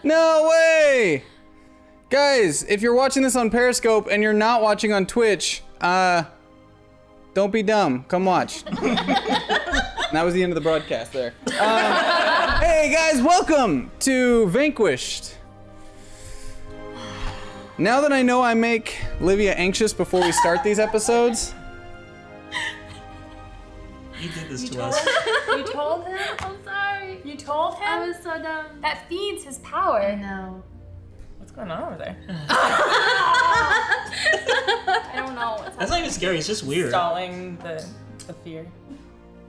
No way! Guys, if you're watching this on Periscope and you're not watching on Twitch, don't be dumb. Come watch. That was the end of the broadcast there. Hey guys, welcome to Vanquished. Now that I know I make Livia anxious before we start these episodes. You did this to us. You told him? I'm sorry. You told him? I was so dumb. That feeds his power. I know. What's going on over there? I don't know. What's That's not even scary, it's just weird. Stalling the fear.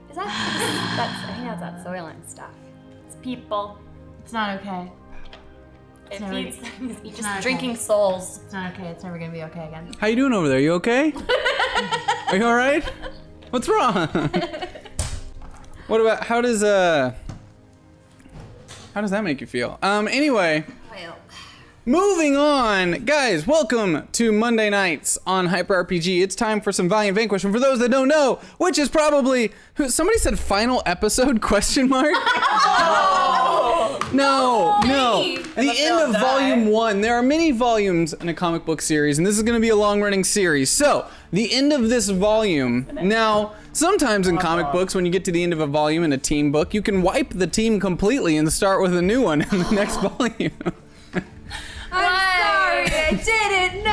Is that? I think that's that Soylent stuff. It's people. It's not okay. It never- feeds. He's not just okay. drinking souls. It's not okay. It's never gonna be okay again. How you doing over there? You okay? Are you all right? What's wrong? What about how does that make you feel? Anyway, Well. moving on, guys. Welcome to Monday nights on Hyper RPG. It's time for some Valiant Vanquished, and for those that don't know, which is probably somebody said final episode question mark. No. The end of volume 1. There are many volumes in a comic book series, and this is going to be a long-running series. So, the end of this volume. Now, sometimes in comic books, when you get to the end of a volume in a team book, you can wipe the team completely and start with a new one in the next volume. I'm sorry. I didn't know.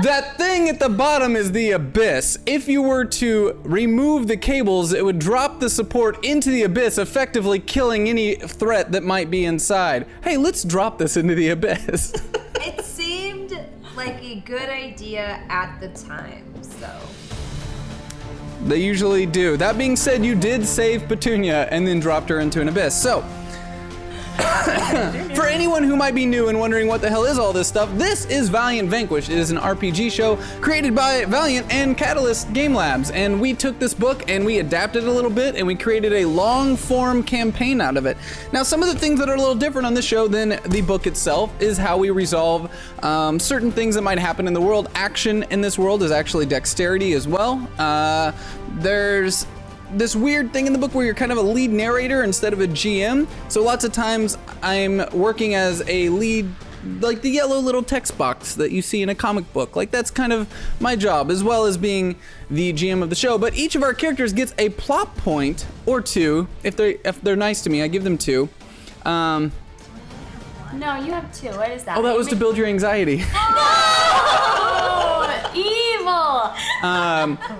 That thing at the bottom is the abyss. If you were to remove the cables, it would drop the support into the abyss, effectively killing any threat that might be inside. Hey, let's drop this into the abyss. It seemed like a good idea at the time, so. They usually do. That being said, you did save Petunia and then dropped her into an abyss. So, for anyone who might be new and wondering what the hell is all this stuff, this is Valiant Vanquished. It is an RPG show created by Valiant and Catalyst Game Labs, and we took this book and we adapted it a little bit and we created a long-form campaign out of it. Now, some of the things that are a little different on this show than the book itself is how we resolve certain things that might happen in the world. Action in this world is actually dexterity as well. There's this weird thing in the book where you're kind of a lead narrator instead of a GM. So lots of times I'm working as a lead, like the yellow little text box that you see in a comic book. Like that's kind of my job, as well as being the GM of the show. But each of our characters gets a plot point or two. If they're nice to me, I give them 2. No, you have 2. What is that? Oh, that was to build your anxiety. Oh, evil!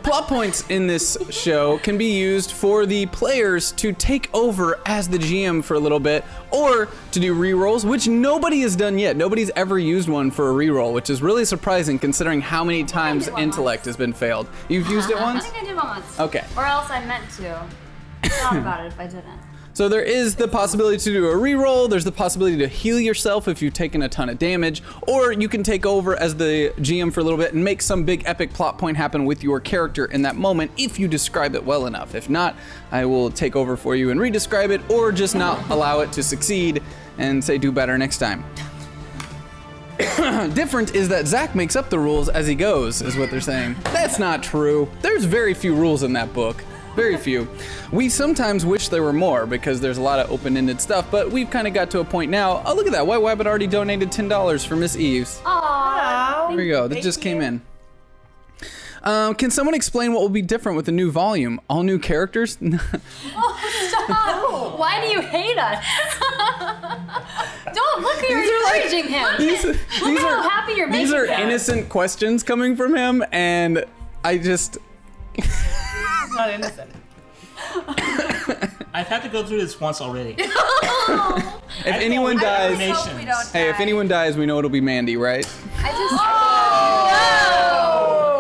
Plot points in this show can be used for the players to take over as the GM for a little bit, or to do rerolls, which nobody has done yet. Nobody's ever used one for a reroll, which is really surprising considering how many times intellect has been failed. You've used it I once? think I did one once. Okay. Or else I meant to. Thought about it if I didn't. So there is the possibility to do a reroll, there's the possibility to heal yourself if you've taken a ton of damage, or you can take over as the GM for a little bit and make some big epic plot point happen with your character in that moment if you describe it well enough. If not, I will take over for you and re-describe it, or just not allow it to succeed and say do better next time. Different is that Zach makes up the rules as he goes, is what they're saying. That's not true. There's very few rules in that book. Very few. We sometimes wish there were more because there's a lot of open-ended stuff, but we've kind of got to a point now. Oh, look at that. White Wabbit already donated $10 for Miss Eves. Aww. There you go. That just came in. Can someone explain what will be different with the new volume? All new characters? Oh, stop! Why do you hate us? Don't look, you're encouraging him. Look how happy you're making These are him. innocent questions coming from him, and I just... Not innocent. I've had to go through this once already. If anyone dies... hope we don't Hey, if die. anyone dies, we know it'll be Mandy, right? I just.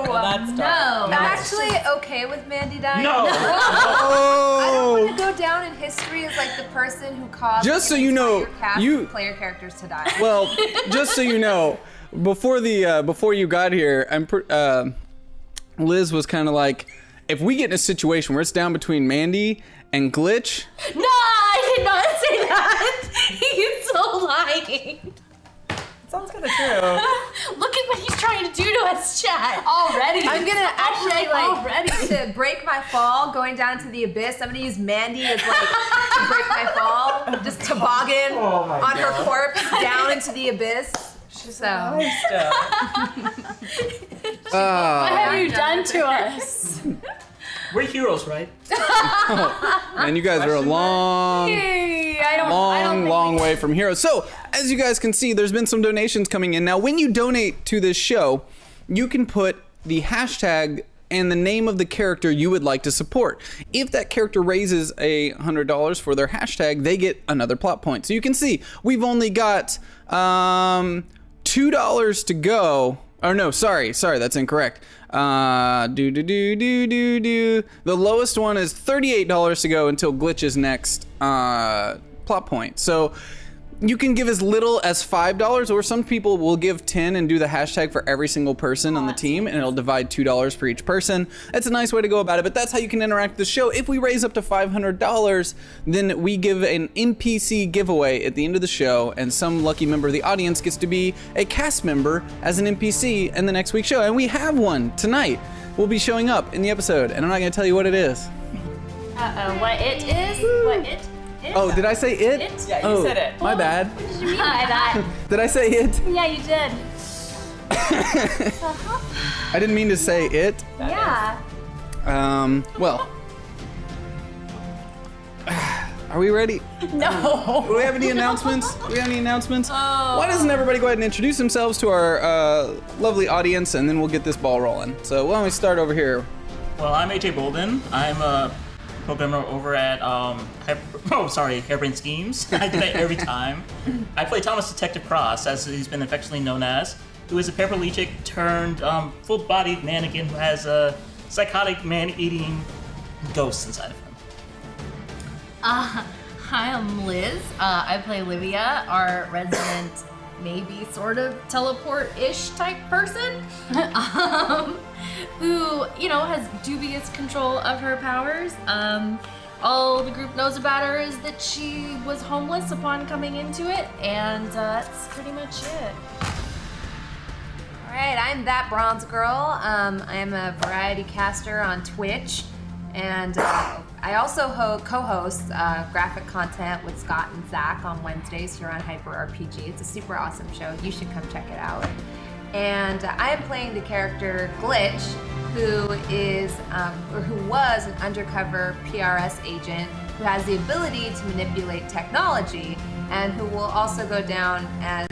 Well, that's No. dark. I'm actually okay with Mandy dying. No! I Oh! don't want to go down in history as like the person who caused Just so an you know, entire cast you- of player characters to die. Well, just so you know, before you got here, Liz was kind of like, if we get in a situation where it's down between Mandy and Glitch... No, I did not say that. He's so lying. Sounds kind of true. Look at what he's trying to do to us, chat. Already. I'm gonna actually to break my fall going down to the abyss. I'm gonna use Mandy as like to break my fall. Just toboggan on her corpse down into the abyss. So What have you done to us? We're heroes, right? And you guys are a long way from heroes. So, as you guys can see, there's been some donations coming in. Now, when you donate to this show, you can put the hashtag and the name of the character you would like to support. If that character raises $100 for their hashtag, they get another plot point. So you can see, we've only got $2 to go. Or no, sorry, that's incorrect. The lowest one is $38 to go until Glitch's next plot point. So you can give as little as $5, or some people will give 10 and do the hashtag for every single person on the team, and it'll divide $2 for each person. That's a nice way to go about it, but that's how you can interact with the show. If we raise up to $500, then we give an NPC giveaway at the end of the show, and some lucky member of the audience gets to be a cast member as an NPC in the next week's show. And we have one tonight. We'll be showing up in the episode, and I'm not gonna tell you what it is. What it is? What it is? Oh, did I say it? Yeah, you said it. My bad. What did you mean by that? Did I say it? Yeah, you did. I didn't mean to say it. Yeah. Well. Are we ready? No. Do we have any announcements? Why doesn't everybody go ahead and introduce themselves to our lovely audience, and then we'll get this ball rolling. So why don't we start over here? Well, I'm AJ Bolden. I'm a programmer over at Hairbrain Schemes. I do that every time. I play Thomas Detective Cross, as he's been affectionately known as, who is a paraplegic turned full-bodied mannequin who has a psychotic man-eating ghost inside of him. Hi, I'm Liz. I play Livia, our resident, maybe sort of teleport-ish type person, who, has dubious control of her powers. All the group knows about her is that she was homeless upon coming into it, and that's pretty much it. all right, I'm That Bronze Girl. I'm a variety caster on Twitch, and I also co-host graphic content with Scott and Zach on Wednesdays here on Hyper RPG. It's a super awesome show. You should come check it out. And I am playing the character Glitch, who was an undercover PRS agent who has the ability to manipulate technology, and who will also go down as,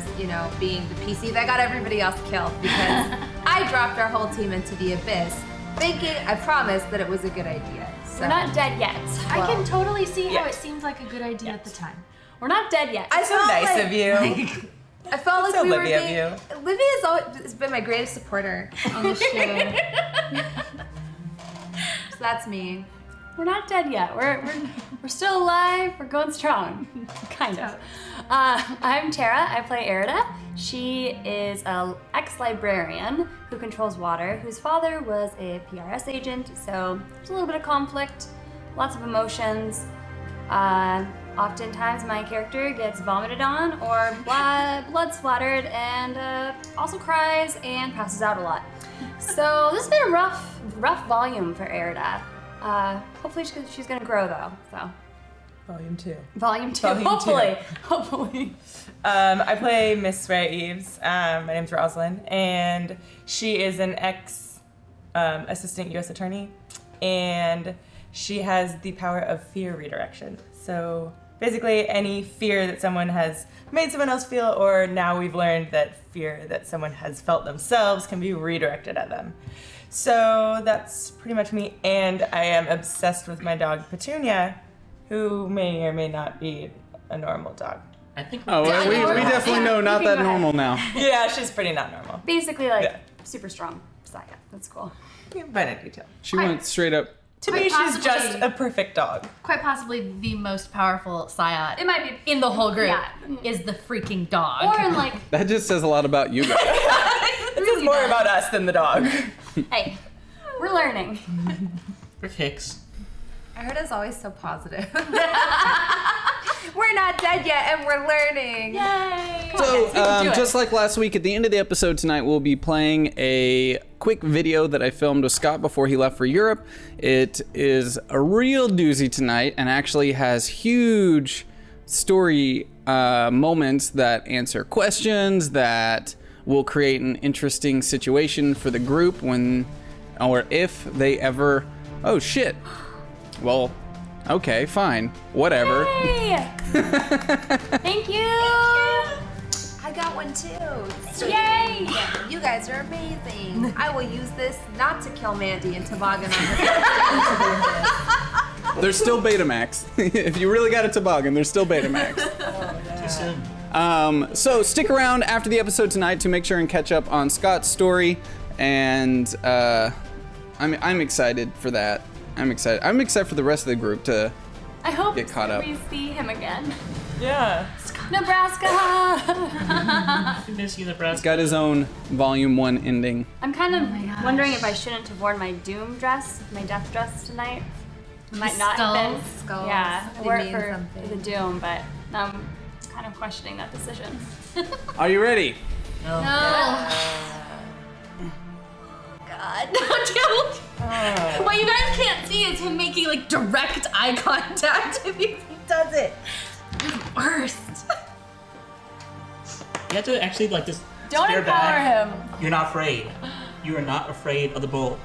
being the PC that got everybody else killed because I dropped our whole team into the abyss, thinking, I promised, that it was a good idea. So, We're not dead yet. I can totally see how it seemed like a good idea at the time. We're not dead yet. I So felt nice like- of you. I felt like So we were Livia of being. you. Livia's always been my greatest supporter on the show. So that's me. We're not dead yet. We're still alive. We're going strong, kind of. I'm Tara. I play Erida. She is an ex-librarian who controls water, whose father was a PRS agent. So there's a little bit of conflict, lots of emotions. Oftentimes my character gets vomited on or blood splattered, and also cries and passes out a lot. So this has been a rough volume for Erida. Hopefully she's gonna grow though. So Volume 2. volume 2. Volume two. Hopefully. I play Miss Ray Eves. My name's Rosalind, and she is an ex-assistant U.S. attorney, and she has the power of fear redirection. So basically, any fear that someone has made someone else feel, or now we've learned that fear that someone has felt themselves can be redirected at them. So that's pretty much me, and I am obsessed with my dog Petunia, who may or may not be a normal dog. I think Oh, well, we definitely know not that normal now. Yeah, she's pretty not normal. Basically, like Yeah. super strong. Saya. That's cool. But in detail. She went straight up. To me, she's possibly- just a perfect dog. Quite possibly the most powerful Psyot It might be in the whole group Yeah. is the freaking dog. Or in like, That just says a lot about you guys. This is more about us than the dog. hey, we're learning. Rick Hicks. I heard it's always so positive. We're not dead yet, and we're learning. Yay! So, do it. just like last week, at the end of the episode tonight, we'll be playing a quick video that I filmed with Scott before he left for Europe. It is a real doozy tonight and actually has huge story moments that answer questions that will create an interesting situation for the group when or if they ever... Oh, shit. Well, okay, fine. Whatever. Yay! Thank you! I got one too. Yay! You guys are amazing. I will use this not to kill Mandy and toboggan on her. There's still Betamax. If you really got a toboggan, there's still Betamax. Too soon. So stick around after the episode tonight to make sure and catch up on Scott's story, and I'm excited for that. I'm excited. I'm excited for the rest of the group to I hope get caught up. we see him again. Yeah. Nebraska! We miss you, Nebraska. He's got his own Volume 1 ending. I'm kind of wondering if I shouldn't have worn my Doom dress, my death dress tonight. Might not have been. Skulls. Yeah, I They wore it mean for something. the Doom, but now I'm kind of questioning that decision. Are you ready? No. God, don't. What you guys can't see is him making like direct eye contact if he does it. You're the worst. You have to actually like just Don't stare empower back. him. You're not afraid. You are not afraid of the bull.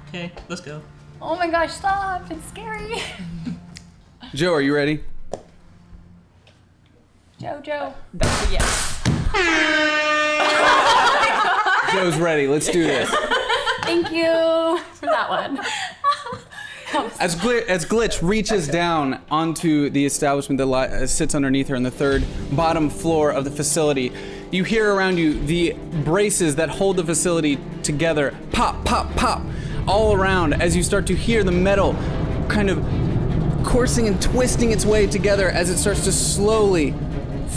Okay, let's go. Oh my gosh, stop! It's scary. Joe, are you ready? Jojo. That's a yes. Joe's ready. Let's do this. Thank you for that one. As Glitch reaches down onto the establishment that sits underneath her in the third bottom floor of the facility, you hear around you the braces that hold the facility together pop, pop, pop all around as you start to hear the metal kind of coursing and twisting its way together as it starts to slowly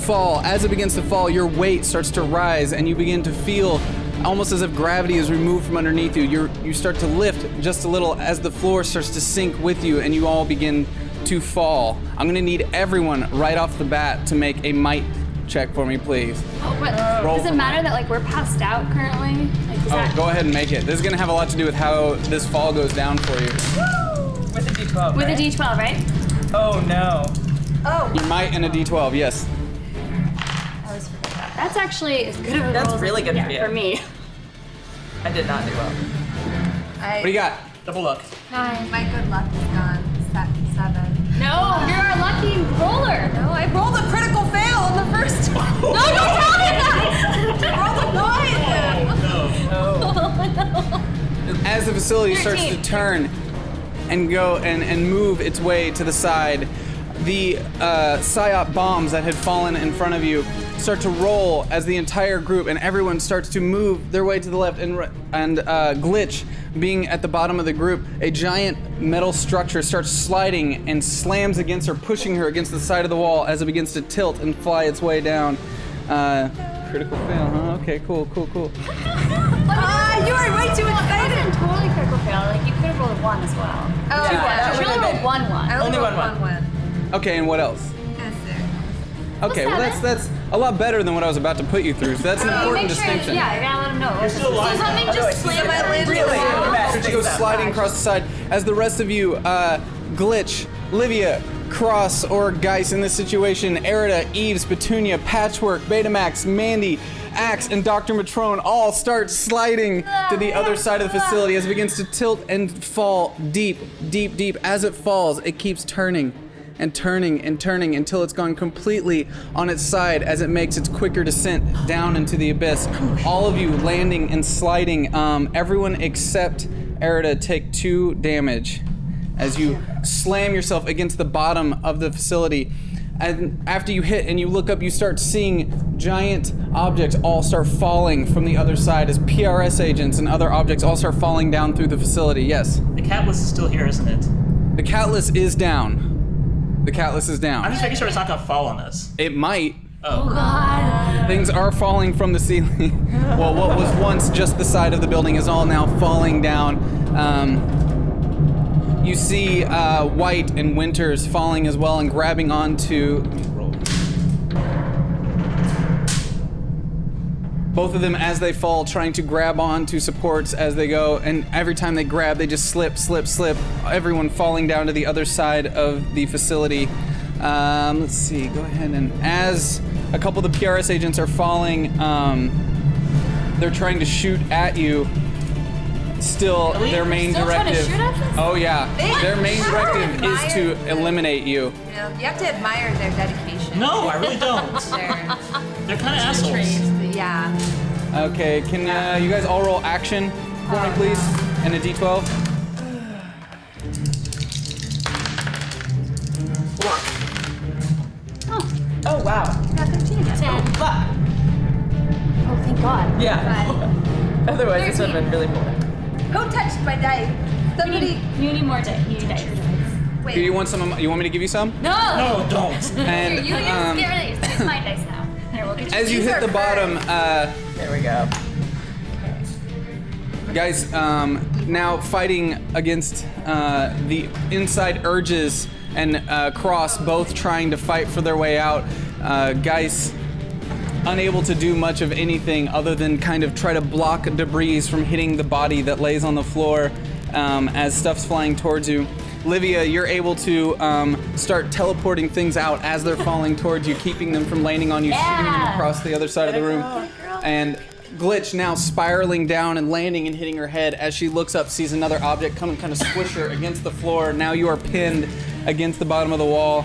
fall. As it begins to fall, your weight starts to rise and you begin to feel almost as if gravity is removed from underneath you. You start to lift just a little as the floor starts to sink with you and you all begin to fall. I'm gonna need everyone right off the bat to make a might check for me, please. Oh, but Roll does it for matter that like we're passed out currently? Like, is Oh, that go ahead and make it. This is gonna have a lot to do with how this fall goes down for you. With a D12. with right? a D12, right? Oh no. Oh, Your might and a D12, yes. I always forget that. That's actually as good of a That's roll as really I good can for get you. for me. I did not do well. What do you got? Double luck. 9. My good luck is gone. 7. No, you're our lucky roller. No, I rolled a critical fail on the first one. No, don't tell me that. As the facility starts to 13. turn and go and move its way to the side, the psyop bombs that had fallen in front of you start to roll as the entire group and everyone starts to move their way to the left, and Glitch, being at the bottom of the group, a giant metal structure starts sliding and slams against her, pushing her against the side of the wall as it begins to tilt and fly its way down. Critical fail, huh? Okay, cool. You are way too excited. Totally critical fail. Like you could have rolled a 1 as well. Oh, Yeah, that She would've only rolled been- 1. I Only rolled one. Okay, and what else? Yes, Okay, well that's a lot better than what I was about to put you through. So that's an important Make sure, distinction. yeah, you gotta let them know. Still alive. Something just slammed I landed Really? wrong. She goes sliding across the side as the rest of you, Glitch, Livia, Cross, or Geis in this situation, Erida, Eves, Petunia, Patchwork, Betamax, Mandy, Axe, and Dr. Matrone all start sliding to the other side of the facility as it begins to tilt and fall deep. As it falls, it keeps turning and turning and turning until it's gone completely on its side as it makes its quicker descent down into the abyss. All of you landing and sliding. Everyone except Erida take 2 damage as you slam yourself against the bottom of the facility. And after you hit and you look up, you start seeing giant objects all start falling from the other side as PRS agents and other objects all start falling down through the facility. Yes. The catalyst is still here, isn't it? The catalyst is down. The catalyst is I'm down. just making sure it's not gonna fall on us. It might. Oh. Things are falling from the ceiling. Well, what was once just the side of the building is all now falling down. You see White and Winters falling as well and grabbing onto... Both of them, as they fall, trying to grab onto supports as they go, and every time they grab, they just slip. Everyone falling down to the other side of the facility. Let's see, go ahead, and as a couple of the PRS agents are falling, they're trying to shoot at you. Still, their main directive... Trying to shoot at us? Oh yeah, their main directive is to eliminate you. You know, you have to admire their dedication. No, I really don't. They're kind of assholes. Yeah. Okay, can you guys all roll action for me, please? And a d12. Oh wow. Got 13 again. 10. Fuck. Oh, thank God. Yeah. Otherwise, this would have been really boring. Who touched my dice? Somebody. You need more dice. You need dice. Wait. Do you want some? You want me to give you some? No! No, don't. And You just get rid of these. It's my dice now. Here, we'll get you. as you These hit are the bottom, There we go. guys, now fighting against the inside urges and Cross, both trying to fight for their way out. Guys, unable to do much of anything other than kind of try to block debris from hitting the body that lays on the floor as stuff's flying towards you. Livia, you're able to start teleporting things out as they're falling towards you, keeping them from landing on you, shooting them across the other side of the room. And Glitch now spiraling down and landing and hitting her head as she looks up, sees another object come and kind of squish her against the floor. Now you are pinned against the bottom of the wall.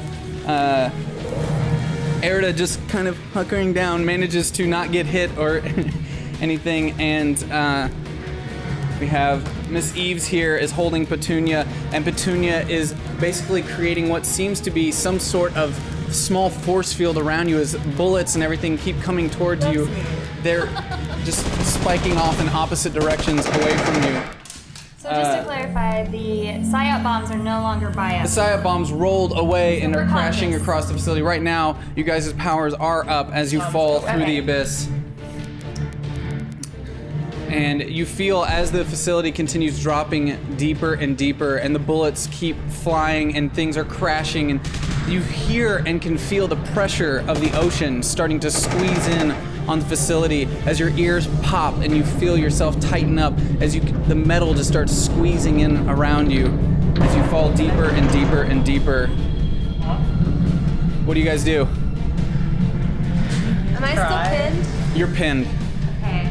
Erida just kind of hunkering down, manages to not get hit or anything, and we have Miss Eves here is holding Petunia, and Petunia is basically creating what seems to be some sort of small force field around you as bullets and everything keep coming towards you. They're just spiking off in opposite directions away from you. So just to clarify, the PSYOP bombs are no longer by us. The PSYOP bombs rolled away and are Super crashing conscious. across the facility. Right now, you guys' powers are up as you fall through the abyss. And you feel as the facility continues dropping deeper and deeper, and the bullets keep flying and things are crashing, and you hear and can feel the pressure of the ocean starting to squeeze in on the facility as your ears pop and you feel yourself tighten up as the metal just starts squeezing in around you as you fall deeper and deeper and deeper. What do you guys do? Am I still pinned? You're pinned. Okay.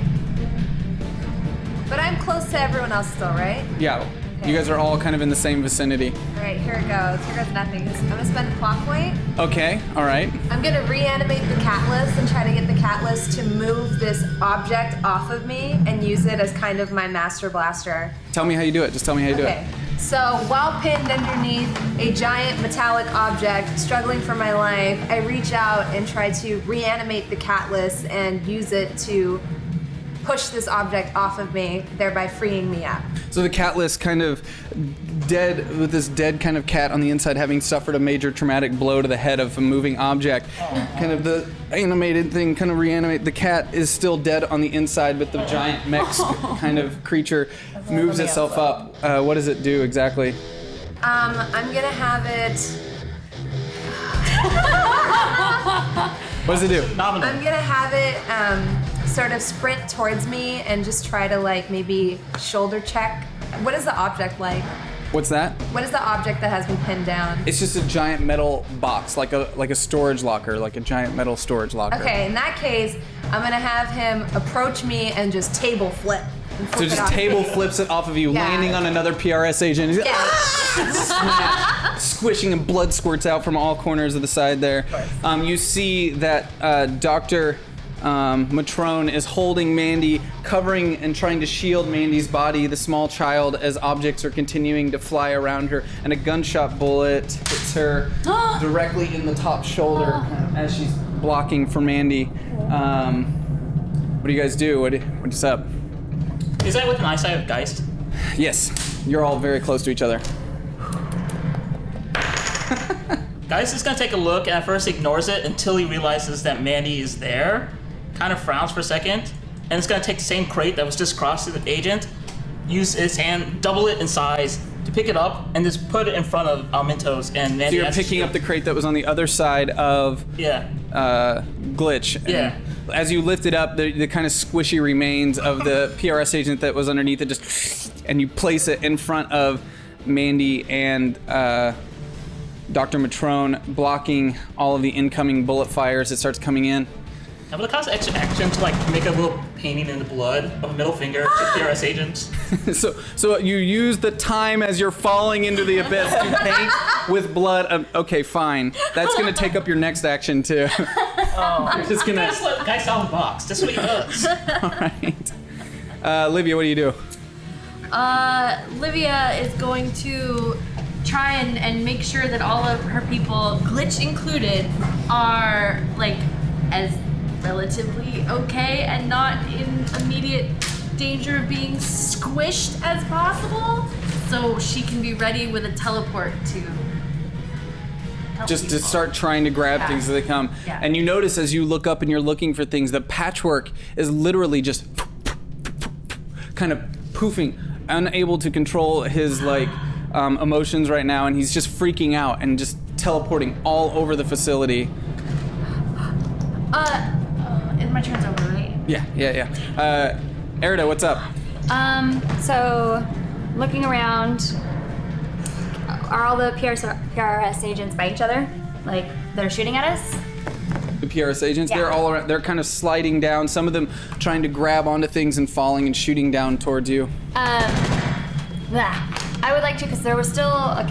But I'm close to everyone else still, right? Yeah. You guys are all kind of in the same vicinity. All right, here it goes. Here goes nothing. I'm gonna spend a plot point. Okay, all right. I'm gonna reanimate the catalyst and try to get the catalyst to move this object off of me and use it as kind of my master blaster. Tell me how you do it. Just tell me how you do it. Okay. So while pinned underneath a giant metallic object, struggling for my life, I reach out and try to reanimate the catalyst and use it to push this object off of me, thereby freeing me up. So the catalyst kind of dead, with this dead kind of cat on the inside having suffered a major traumatic blow to the head of a moving object. Kind of the animated thing kind of reanimate. The cat is still dead on the inside, but the giant mech kind of creature moves itself up. What does it do exactly? I'm gonna have it. What does it do? Nominal. I'm gonna have it sort of sprint towards me and just try to like maybe shoulder check. What is the object like? What's that? What is the object that has been pinned down? It's just a giant metal box, like a storage locker, like a giant metal storage locker. Okay, in that case, I'm gonna have him approach me and just table flip. And So flip it just off table me. flips it off of you, Yeah. landing on another PRS agent. He's like, Yeah. smash, squishing, and blood squirts out from all corners of the side there. You see that Dr. Matrone is holding Mandy, covering and trying to shield Mandy's body, the small child, as objects are continuing to fly around her, and a gunshot bullet hits her directly in the top shoulder as she's blocking for Mandy. What do you guys do? What's up? Is that with an eyesight of Geist? Yes, you're all very close to each other. Geist is gonna take a look and at first ignores it until he realizes that Mandy is there. Kind of frowns for a second, and it's gonna take the same crate that was just crossed to the agent, use his hand, double it in size to pick it up and just put it in front of Mintos, and then So you're picking up the crate that was on the other side of Glitch. And Yeah. as you lift it up, the kind of squishy remains of the PRS agent that was underneath it and you place it in front of Mandy and Dr. Matrone, blocking all of the incoming bullet fire as it starts coming in. I'm gonna cause extra action to like make a little painting in the blood of a middle finger to PRS agents. So you use the time as you're falling into the abyss to paint with blood. Okay, fine. That's gonna take up your next action too. You're just gonna. That's what Guy Box. That's what he does. All right. Livia, what do you do? Livia is going to try and make sure that all of her people, Glitch included, are like as relatively okay and not in immediate danger of being squished as possible, so she can be ready with a teleport to help Just to people. start trying to grab things as they come. Yeah. And you notice as you look up and you're looking for things, the patchwork is literally just kind of poofing, unable to control his emotions right now, and he's just freaking out and just teleporting all over the facility. My turn's over, right? Yeah. Erida, what's up? So looking around, are all the PRS agents by each other? Like they're shooting at us? The PRS agents, Yeah. they're all around, they're kind of sliding down, some of them trying to grab onto things and falling and shooting down towards you. I would like to, because there was still a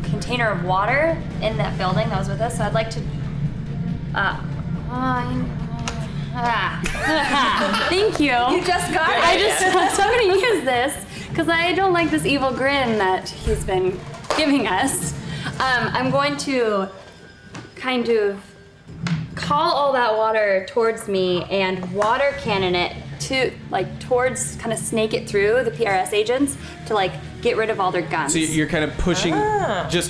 container of water in that building that was with us, so I'd like to, thank you. You just got it. So I'm gonna use this, because I don't like this evil grin that he's been giving us. I'm going to kind of call all that water towards me and water cannon it to towards, kind of snake it through the PRS agents to get rid of all their guns. So you're kind of pushing,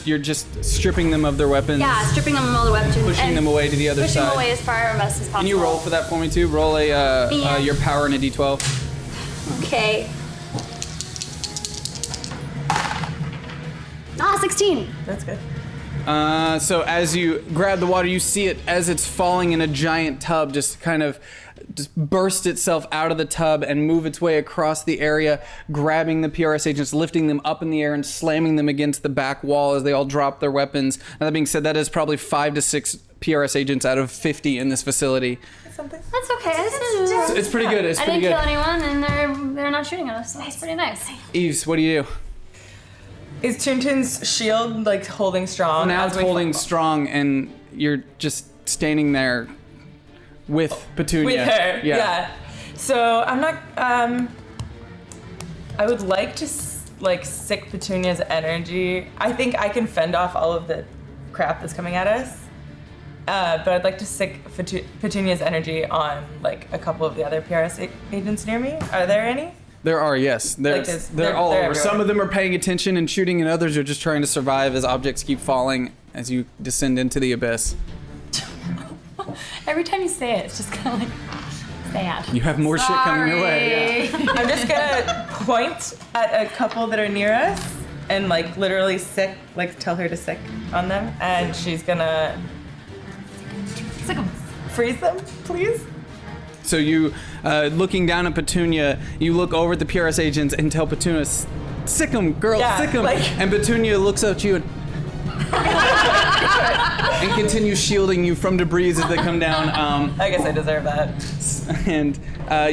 you're just stripping them of their weapons. Yeah, stripping them of all the weapons. Pushing them away to the other pushing side. them away as far and as possible. Can you roll for that for me too? Roll your power and a d12. Okay. 16. That's good. So as you grab the water, you see it as it's falling in a giant tub, just burst itself out of the tub and move its way across the area, grabbing the PRS agents, lifting them up in the air and slamming them against the back wall as they all drop their weapons. And that being said, that is probably 5 to 6 PRS agents out of 50 in this facility. Something. That's okay. It's pretty good. It's I pretty didn't good. kill anyone, and they're not shooting at us. So that's pretty nice. Eves, what do you do? Is Tuntun's shield holding strong? Now as it's we holding fall? strong, and you're just standing there with Petunia. With her, yeah. So I'm not. I would like to sick Petunia's energy. I think I can fend off all of the crap that's coming at us. But I'd like to sick Petunia's energy on a couple of the other PRS agents near me. Are there any? There are, yes. They're all over. everywhere. Some of them are paying attention and shooting, and others are just trying to survive as objects keep falling as you descend into the abyss. Every time you say it, it's just kind of sad. You have more shit coming your way. Yeah. I'm just gonna point at a couple that are near us and literally sick, tell her to sick on them, and she's gonna freeze them, please. So you, looking down at Petunia, you look over at the PRS agents and tell Petunia, sick 'em, girl, Yeah, sick 'em. And Petunia looks at you and continues shielding you from debris as they come down. I guess I deserve that. And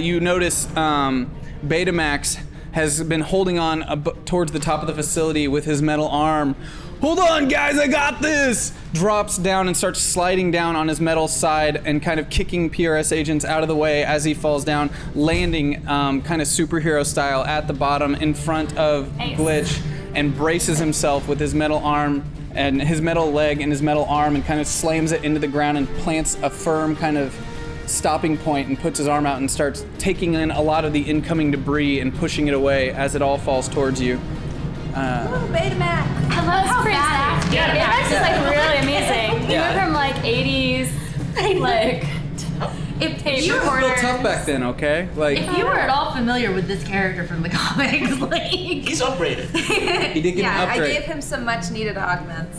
you notice Betamax has been holding on towards the top of the facility with his metal arm. Hold on, guys, I got this! Drops down and starts sliding down on his metal side and kind of kicking PRS agents out of the way as he falls down, landing kind of superhero style at the bottom in front of Nice. Glitch, and braces himself with his metal arm and his metal leg and his metal arm and kind of slams it into the ground and plants a firm kind of stopping point and puts his arm out and starts taking in a lot of the incoming debris and pushing it away as it all falls towards you. Betamax. I love how fast. Yeah, it's just really amazing. Yeah. We went from 80s If Tape you It was a little recorder. tough back then, okay? Like, if you were at all familiar with this character from the comics, like He's upgraded. he did get Yeah, an I upgrade. gave him some much needed augments.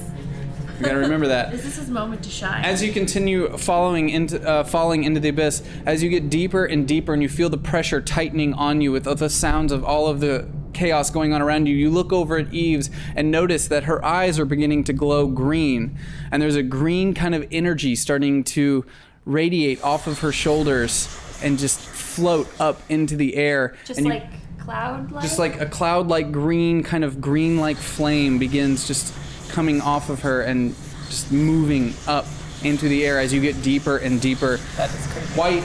You gotta remember that. this is his moment to shine. As you continue falling into the abyss, as you get deeper and deeper, and you feel the pressure tightening on you with the sounds of all of the chaos going on around you, you look over at Eves and notice that her eyes are beginning to glow green, and there's a green kind of energy starting to radiate off of her shoulders and just float up into the air. Just and you- like cloud-like? just like a cloud-like green, kind of green-like flame begins just coming off of her and just moving up into the air as you get deeper and deeper. That is crazy. White,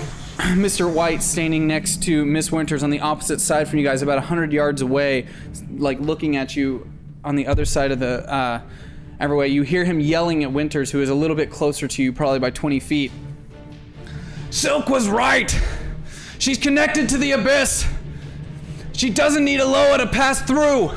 Mr. White, standing next to Miss Winters on the opposite side from you guys, about 100 yards away, like looking at you on the other side of the everyway. You hear him yelling at Winters, who is a little bit closer to you, probably by 20 feet. Silk was right. She's connected to the abyss. She doesn't need a Loa to pass through.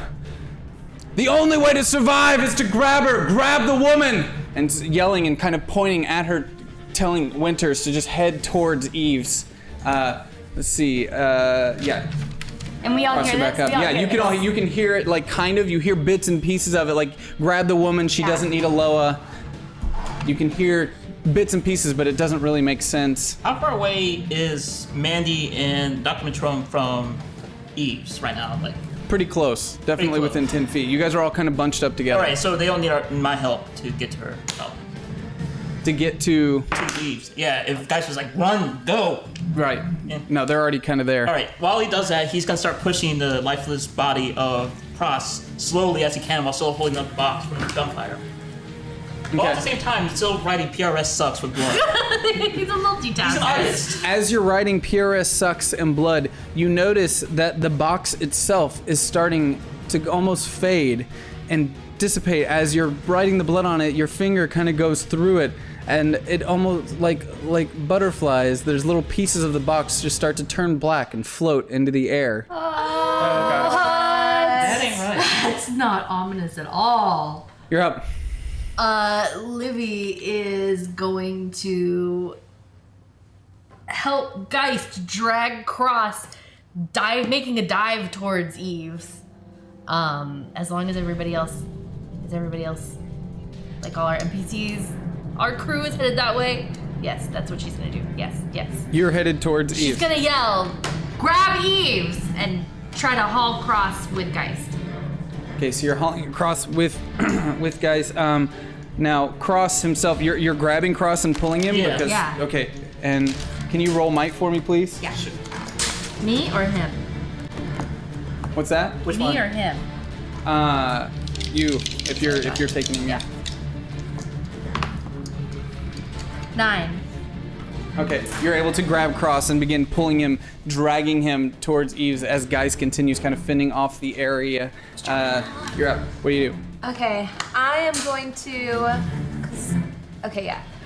The only way to survive is to grab her, grab the woman, and yelling and kind of pointing at her, telling Winters to just head towards Eves. Let's see. Yeah. And we all Cross hear her this? back up. We all Yeah, hear you can this. all you can hear it, like, kind of. You hear bits and pieces of it, like grab the woman. She doesn't need a Loa. You can hear bits and pieces, but it doesn't really make sense. How far away is Mandy and Dr. Matrone from Eves right now? Like, Pretty close. Definitely close. within 10 feet. You guys are all kind of bunched up together. all right, so they don't need my help to get to her. Oh, To get to to Eves. Yeah, if guys was like, run, go. right. Yeah. No, they're already kind of there. All right, while he does that, he's gonna start pushing the lifeless body of Pross slowly as he can while still holding up the box from the gunfire. While at the same time, he's still writing PRS sucks with blood. He's a multitasker. He's an artist. As you're writing PRS Sucks and Blood, you notice that the box itself is starting to almost fade and dissipate. As you're writing the blood on it, your finger kind of goes through it, and it almost like butterflies, there's little pieces of the box just start to turn black and float into the air. That ain't right. That's not ominous at all. You're up. Livy is going to help Geist drag Cross, making a dive towards Eves. As long as everybody else, like all our NPCs, our crew is headed that way. Yes, that's what she's gonna do. Yes. You're headed towards She's Eve. gonna yell, grab Eves, and try to haul Cross with Geist. Okay, so you're hauling Cross with with guys. Now Cross himself, you're grabbing Cross and pulling him. Yeah. Because, Yeah. Okay, and can you roll might for me, please? Yeah. Me or him? What's that? Which Me one? or him? You. If you're taking him, yeah. 9. Okay, you're able to grab Cross and begin pulling him, dragging him towards Eves as Geist continues kind of fending off the area. You're up. What do you do? Okay, I am going to.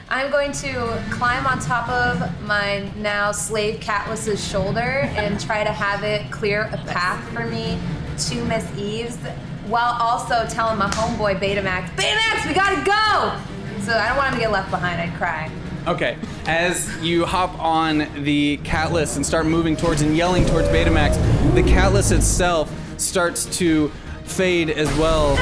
I'm going to climb on top of my now slave Catless's shoulder and try to have it clear a path for me to Miss Eves, while also telling my homeboy Betamax, we gotta go! So I don't want him to get left behind. I'd cry. Okay, as you hop on the Catless and start moving towards and yelling towards Betamax, the Catless itself starts to fade as well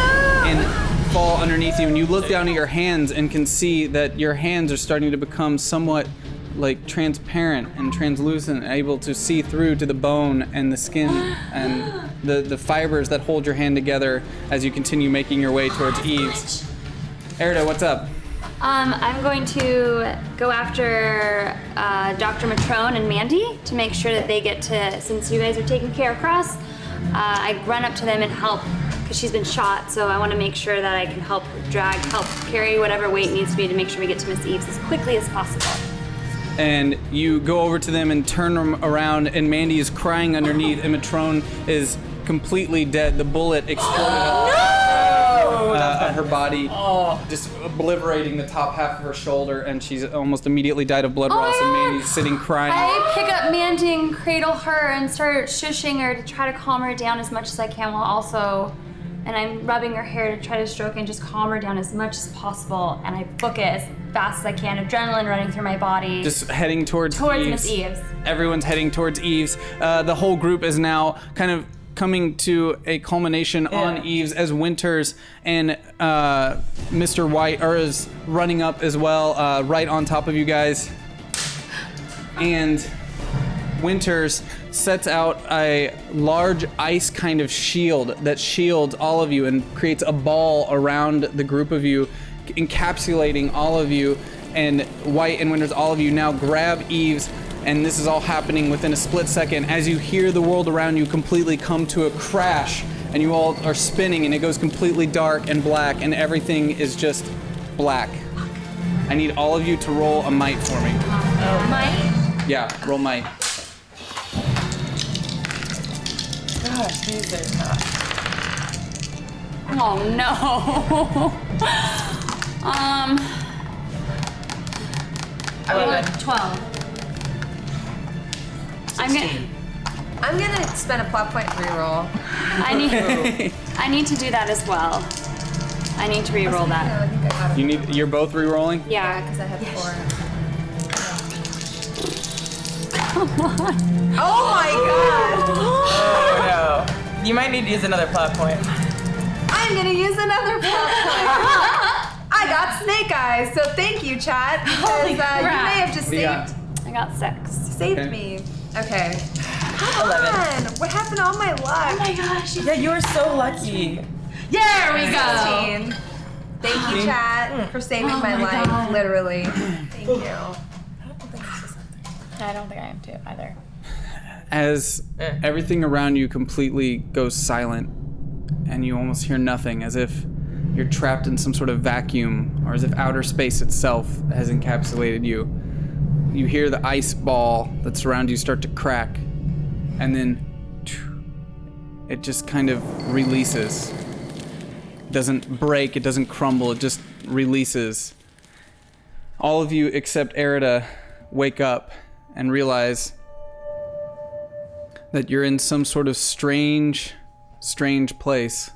and fall underneath you. And you look down at your hands and can see that your hands are starting to become somewhat like transparent and translucent, able to see through to the bone and the skin and the fibers that hold your hand together as you continue making your way towards Eves. Erida, what's up? I'm going to go after Dr. Matrone and Mandy to make sure that they get to, since you guys are taking care of Cross, I run up to them and help, because she's been shot, so I want to make sure that I can help carry whatever weight needs to be to make sure we get to Miss Eves as quickly as possible. And you go over to them and turn them around, and Mandy is crying underneath, and Matrone is completely dead. The bullet exploded on her body, just obliterating the top half of her shoulder, and she's almost immediately died of blood loss, and Mandy's sitting crying. I pick up Mandy and cradle her and start shushing her to try to calm her down as much as I can, while also and I'm rubbing her hair to try to stroke and just calm her down as much as possible. And I book it as fast as I can, adrenaline running through my body. Just heading towards Miss Eves. Everyone's heading towards Eves. The whole group is now kind of coming to a culmination on Eves as Winters and Mr. White is running up as well, right on top of you guys. And Winters sets out a large ice kind of shield that shields all of you and creates a ball around the group of you, encapsulating all of you. And White and Winters, all of you now grab Eves, and this is all happening within a split second as you hear the world around you completely come to a crash, and you all are spinning, and it goes completely dark and black, and everything is just black. I need all of you to roll a might for me. Might? Yeah, roll might. Gosh, these are not. Oh no. 12. I'm gonna spend a plot point reroll. I need to do that as well. I need to reroll that. You're both re-rolling? Yeah. Because I have 4. Come on. Oh my god! Oh no. You might need to use another plot point. I'm gonna use another plot point. I got snake eyes, so thank you, chat. Because you may have just I got 6. saved Okay. me. Okay. Come 11. on! What happened to all my luck? Oh my gosh. Yeah, you were so lucky. There we go. 16. Thank you, chat, for saving my life, literally. Thank you. I don't think I am too either. As everything around you completely goes silent and you almost hear nothing, as if you're trapped in some sort of vacuum, or as if outer space itself has encapsulated you. You hear the ice ball that's around you start to crack, and then it just kind of releases. It doesn't break, it doesn't crumble, it just releases. All of you except Erida wake up and realize that you're in some sort of strange place.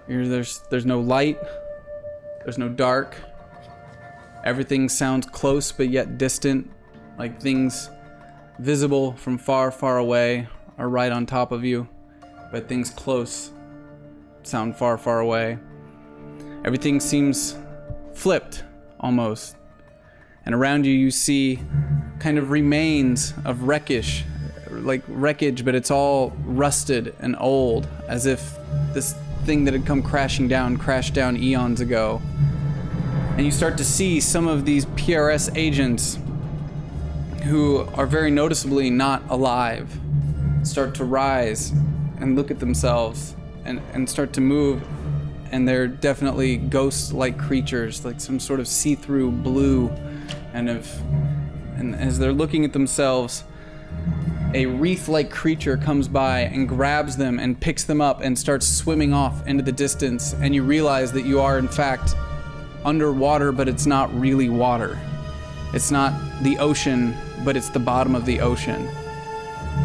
There's no light, there's no dark. Everything sounds close but yet distant, like things visible from far, far away are right on top of you, but things close sound far, far away. Everything seems flipped, almost. And around you, you see kind of remains of wreckage, but it's all rusted and old, as if this thing that had come crashed down eons ago. And you start to see some of these PRS agents who are very noticeably not alive start to rise and look at themselves and start to move, and they're definitely ghost-like creatures, like some sort of see-through blue, and as they're looking at themselves, a wreath-like creature comes by and grabs them and picks them up and starts swimming off into the distance, and you realize that you are in fact underwater, but it's not really water. It's not the ocean, but it's the bottom of the ocean.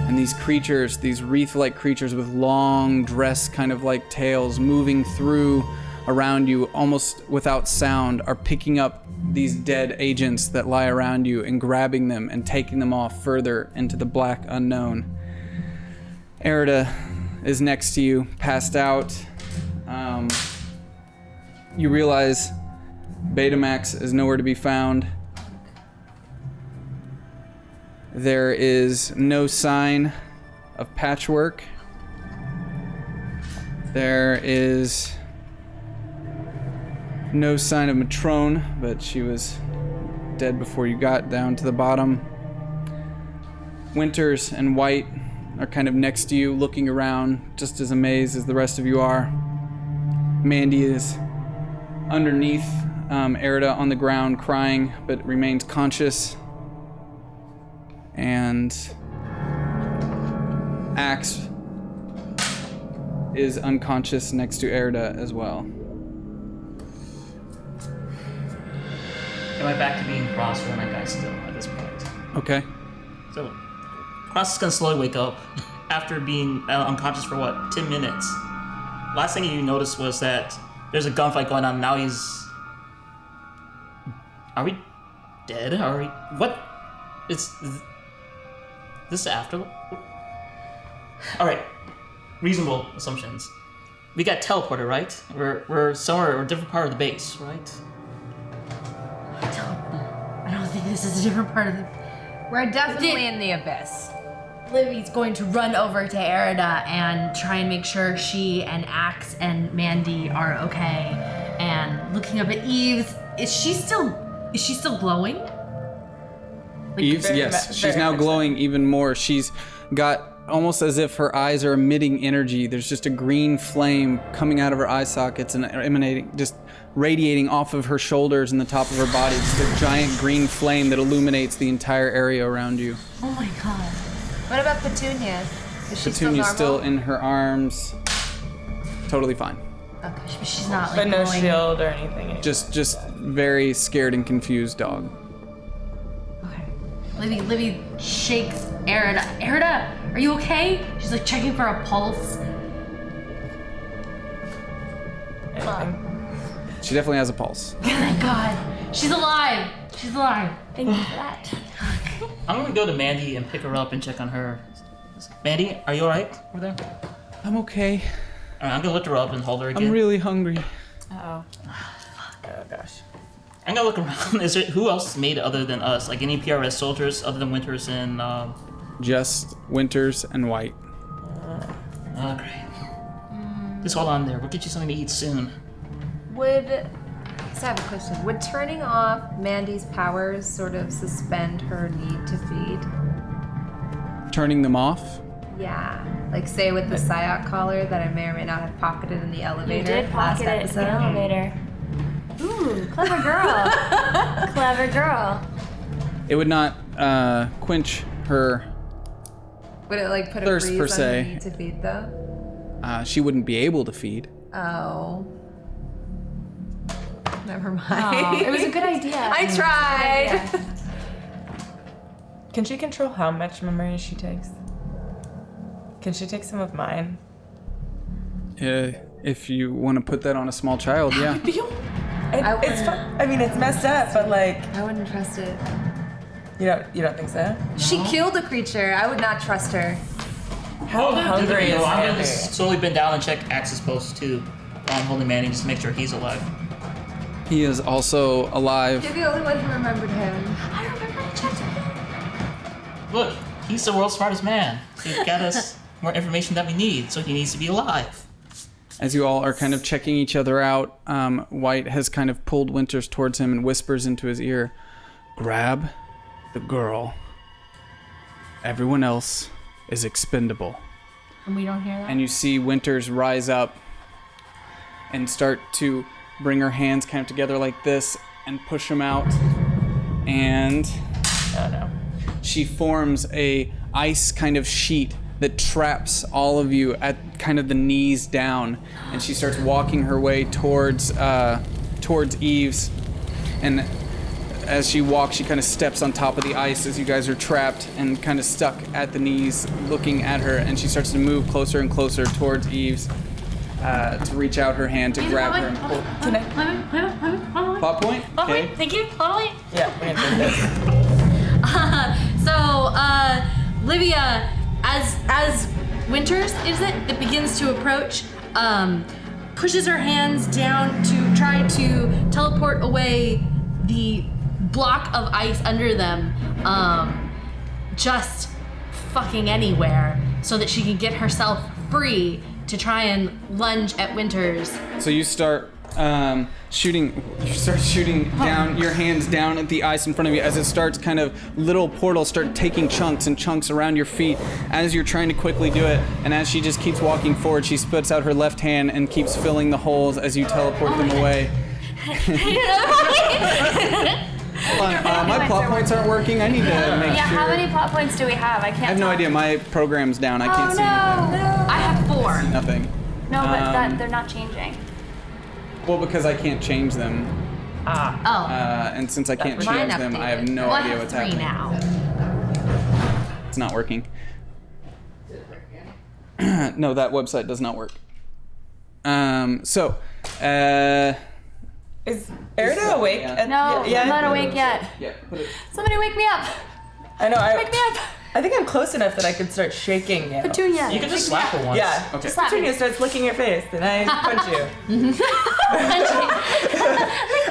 And these creatures, these wreath-like creatures with long dress kind of like tails moving through around you almost without sound, are picking up these dead agents that lie around you and grabbing them and taking them off further into the black unknown. Erida is next to you, passed out. You realize Betamax is nowhere to be found. There is no sign of Patchwork. There is no sign of Matrone, but she was dead before you got down to the bottom. Winters and White are kind of next to you, looking around, just as amazed as the rest of you are. Mandy is underneath Erida on the ground, crying, but remains conscious. And Axe is unconscious next to Erida as well. Am I back to being Cross or am I guy still at this point? Okay. So, Cross is gonna slowly wake up after being unconscious for 10 minutes. Last thing you noticed was that there's a gunfight going on. Now he's. Are we dead? Are we? What? Is this after? All right. Reasonable assumptions. We got teleported, right? We're somewhere, a different part of the base, right? I don't think this is a different part of the. We're definitely in the abyss. Livy's going to run over to Erida and try and make sure she and Axe and Mandy are okay. And looking up at Eves, is she still glowing? Eves, very yes. much- She's very now much glowing even more. She's got almost as if her eyes are emitting energy. There's just a green flame coming out of her eye sockets and emanating, just radiating off of her shoulders and the top of her body. Just a giant green flame that illuminates the entire area around you. Oh my god. What about Petunia? Is she Petunia's still still normal? in her arms. Totally fine. Okay. She's not like But no glowing. shield or anything. Just very scared and confused dog. Okay. Livy shakes Erida. Erida, are you okay? She's like checking for a pulse. Anything. She definitely has a pulse. Thank God. She's alive. She's alive. Thank you for that. I'm gonna go to Mandy and pick her up and check on her. Mandy, are you alright over there? I'm okay. Alright, I'm gonna lift her up and hold her again. I'm really hungry. Oh gosh. I'm gonna look around. Is there who else made it other than us? Like any PRS soldiers other than Winters and Just Winters and White. oh great. Just hold on there. We'll get you something to eat soon. I have a question. Would turning off Mandy's powers sort of suspend her need to feed? Turning them off? Yeah. Like say with the Psyop collar that I may or may not have pocketed in the elevator You did last pocket it in episode. the elevator. Ooh, clever girl. Clever girl. It would not quench her. Would it like put Thirst, a freeze per on se. her need to feed though? She wouldn't be able to feed. Oh. Never mind. Oh, it was a good idea. I tried. Can she control how much memory she takes? Can she take some of mine? If you want to put that on a small child, yeah. It's fun. I mean, it's messed up, but like, I wouldn't trust it. you don't think so? She killed a creature. I would not trust her. How hungry is I'm gonna Mandy? just slowly bend down and check Axe's post too. While I'm holding Mandy just to make sure he's alive. He is also alive. You're the only one who remembered him. I remember I checked him. Look, he's the world's smartest man. He got us more information that we need, so he needs to be alive. As you all are kind of checking each other out, White has kind of pulled Winters towards him and whispers into his ear, "Grab the girl. Everyone else is expendable." And we don't hear that? And you see Winters rise up and start to bring her hands kind of together like this and push them out. And Oh no. she forms a ice kind of sheet that traps all of you at kind of the knees down. And she starts walking her way towards Eves. And as she walks, she kind of steps on top of the ice as you guys are trapped and kind of stuck at the knees looking at her. And she starts to move closer and closer towards Eves to reach out her hand to grab her and pull. Can I? Plot point? Okay. Thank you. Totally. Yeah, we're gonna do this. So, Livia, as Winters, is it, that begins to approach, pushes her hands down to try to teleport away the block of ice under them, just fucking anywhere, so that she can get herself free to try and lunge at Winters. So you start shooting. You start shooting down your hands down at the ice in front of you as it starts kind of little portals start taking chunks and chunks around your feet as you're trying to quickly do it. And as she just keeps walking forward, she puts out her left hand and keeps filling the holes as you teleport them away. Hold on, my plot points aren't working. I need to make Yeah, sure. how many plot points do we have? I can't. I have no tell. idea. My program's down. I Oh can't see anything. no! I have 4. Nothing. No, but they're not changing. Well, because I can't change them. Oh. And since I can't Mine change them, I have updated. no Well, I idea have what's 3 happening. now. It's not working. No, that website does not work. Is Erida awake? Yeah. No, I'm not awake yet. Yeah, put it. Somebody wake me up. I know. Wake me up. I think I'm close enough that I could start shaking you. Petunia. You can just slap her once. Yeah. Okay. Slap me. Petunia starts licking your face, and I punch you.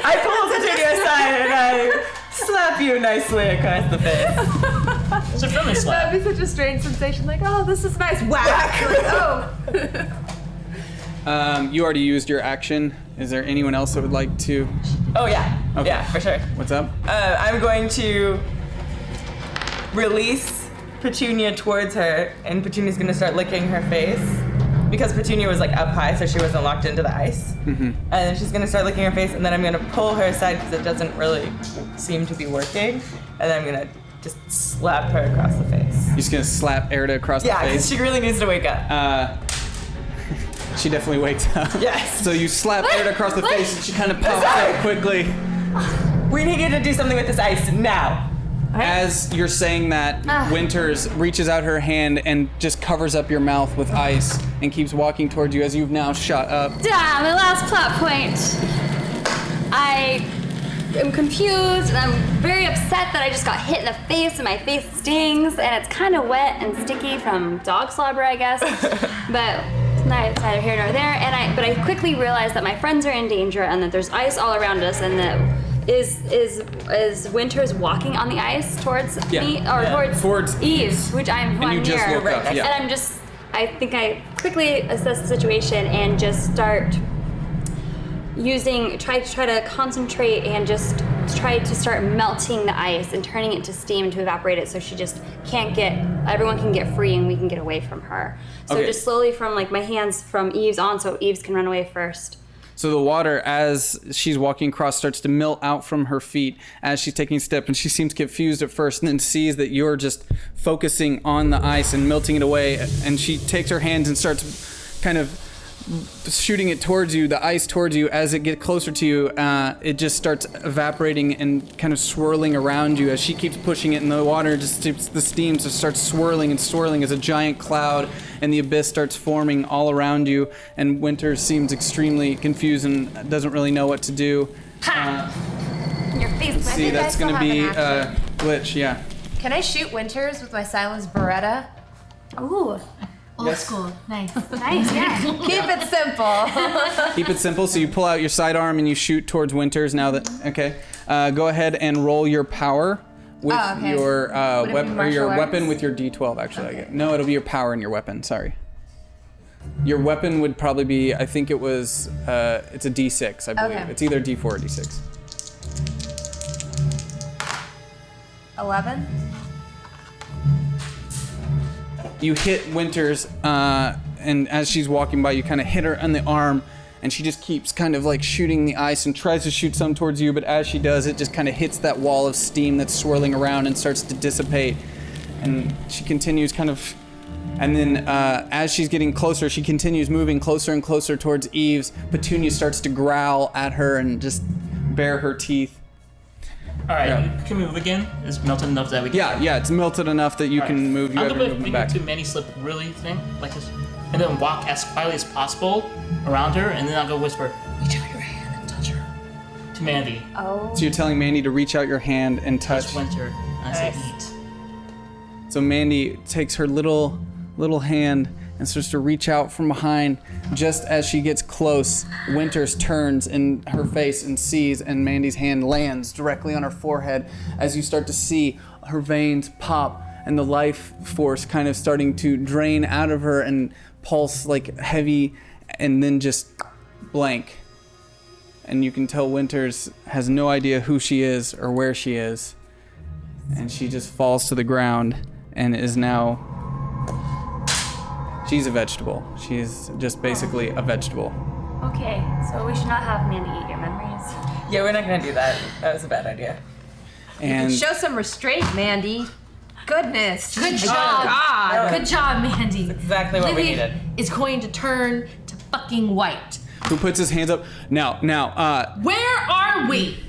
I pull Petunia aside and I slap you nicely across the face. It's a friendly slap. That'd be such a strange sensation. Like, oh, this is nice. Whack. Like, oh. You already used your action. Is there anyone else that would like to? Oh yeah. Okay. Yeah, for sure. What's up? I'm going to release Petunia towards her, and Petunia's gonna start licking her face because Petunia was like up high, so she wasn't locked into the ice. Mm-hmm. And then she's gonna start licking her face, and then I'm gonna pull her aside because it doesn't really seem to be working, and then I'm gonna just slap her across the face. You're just gonna slap Erida across Yeah, the because face. she really needs to wake up. She definitely wakes up. Yes. So you slap Erida across the face, and she kind of pops up quickly. We need you to do something with this ice now. As you're saying that, Winters reaches out her hand and just covers up your mouth with ice and keeps walking towards you as you've now shot up. My last plot point. I am confused and I'm very upset that I just got hit in the face and my face stings and it's kind of wet and sticky from dog slobber, I guess. But it's neither here nor there. But I quickly realized that my friends are in danger and that there's ice all around us and that is Winters walking on the ice towards me or towards Eve, which I'm And you just near. woke up, yeah. And I think I quickly assess the situation and just start try to concentrate and just try to start melting the ice and turning it to steam to evaporate it so she just everyone can get free and we can get away from her. So Okay. just slowly from like my hands from Eve's on so Eve's can run away first. So the water, as she's walking across, starts to melt out from her feet as she's taking a step, and she seems confused at first and then sees that you're just focusing on the ice and melting it away, and she takes her hands and starts kind of shooting it towards you, the ice towards you. As it gets closer to you, it just starts evaporating and kind of swirling around you as she keeps pushing it, and the water the steam just starts swirling and swirling as a giant cloud and the abyss starts forming all around you, and Winter seems extremely confused and doesn't really know what to do. Your face, my See, face. that's still gonna have be an action. Glitch, yeah. Can I shoot Winters with my silenced Beretta? Ooh, Old Yes. school. Nice. nice, yeah. Keep it simple. Keep it simple, so you pull out your sidearm and you shoot towards Winters now that, okay. Go ahead and roll your power with okay. your Would it be martial weapon arts? with your D12, actually. Okay. No, it'll be your power and your weapon, sorry. Your weapon would probably be, I think it was, it's a D6, I believe. Okay. It's either D4 or D6. 11? You hit Winters, and as she's walking by, you kind of hit her on the arm, and she just keeps kind of like shooting the ice and tries to shoot some towards you, but as she does, it just kind of hits that wall of steam that's swirling around and starts to dissipate. And she continues kind of, and then as she's getting closer, she continues moving closer and closer towards Eve's. Petunia starts to growl at her and just bare her teeth. All right, Yeah. can we move again? It's melted enough that we can. Yeah, it's melted enough that you All can right. move. You I'm have gonna to move bring back. it to Manny slip really thing like this, and then walk as quietly as possible around her, and then I'll go whisper, "Reach out your hand and touch her." To Mandy, Oh. So you're telling Mandy to reach out your hand and touch. touch Winter, and I say Nice. eat. So Mandy takes her little hand and starts to reach out from behind. Just as she gets close, Winters turns in her face and sees, and Mandy's hand lands directly on her forehead as you start to see her veins pop and the life force kind of starting to drain out of her and pulse like heavy and then just blank. And you can tell Winters has no idea who she is or where she is. And she just falls to the ground and is now... She's a vegetable. She's just basically a vegetable. Okay, so we should not have Mandy eat your memories. Yeah, we're not gonna do that. That was a bad idea. And Show some restraint, Mandy. Goodness. Good Oh, job. God. Good job, Mandy. Exactly what we Livy needed. is going to turn to fucking white. who puts his hands up? Now, Where are we?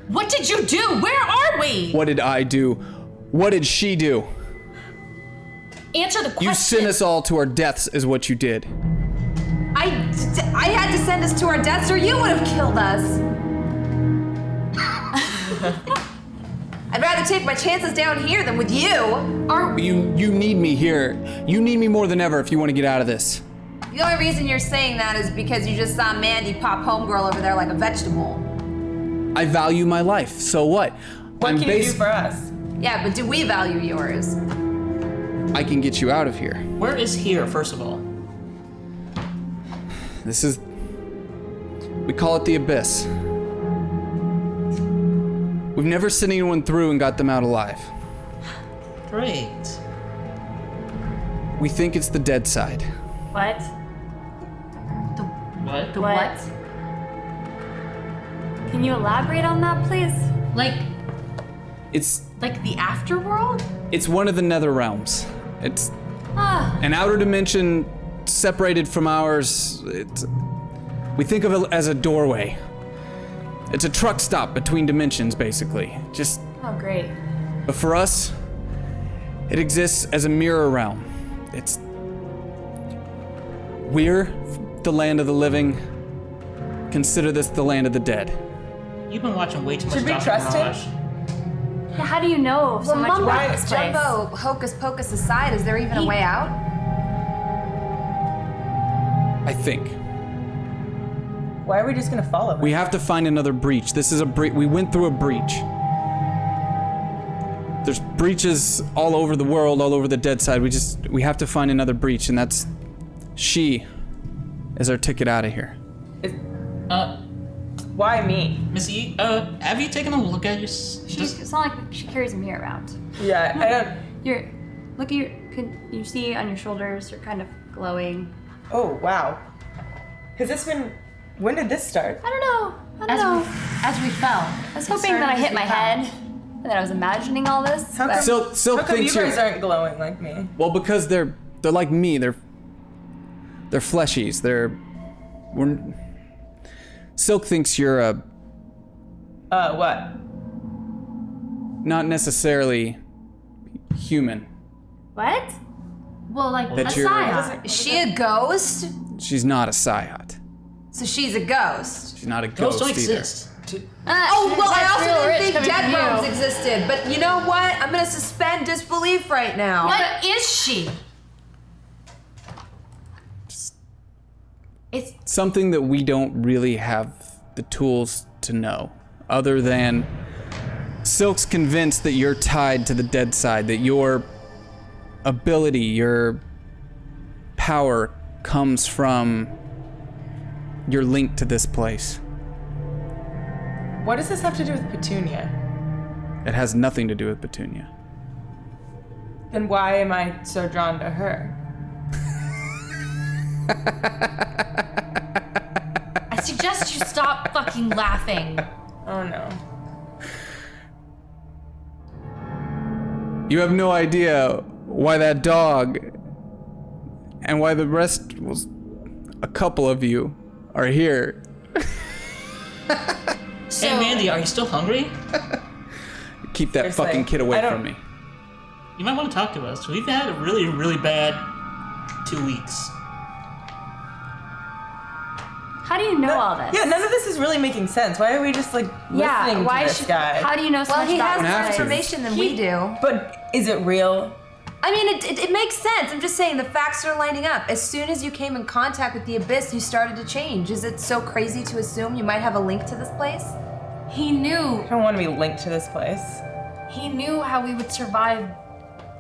What did you do? Where are we? what did I do? What did she do? answer the question. You sent us all to our deaths is what you did. I had to send us to our deaths, or you would have killed us. I'd rather take my chances down here than with you. You need me here. You need me more than ever if you want to get out of this. The only reason you're saying that is because you just saw Mandy pop homegirl over there like a vegetable. I value my life, so what? What can you do for us? Yeah, but do we value yours? I can get you out of here. Where is here, first of all? This is... We call it the Abyss. We've never sent anyone through and got them out alive. Great. We think it's the dead side. What? What? The What? what? Can you elaborate on that, please? Like It's the afterworld? it's one of the nether realms. It's Ah, an outer dimension separated from ours. We think of it as a doorway. It's a truck stop between dimensions, basically. oh great. But for us, it exists as a mirror realm. We're the land of the living. Consider this the land of the dead. You've been watching way too much Should we Dr. trust him? Mirage. Yeah, how do you know so Well, much Mumbo about this place? Jumbo, hocus pocus aside, is there even a way out? I think. Why are we just gonna follow him? We have to find another breach. This is a breach. We went through a breach. There's breaches all over the world, all over the dead side. We have to find another breach, and that's... She is our ticket out of here. Why me? Missy, have you taken a look at your... It's not like she carries a mirror around. Yeah, I don't... Look at your, can you see on your shoulders, you're kind of glowing. Oh, wow. Has this been... When did this start? I don't know. As we fell. I was hoping that I hit my head and that I was imagining all this. How but- come, Silk how come you thinks you're... guys aren't glowing like me? Well, because they're like me. They're fleshies. Silk thinks you're a... What? not necessarily human. What? Well, like That a you're- scion. Is she a ghost? She's not a Psyot. So she's a ghost. She's not a Ghosts ghost don't either. exist. Oh, well, I That's real also rich didn't think coming dead from you. bones existed. But you know what? I'm gonna suspend disbelief right now. What is she? It's Something that we don't really have the tools to know, other than Silk's convinced that you're tied to the dead side, that your ability, your power comes from your link to this place. What does this have to do with Petunia? It has nothing to do with Petunia. Then why am I so drawn to her? I suggest you stop fucking laughing. Oh no. You have no idea why that dog and why the rest was a couple of you are here. Hey, Mandy, are you still hungry? Keep that Seriously, fucking kid away I don't- from me. You might want to talk to us. We've had a really, really bad 2 weeks. How do you know all this? Yeah, none of this is really making sense. Why are we just like listening why to this should, guy? How do you know so Well, much he about has Don't more have to. information than we do. But is it real? I mean, it makes sense. I'm just saying the facts are lining up. As soon as you came in contact with the Abyss, you started to change. Is it so crazy to assume you might have a link to this place? He knew. I don't want to be linked to this place. He knew how we would survive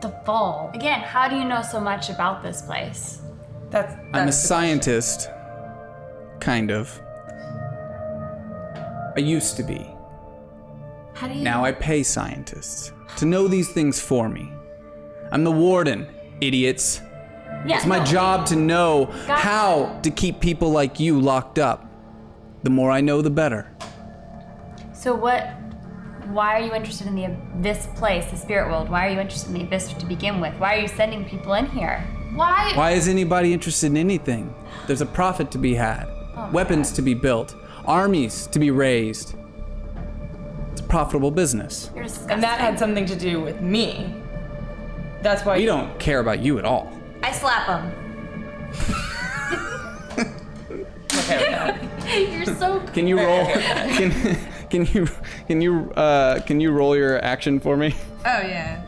the fall. Again, how do you know so much about this place? That's I'm a the scientist. Kind of. I used to be. How do you? Now I pay scientists to know these things for me. I'm the warden, idiots. Yeah, It's my no, job to know Got how to keep people like you locked up. The more I know, the better. So why are you interested in this place, the spirit world? Why are you interested in the Abyss to begin with? Why are you sending people in here? Why? Why is anybody interested in anything? There's a profit to be had, weapons to be built, armies to be raised. It's a profitable business. You're disgusting. And that had something to do with me. That's why We don't care about you at all. I slap him. Okay with that. You're so. Can you roll? Can you roll your action for me? Oh yeah.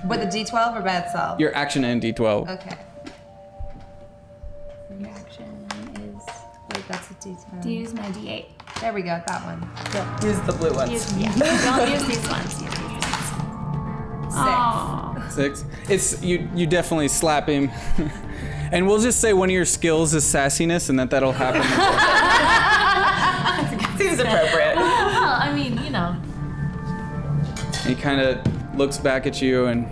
With a D12 or bad self? Your action and D12. Okay. Your action is Wait, that's a D12. to use my D8. There we go, that one. Use the blue ones. Don't use these ones. Use these ones. Aw. 6. It's you definitely slap him. And we'll just say one of your skills is sassiness and that'll happen. Seems appropriate. Well, I mean, you know. He kind of looks back at you, and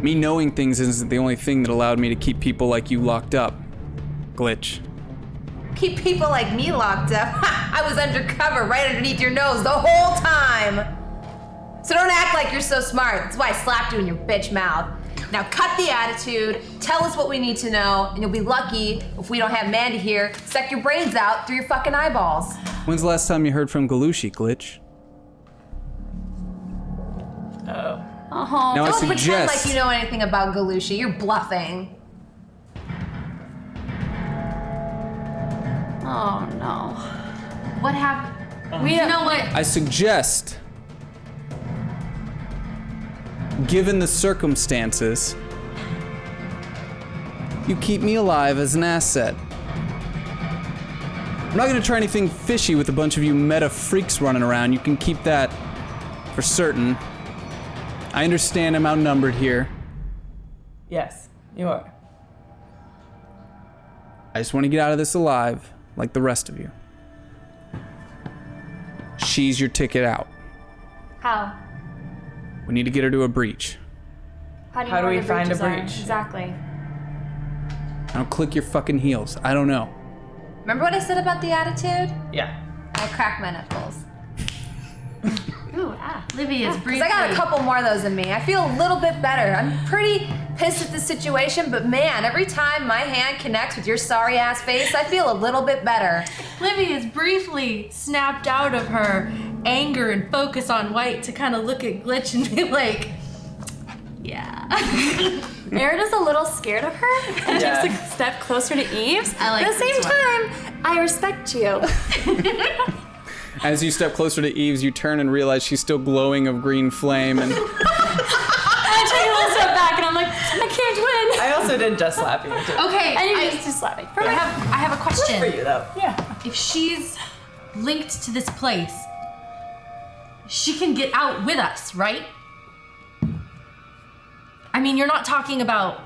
me knowing things isn't the only thing that allowed me to keep people like you locked up. Glitch. Keep people like me locked up. I was undercover right underneath your nose the whole time. So don't act like you're so smart. That's why I slapped you in your bitch mouth. Now cut the attitude, tell us what we need to know, and you'll be lucky if we don't have Mandy here suck your brains out through your fucking eyeballs. When's the last time you heard from Galushi, Glitch? Oh. Oh. Now I Don't pretend suggest. like you know anything about Galushi. You're bluffing. Oh no. What happened? We You know what? I suggest, given the circumstances, you keep me alive as an asset. I'm not gonna try anything fishy with a bunch of you meta freaks running around. You can keep that for certain. I understand I'm outnumbered here. Yes, you are. I just want to get out of this alive, like the rest of you. She's your ticket out. How? We need to get her to a breach. How do you How know do where we the find a breaches are? breach? Exactly. I don't click your fucking heels. I don't know. Remember what I said about the attitude? Yeah. I crack my knuckles. Ooh, ah. Livia's Because briefly. I got a couple more of those in me. I feel a little bit better. I'm pretty pissed at this situation, but man, every time my hand connects with your sorry ass face, I feel a little bit better. Livia's briefly snapped out of her anger and focus on White to kind of look at Glitch and be like, yeah. Erida's a little scared of her and Yeah. takes a step closer to Eves. I like At the same this one. time, I respect you. As you step closer to Eves, you turn and realize she's still glowing of green flame, and I take a little step back and I'm like, I can't win. I also did just slap you too. Okay, And you I just slap me. I have a question. For you though. Yeah. If she's linked to this place, she can get out with us, right? I mean, you're not talking about.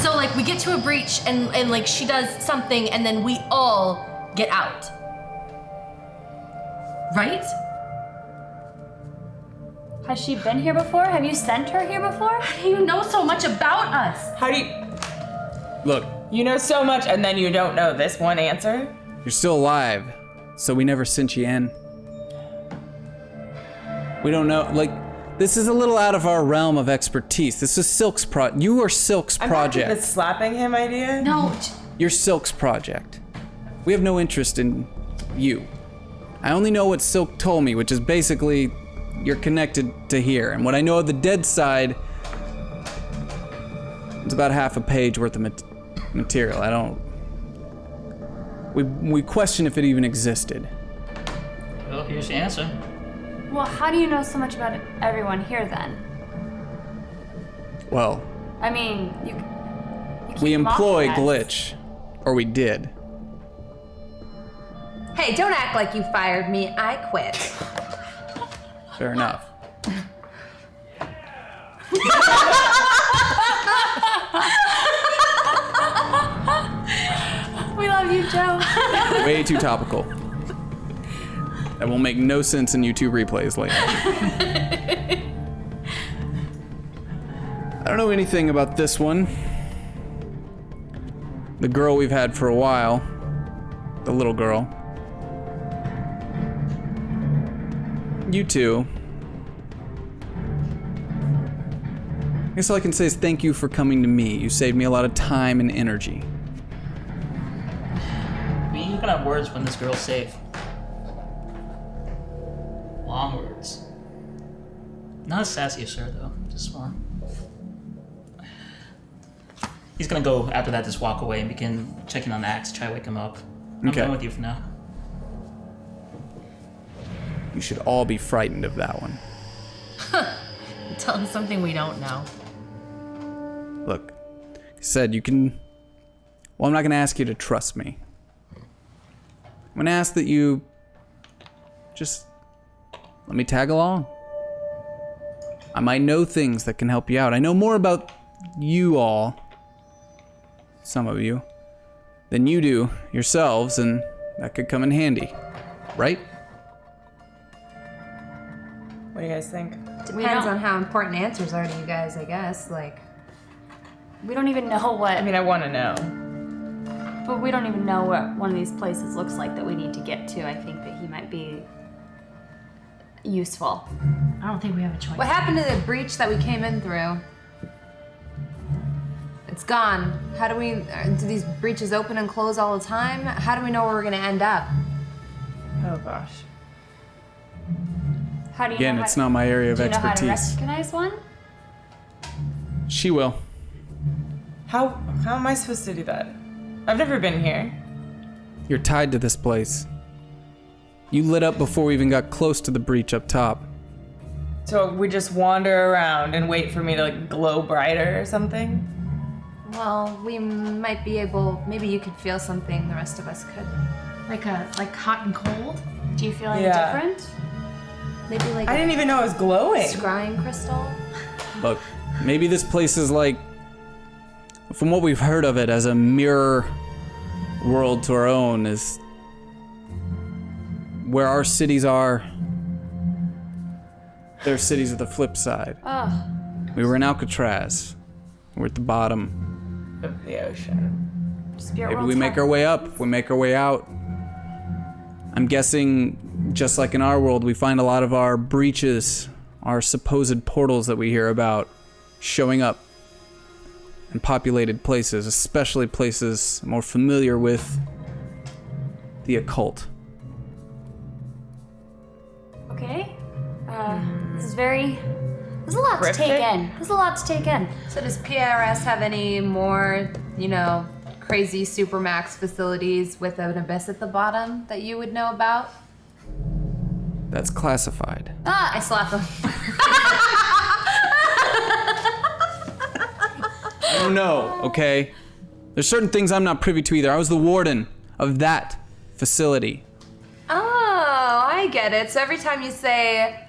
So like we get to a breach and like she does something and then we all get out. Right? Has she been here before? Have you sent her here before? How do you know so much about us? How do you? look, You know so much, and then you don't know this one answer. you're still alive, so we never sent you in. We don't know, like, this is a little out of our realm of expertise. This is Silk's you are Silk's I'm happy with project. the slapping him idea. No. You're Silk's project. We have no interest in you. I only know what Silk told me, which is basically you're connected to here. And what I know of the dead side, it's about half a page worth of material. I don't. We question if it even existed. Well, here's the answer. Well, how do you know so much about everyone here then? Well, I mean, you keep we employ mocking us. Glitch, or we did. Hey, don't act like you fired me. I quit. Fair enough. We love you, Joe. Way too topical. That will make no sense in YouTube replays later. I don't know anything about this one. The girl we've had for a while. The little girl. You two. I guess all I can say is thank you for coming to me. You saved me a lot of time and energy. I mean, you can have words when this girl's safe. Long words. Not as sassy as her, though. Just more. He's gonna go after that, just walk away and begin checking on Axe, try to wake him up. I'm Okay. going with you for now. You should all be frightened of that one. Tell him something we don't know. Look, I said you can... Well, I'm not going to ask you to trust me. I'm going to ask that you just let me tag along. I might know things that can help you out. I know more about you all, some of you, than you do yourselves, and that could come in handy, right? What do you guys think? Depends on how important answers are to you guys, I guess. Like, We don't even know what. I mean, I want to know. But we don't even know what one of these places looks like that we need to get to. I think that he might be useful. I don't think we have a choice. what happened to the breach that we came in through? It's gone. How do we? Do these breaches open and close all the time? How do we know where we're gonna end up? Oh gosh. How do you Again, know it's how, not my area of do you know how to expertise. recognize one? She will. How am I supposed to do that? I've never been here. You're tied to this place. You lit up before we even got close to the breach up top. So we just wander around and wait for me to like glow brighter or something? Well, we might be able. Maybe you could feel something. The rest of us could. Like hot and cold? Do you feel any Yeah. different? Maybe like I a didn't even know I was glowing. scrying crystal. Look, maybe this place is like, from what we've heard of it, as a mirror world to our own, is where our cities are. Their cities are the flip side. Oh, We were in Alcatraz. We're at the bottom. Of the ocean. spirit Maybe world's we make hard. our way up. We make our way out. I'm guessing, just like in our world, we find a lot of our breaches, our supposed portals that we hear about, showing up in populated places, especially places more familiar with the occult. Okay. This is very. There's a lot to Cryptic? take in. There's a lot to take in. So does PRS have any more, crazy supermax facilities with an abyss at the bottom that you would know about? That's classified. I slap him. I don't know, okay? There's certain things I'm not privy to either. I was the warden of that facility. Oh, I get it. So every time you say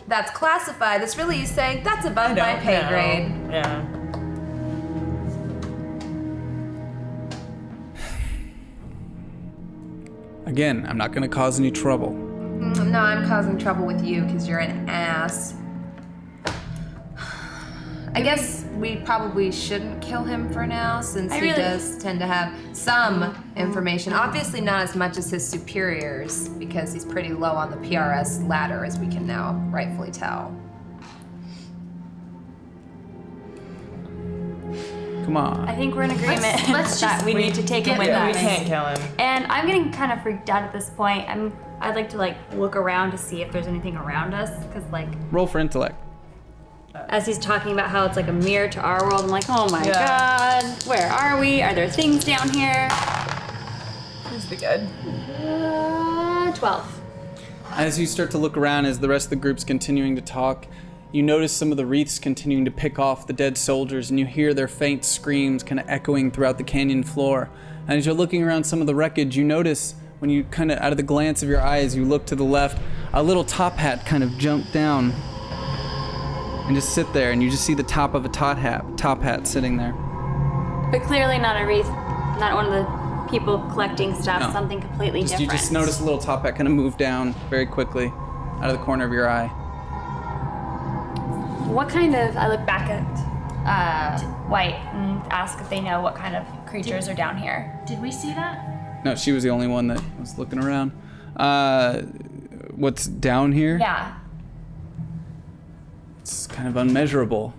that's classified, it's really you saying that's above my pay know. grade. Yeah. Again, I'm not gonna cause any trouble. No, I'm causing trouble with you because you're an ass. I guess we probably shouldn't kill him for now since I he really- does tend to have some information. Obviously not as much as his superiors because he's pretty low on the PRS ladder as we can now rightfully tell. Come on. I think we're in agreement let's that just- we need to take him with We us. can't kill him. And I'm getting kind of freaked out at this point. I'd like to look around to see if there's anything around us, because Roll for intellect. as he's talking about how it's like a mirror to our world, I'm like, oh my Yeah. god, where are we? Are there things down here? This be good. 12. As you start to look around, as the rest of the group's continuing to talk, you notice some of the wreaths continuing to pick off the dead soldiers, and you hear their faint screams kind of echoing throughout the canyon floor. And as you're looking around some of the wreckage, you notice, when you kind of, out of the glance of your eyes, you look to the left, a little top hat kind of jump down and just sit there, and you just see the top of a top hat sitting there. But clearly not a wreath, not one of the people collecting stuff, No. something completely You different. just notice a little top hat kind of move down very quickly out of the corner of your eye. What kind of, I look back at White and ask if they know what kind of creatures are down here. Did we see that? No, she was the only one that was looking around. What's down here? Yeah. It's kind of unmeasurable.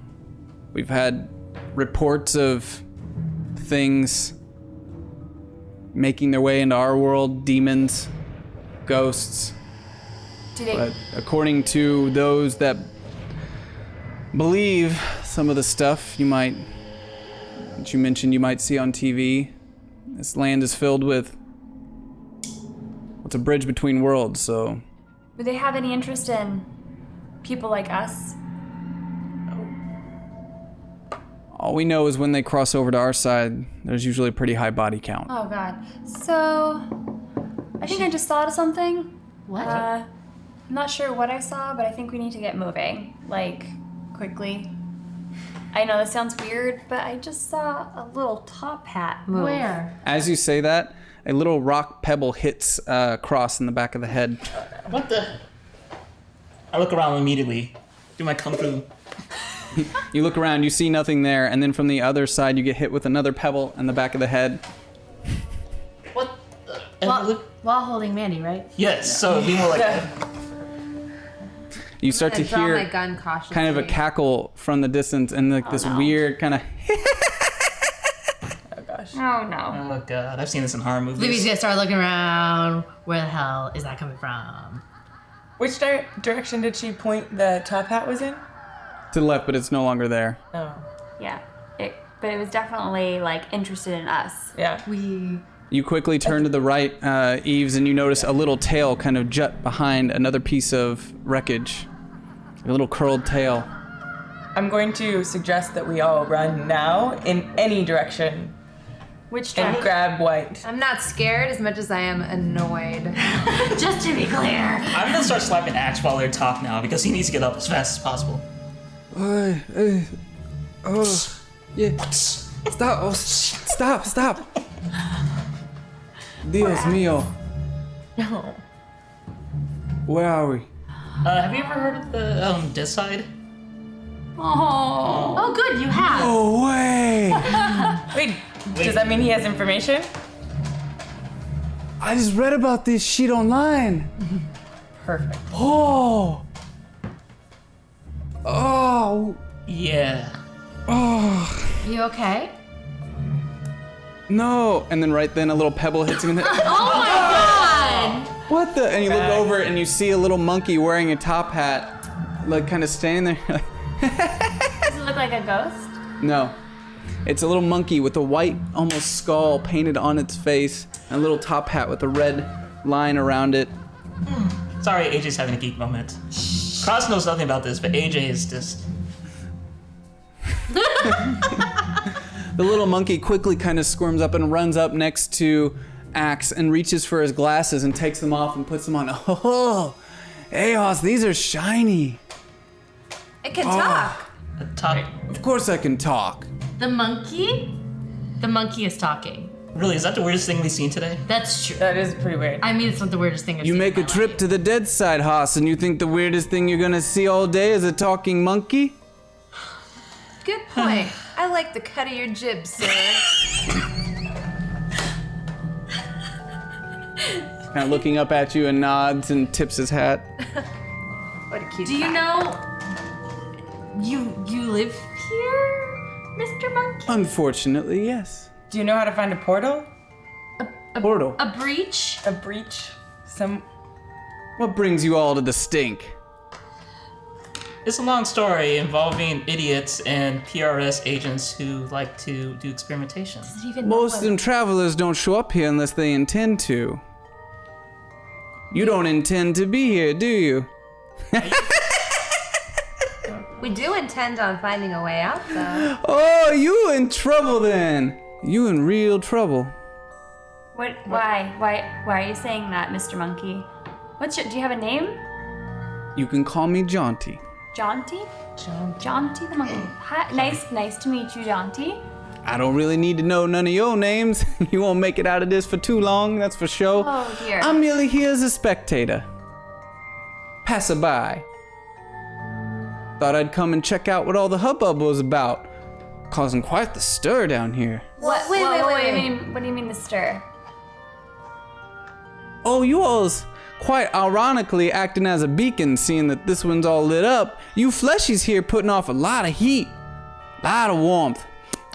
We've had reports of things making their way into our world, demons, ghosts. Do they, But according to those that believe some of the stuff that you mentioned you might see on TV. This land is filled with, it's a bridge between worlds, so. Would they have any interest in people like us? All we know is when they cross over to our side, there's usually a pretty high body count. Oh God. So, I think I just thought of something. What? I'm not sure what I saw, but I think we need to get moving, like, quickly. I know this sounds weird, but I just saw a little top hat move. Where? As you say that, a little rock pebble hits Cross in the back of the head. What the? I look around immediately. Do my kung fu. You look around, you see nothing there, and then from the other side, you get hit with another pebble in the back of the head. What? The? While holding Mandy, right? Yes. So it'd be more like. You start to I'm gonna draw hear my gun cautiously. kind of a cackle from the distance, and like this weird kind of. Oh gosh. Oh no. Oh god, I've seen this in horror movies. Libby's gonna start looking around. Where the hell is that coming from? Which direction did she point the top hat was in? To the left, but it's no longer there. Oh. Yeah. But it was definitely like interested in us. Yeah. You quickly turn to the right, Eves, and you notice a little tail kind of jut behind another piece of wreckage. A little curled tail. I'm going to suggest that we all run now in any direction Which and direction? grab White. I'm not scared as much as I am annoyed. Just to be clear. I'm gonna start slapping Axe while they're top now because he needs to get up as fast as possible. Yeah. Stop. Oh, stop. Dios mío. No. Where are we? Have you ever heard of the Dead Side? Oh. Oh, good, you have. Oh, way. Wait, does that mean he has information? I just read about this shit online. Perfect. Oh. Yeah. You okay? No. And then right then a little pebble hits him in the Oh my god! What the? And you look over and you see a little monkey wearing a top hat, like kind of standing there. Does it look like a ghost? No. It's a little monkey with a white, almost skull painted on its face, and a little top hat with a red line around it. Sorry, AJ's having a geek moment. Cross knows nothing about this, but AJ is just. The little monkey quickly kind of squirms up and runs up next to Axe and reaches for his glasses and takes them off and puts them on. Oh, Eos, these are shiny. It can talk. The top. Of course I can talk. The monkey? The monkey is talking. Really, is that the weirdest thing we've seen today? That's true. That is pretty weird. I mean, it's not the weirdest thing I've You seen make in a my trip life. to the dead side, Haas, and you think the weirdest thing you're gonna see all day is a talking monkey? Good point. I like the cut of your jib, sir. Kind of looking up at you and nods and tips his hat. What a cute Do you cat. know you live here, Mr. Monkey? Unfortunately, yes. Do you know how to find a portal? Portal. A breach? A breach? Some. What brings you all to the stink? It's a long story involving idiots and PRS agents who like to do experimentation. Does it even know Most of what- them travelers don't show up here unless they intend to. You don't intend to be here, do you? We do intend on finding a way out, though. Oh, you in trouble then. You in real trouble. What? Why are you saying that, Mr. Monkey? Do you have a name? You can call me Jaunty. Jaunty? Jaunty the monkey. Hi, nice to meet you, Jaunty. I don't really need to know none of your names. You won't make it out of this for too long, that's for sure. Oh dear. I'm merely here as a spectator. Passerby. Thought I'd come and check out what all the hubbub was about. Causing quite the stir down here. What? Wait. What do you mean the stir? Oh, you all's quite ironically acting as a beacon, seeing that this one's all lit up. You fleshies here putting off a lot of heat, lot of warmth,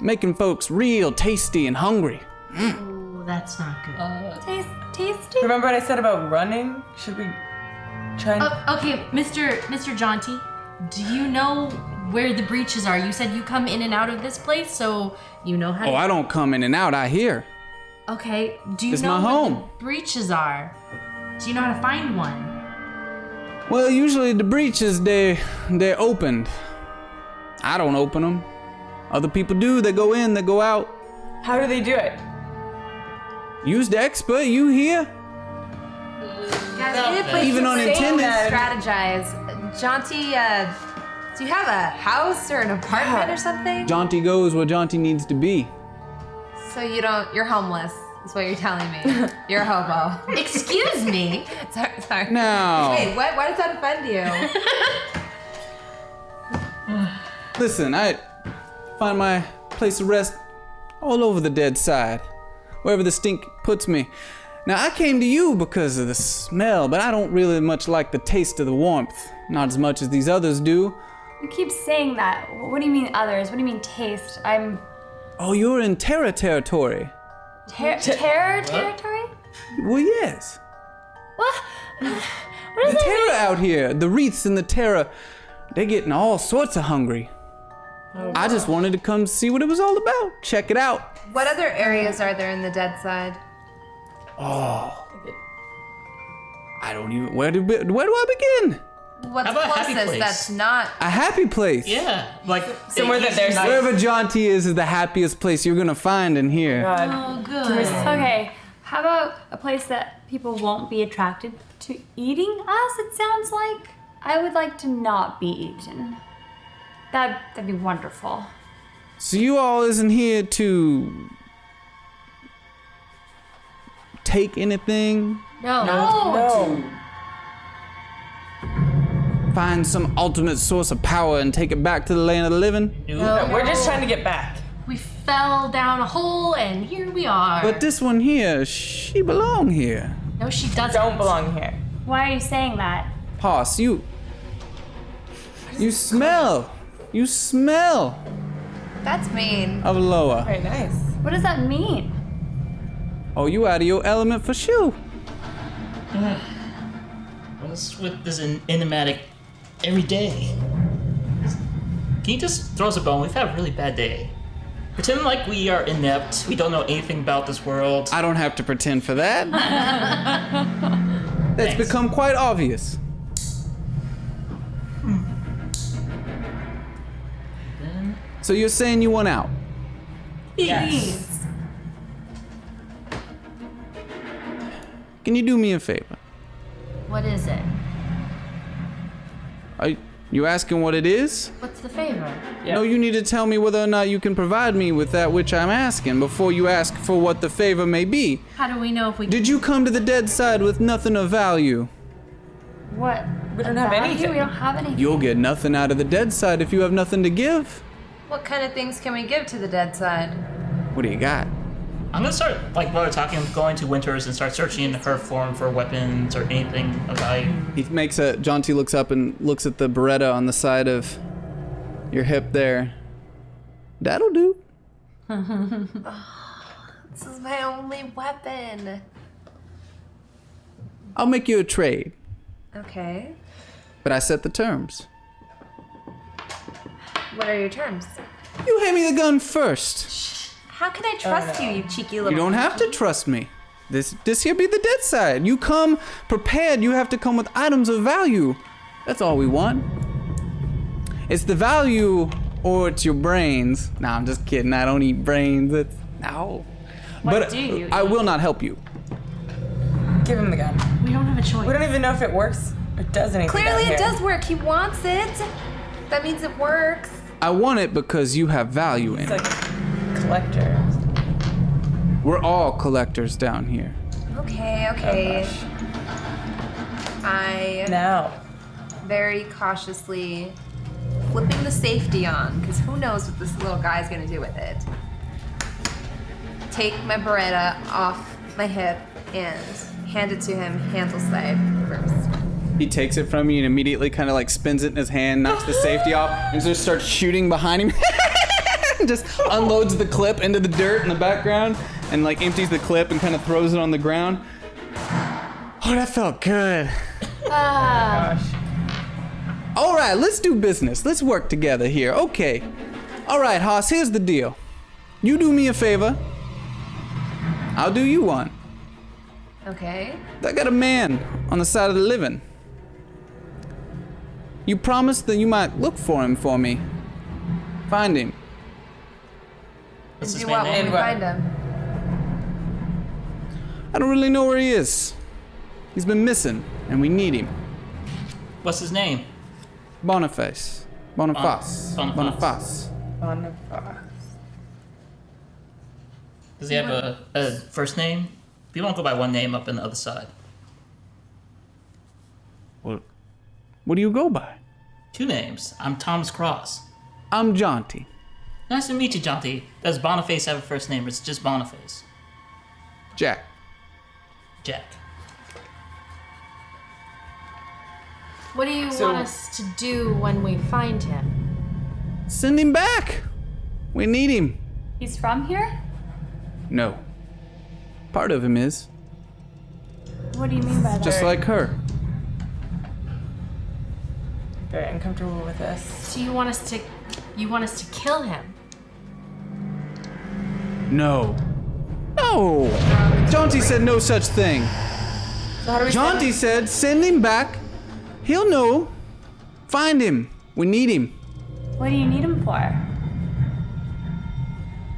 making folks real tasty and hungry. Ooh, that's not good. Tasty? Remember what I said about running? Should we try and. Okay, Mr. Jaunty, do you know where the breaches are. You said you come in and out of this place, so you know how to... Oh, I don't come in and out, I hear. Okay, do you It's know my where home. the breaches are? Do you know how to find one? Well, usually the breaches, they're opened. I don't open them. Other people do, they go in, they go out. How do they do it? Use the expert, you here? Guys, we need a place Even to unintended. strategize. Jaunty, do you have a house or an apartment or something? Jaunty goes where Jaunty needs to be. So you're homeless, is what you're telling me. You're a hobo. Excuse me. Sorry. Now, Wait, what? Why does that offend you? listen, I find my place of rest all over the dead side, wherever the stink puts me. Now, I came to you because of the smell, but I don't really much like the taste of the warmth. Not as much as these others do. You keep saying that. What do you mean others? What do you mean taste? I'm Oh, you're in Terra territory. terror territory? Well, yes. What? What does The that Terra mean? out here, the wreaths and the Terra, they're getting all sorts of hungry. I just wanted to come see what it was all about. Check it out. What other areas are there in the dead side? I don't even. Where do I begin? What's How about a happy closest place? that's not... A happy place. Yeah, like Somewhere that there's- Wherever Jaunty is the happiest place you're gonna find in here. God. Oh, good. Okay, how about a place that people won't be attracted to eating us? It sounds like I would like to not be eaten. That'd be wonderful. So you all isn't here to take anything, No. No. find some ultimate source of power and take it back to the land of the living. No, we're just trying to get back. We fell down a hole and here we are. But this one here, she belong here. No, she doesn't. Don't belong here. Why are you saying that? Hoss, you smell. You smell That's mean. of Loa. Very nice. What does that mean? Oh, you out of your element for sure. what's with this enigmatic every day? Can you just throw us a bone? We've had a really bad day. Pretend like we are inept. We don't know anything about this world. I don't have to pretend for that. That's Thanks. become quite obvious. So you're saying you want out? Yes. Can you do me a favor? What is it? Are you asking what it is? What's the favor? Yeah. No, you need to tell me whether or not you can provide me with that which I'm asking before you ask for what the favor may be. How do we know if we Did you come to the dead side with nothing of value? What? We don't have value? anything. We don't have anything. You'll get nothing out of the dead side if you have nothing to give. What kind of things can we give to the dead side? What do you got? I'm gonna start, like while we're talking, going to Winters and start searching in her form for weapons or anything of value. He makes a. Jaunty looks up and looks at the Beretta on the side of your hip there. That'll do. This is my only weapon. I'll make you a trade, Okay. but I set the terms. What are your terms? You hand me the gun first. How can I trust you, you cheeky little... You don't have to trust me. This here be the dead side. You come prepared. You have to come with items of value. That's all we want. It's the value or it's your brains. Nah, I'm just kidding. I don't eat brains. It's no. But do you I will not help you. Give him the gun. We don't have a choice. We don't even know if it works or does anything. Clearly down it here. does work. He wants it. That means it works. I want it because you have value in It's it. like collector. We're all collectors down here. Okay. I Now. very cautiously flipping the safety on, because who knows what this little guy's gonna do with it. Take my Beretta off my hip and hand it to him, handle side first. He takes it from you and immediately kind of like spins it in his hand, knocks the safety off, and just starts shooting behind him. Just unloads the clip into the dirt in the background and like empties the clip and kind of throws it on the ground. Oh, that felt good. Gosh. All right, let's do business. Let's work together here. Okay. All right, Haas, here's the deal. You do me a favor. I'll do you one. Okay. I got a man on the side of the living. You promised that you might look for him for me. Find him. What's And his do what main when name? we find him? I don't really know where he is. He's been missing, and we need him. What's his name? Boniface. Boniface. Boniface. Boniface. Does he have a first name? People don't go by one name up in the other side. What do you go by? 2 names. I'm Thomas Cross. I'm Jaunty. Nice to meet you, Jaunty. Does Boniface have a first name, or is it just Boniface? Jack. Jack. What do you want us to do when we find him? Send him back. We need him. He's from here? No. Part of him is. What do you mean by that? Just like her. Very uncomfortable with this. So you want us to kill him? No. No. Jaunty said no such thing. So how do we Jaunty said send him back. He'll know. Find him. We need him. What do you need him for?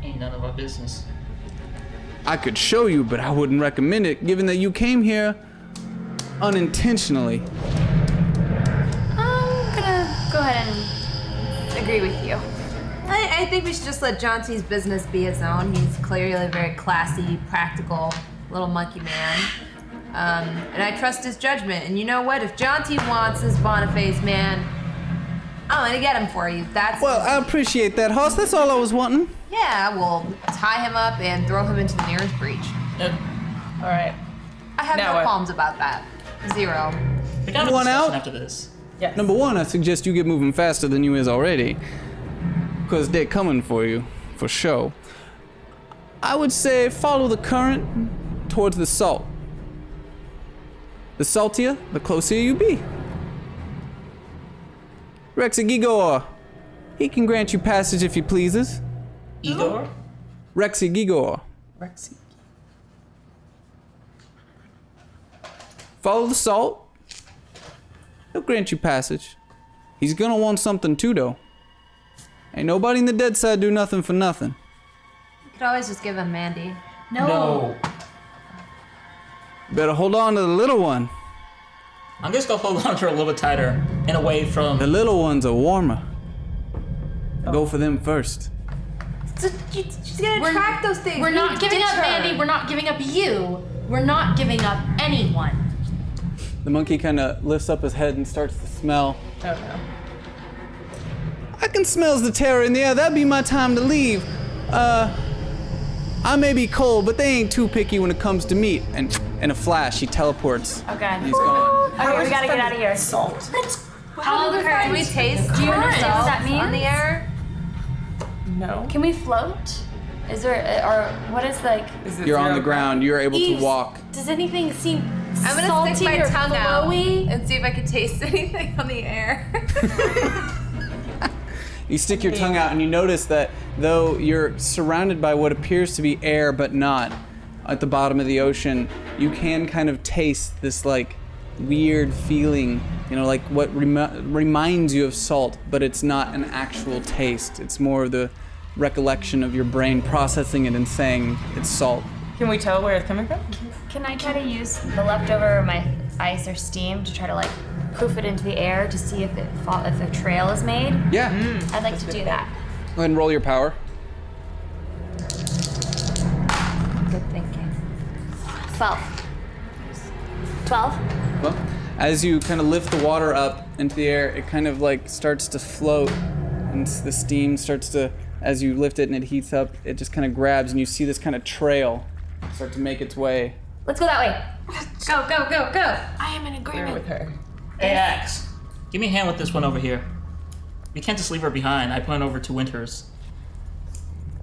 Ain't none of our business. I could show you, but I wouldn't recommend it, given that you came here unintentionally. I'm gonna go ahead and agree with you. I think we should just let Jaunty's business be his own. He's clearly a very classy, practical little monkey man. And I trust his judgment. And you know what? If Jaunty wants this Boniface man, I'm gonna get him for you. That's Well, I appreciate that, Hoss. That's all I was wanting. yeah. We'll tie him up and throw him into the nearest breach. All right. I have Now no what? qualms about that. 0. We got a One discussion out? after this. Yes. Number one, I suggest you get moving faster than you is already. Because they're coming for you, for sure. I would say follow the current towards the salt. The saltier, the closer you be. Rexy he can grant you passage if he pleases. Igor? Rexy Rexy. follow the salt. He'll grant you passage. He's gonna want something too, though. Ain't nobody in the dead side do nothing for nothing. You could always just give him Mandy. No. Better hold on to the little one. I'm just gonna hold on to her a little bit tighter and away from. The little ones are warmer. Go for them first. So she's gonna track those things. We're We not giving ditch up her. Mandy. We're not giving up you. We're not giving up anyone. The monkey kind of lifts up his head and starts to smell. Oh no. I can smells the terror in the air. That'd be my time to leave. I may be cold, but they ain't too picky when it comes to meat. And in a flash, he teleports. Okay. He's gone. Okay, we gotta get out of here. Salt. All the Can curtains. we taste? Do you understand what that on the means? air? No. Can we float? Is there, or what is like? Is it You're on zero the ground. You're able to Eves, walk. Does anything seem I'm gonna salty stick my or tongue out flowy? and see if I can taste anything on the air. You stick your tongue out and you notice that though you're surrounded by what appears to be air but not at the bottom of the ocean, you can kind of taste this like weird feeling, you know, like what reminds you of salt, but it's not an actual taste. It's more of the recollection of your brain processing it and saying it's salt. Can we tell where it's coming from? Can I try to use the leftover of my ice or steam to try to like poof it into the air to see if if a trail is made? Yeah. I'd like to do that. Go ahead and roll your power. Good thinking. 12. 12? Well, as you kind of lift the water up into the air, it kind of like starts to float, and the steam starts to, as you lift it and it heats up, it just kind of grabs, and you see this kind of trail start to make its way. Let's go that way. Go, go, go, go. I am in We're agreement. with her. Hey, Axe. Give me a hand with this one over here. We can't just leave her behind. I point over to Winters.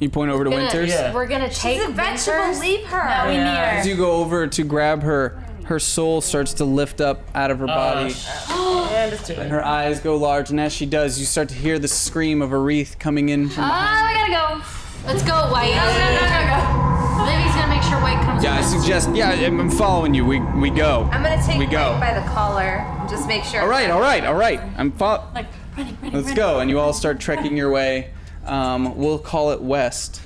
You point over to Winters. Yeah. We're gonna take She's a vegetable. Winters. Leave her. No, we need Yeah. her. As you go over to grab her, her soul starts to lift up out of her body. And it's too late. Her eyes go large, and as she does, you start to hear the scream of Aerith coming in from behind. I gotta go. Let's go, White. Go. Livy's gonna make sure White comes. Yeah, I suggest. Yeah, I'm following you. We go. I'm gonna take We go. White by the collar and just make sure. All right. I'm Like running. Let's go, and you all start trekking your way. We'll call it west,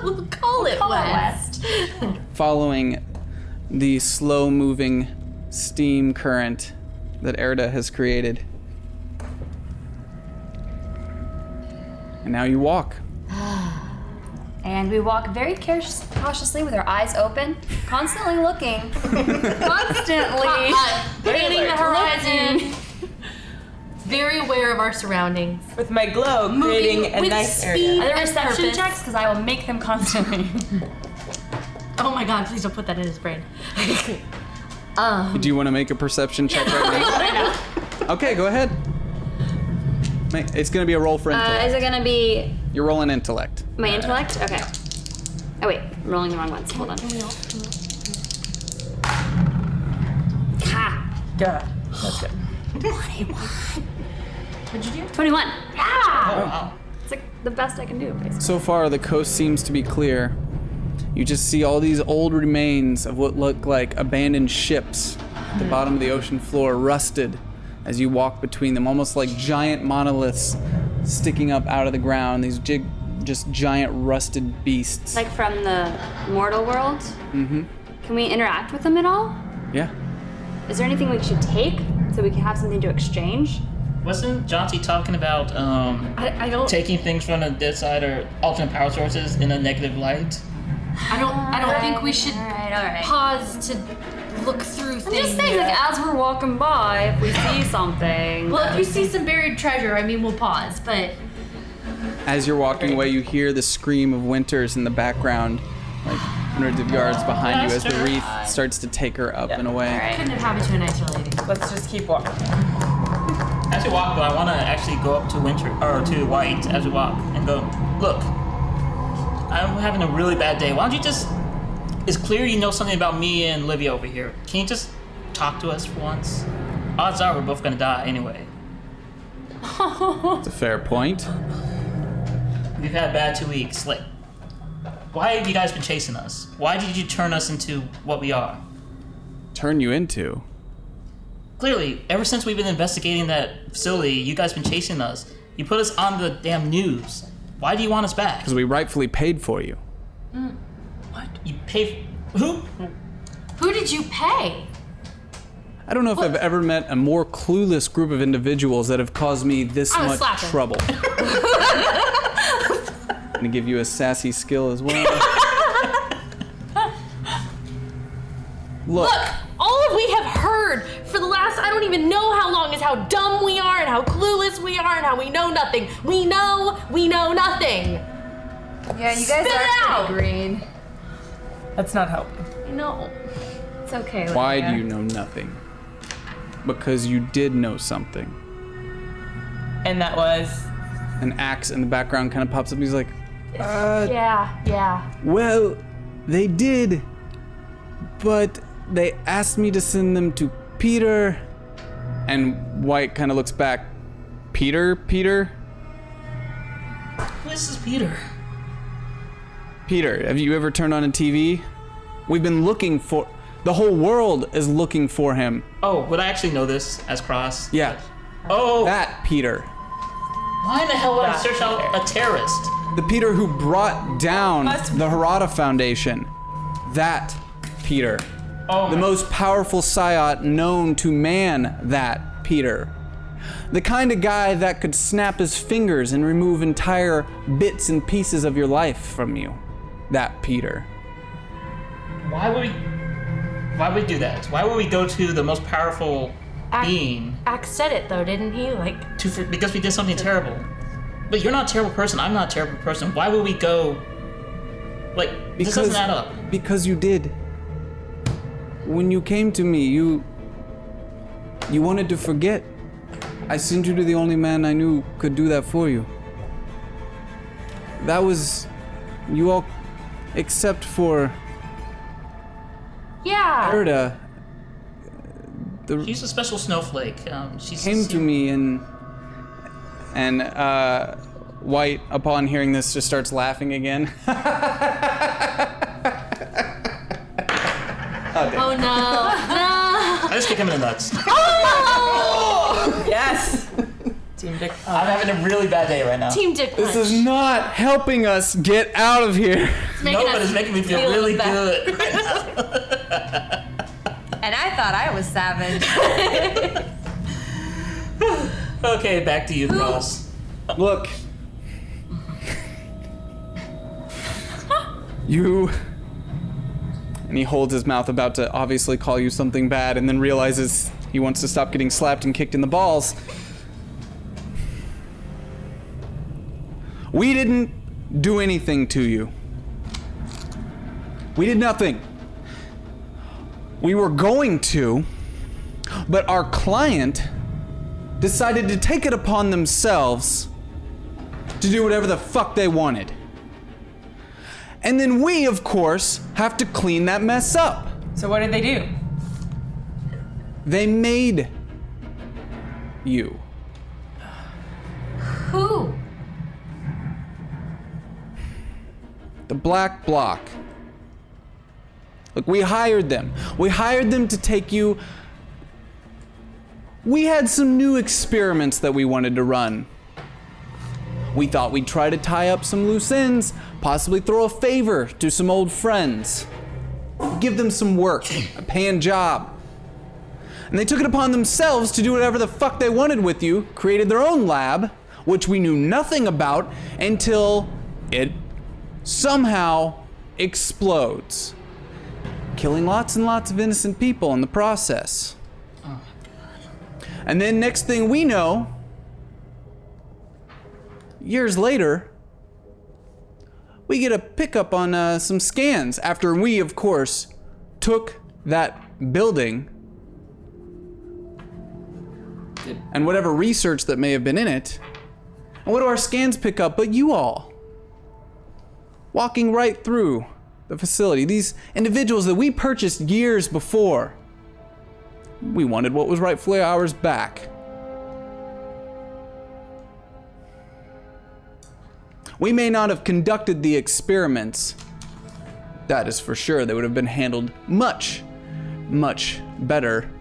We'll call it West. following the slow-moving steam current that Erda has created. And now you walk. And we walk very cautiously with our eyes open, constantly looking, constantly Scanning the horizon. Very aware of our surroundings. With my glow, creating a with nice speed. area. Are there And reception purpose. checks? Because I will make them constantly. Oh my god, please don't put that in his brain. Do you want to make a perception check right now? Okay, go ahead. It's going to be a roll for intellect. Is it gonna be You're rolling intellect. my intellect? Okay. Oh wait, I'm rolling the wrong ones. Hold on. Ha! Yeah, that's good. 21. Ah! Oh, wow. It's like the best I can do, basically. So far, the coast seems to be clear. You just see all these old remains of what look like abandoned ships at the bottom of the ocean floor, rusted as you walk between them, almost like giant monoliths sticking up out of the ground. These just giant rusted beasts. Like from the mortal world? Mm-hmm. Can we interact with them at all? Yeah. Is there anything we should take so we can have something to exchange? Wasn't Jonty talking about I don't taking things from the dead side or alternate power sources in a negative light? I don't think we should Alright. pause to look through I'm things. just saying, like, as we're walking by, if we see something. Well, if you see some buried treasure, I mean, we'll pause, but As you're walking away, you hear the scream of Winters in the background, like hundreds of yards behind you as the wreath starts to take her up and away. Alright. couldn't have happened to a nicer lady. Let's just keep walking. As we walk, though, I want to actually go up to to White as we walk and go, look, I'm having a really bad day. Why don't you just... It's clear you know something about me and Livia over here. Can you just talk to us for once? Odds are we're both going to die anyway. It's a fair point. We've had a bad 2 weeks. Like, why have you guys been chasing us? Why did you turn us into what we are? Turn you into. Clearly, ever since we've been investigating that facility, you guys been chasing us. You put us on the damn news. Why do you want us back? Because we rightfully paid for you. What? You pay who? Who did you pay? I don't know if I've ever met a more clueless group of individuals that have caused me this I'm much slapping. trouble. I'm gonna give you a sassy skill as well. Look, All we have heard for the last I don't even know how long is how dumb we are and how clueless we are and how we know nothing. We know nothing. Yeah, you guys Spit it are out. pretty green. That's not helping. I know. It's okay. why Olivia. do you know nothing? Because you did know something. And that was. An axe in the background kind of pops up. He's like, Yeah. well, they did, but they asked me to send them to Peter. And White kind of looks back. Peter? Who is this Peter? Peter, have you ever turned on a TV? We've been looking for... The whole world is looking for him. Oh, would I actually know this as Cross? Yeah, Oh, that Peter. why in the hell would I That search out a terrorist? The Peter who brought down the Harada Foundation. That Peter. Oh, The my- most powerful Psyot known to man, that Peter. The kind of guy that could snap his fingers and remove entire bits and pieces of your life from you. That Peter. Why would we do that? Why would we go to the most powerful being Axe said it though, didn't he? Like because we did something terrible? But you're not a terrible person. I'm not a terrible person. Why would we go? Like, this doesn't add up. Because you did. When you came to me, you wanted to forget. I sent you to the only man I knew could do that for you. That was you all, except for yeah. Erda She's a special snowflake. She's came to me and White, upon hearing this, just starts laughing again. Oh no! I just kick him in the nuts. Yes. Team Dick. I'm having a really bad day right now. Team Dick Punch. This is not helping us get out of here. It's making No, but us it's making me feel feel really bad. good. And I thought I was savage. Okay, back to you, Ross. Look. You... And he holds his mouth, about to obviously call you something bad, and then realizes he wants to stop getting slapped and kicked in the balls. We didn't do anything to you. We did nothing. We were going to, but our client decided to take it upon themselves to do whatever the fuck they wanted. And then we, of course, have to clean that mess up. So what did they do? They made you. Who? The Black Block. Look, we hired them. We hired them to take you. We had some new experiments that we wanted to run. We thought we'd try to tie up some loose ends, possibly throw a favor to some old friends, give them some work, a paying job. And they took it upon themselves to do whatever the fuck they wanted with you, created their own lab, which we knew nothing about until it somehow explodes, killing lots and lots of innocent people in the process. And then next thing we know, years later, we get a pickup on some scans after we, of course, took that building and whatever research that may have been in it. And what do our scans pick up but you all? Walking right through the facility. These individuals that we purchased years before. We wanted what was rightfully ours back. We may not have conducted the experiments. That is for sure. They would have been handled much, much better.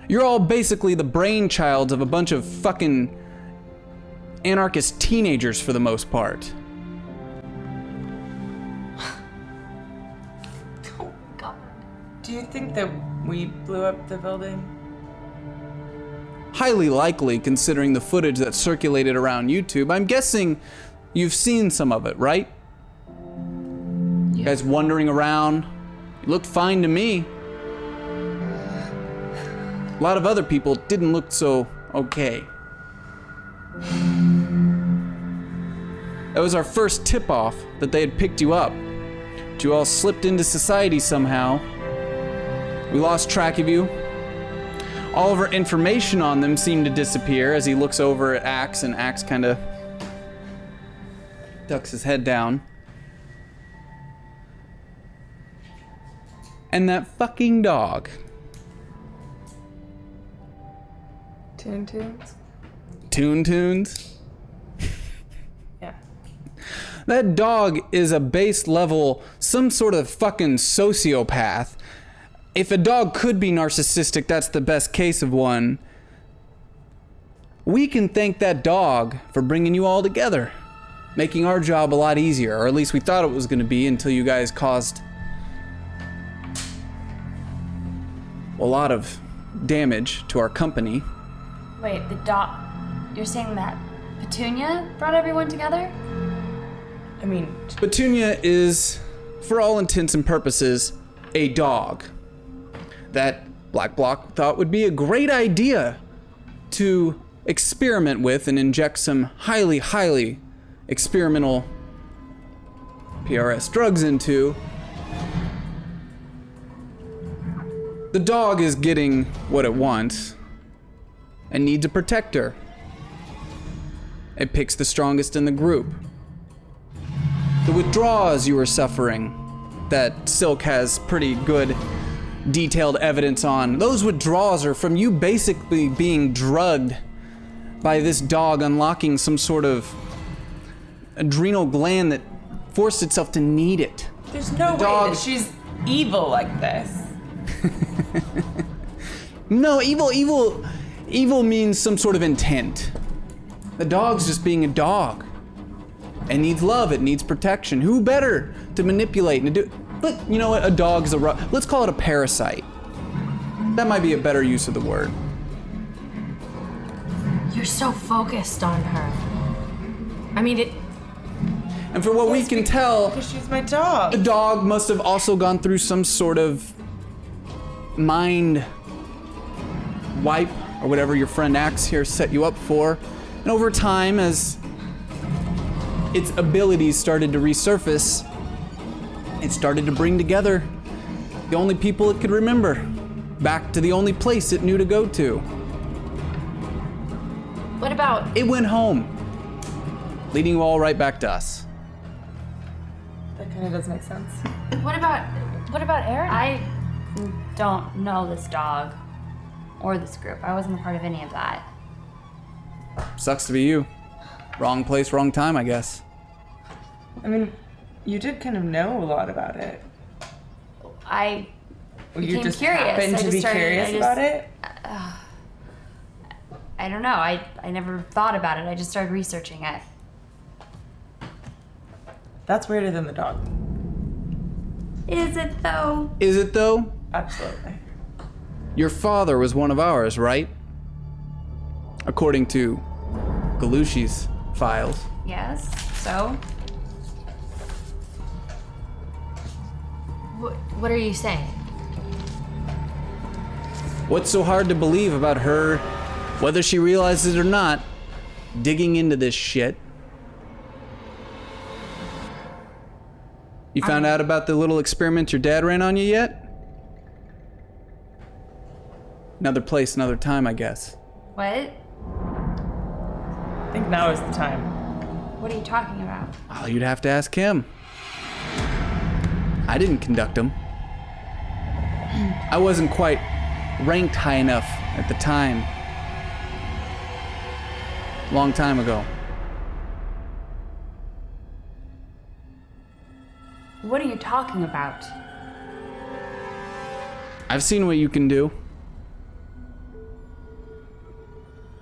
You're all basically the brainchild of a bunch of fucking anarchist teenagers for the most part. Oh God. Do you think that we blew up the building? Highly likely, considering the footage that circulated around YouTube. I'm guessing you've seen some of it, right? You guys wandering around. You looked fine to me. A lot of other people didn't look so okay. That was our first tip-off that they had picked you up. But you all slipped into society somehow. We lost track of you. All of our information on them seemed to disappear as he looks over at Axe, and Axe kind of ducks his head down. And that fucking dog. Tunes? Tunes? Yeah. That dog is a base level, some sort of fucking sociopath. If a dog could be narcissistic, that's the best case of one. We can thank that dog for bringing you all together, making our job a lot easier, or at least we thought it was going to be until you guys caused a lot of damage to our company. Wait, the dog. You're saying that Petunia brought everyone together? I mean, Petunia is, for all intents and purposes, a dog that Black Block thought would be a great idea to experiment with and inject some highly, highly experimental PRS drugs into. The dog is getting what it wants and needs a protector. It picks the strongest in the group. The withdrawals you were suffering, that Silk has pretty good detailed evidence on. Those withdrawals are from you basically being drugged by this dog unlocking some sort of adrenal gland that forced itself to need it. There's no way dog- that she's evil like this. No, evil means some sort of intent. The dog's just being a dog. It needs love, it needs protection. Who better to manipulate and to do? But you know what, a dog is let's call it a parasite. That might be a better use of the word. You're so focused on her. I mean, it. And for what we can tell, Because she's my dog. the dog must have also gone through some sort of mind wipe or whatever your friend Axe here set you up for. And over time, as its abilities started to resurface, it started to bring together the only people it could remember, back to the only place it knew to go to. What about. It went home, leading you all right back to us. That kind of does make sense. What about Aaron? I don't know this dog or this group. I wasn't a part of any of that. Sucks to be you. Wrong place, wrong time, I guess. I mean, you did kind of know a lot about it. I Well, you became just curious. happened I to just be started- curious I just- about it? I don't know. I never thought about it. I just started researching it. That's weirder than the dog. Is it though? Is it though? Absolutely. Your father was one of ours, right? According to Galushi's files. Yes. So? What are you saying? What's so hard to believe about her, whether she realizes it or not, digging into this shit? You found out about the little experiment your dad ran on you yet? Another place, another time, I guess. What? I think now is the time. What are you talking about? Oh, you'd have to ask him. I didn't conduct him. I wasn't quite ranked high enough at the time. Long time ago. What are you talking about? I've seen what you can do.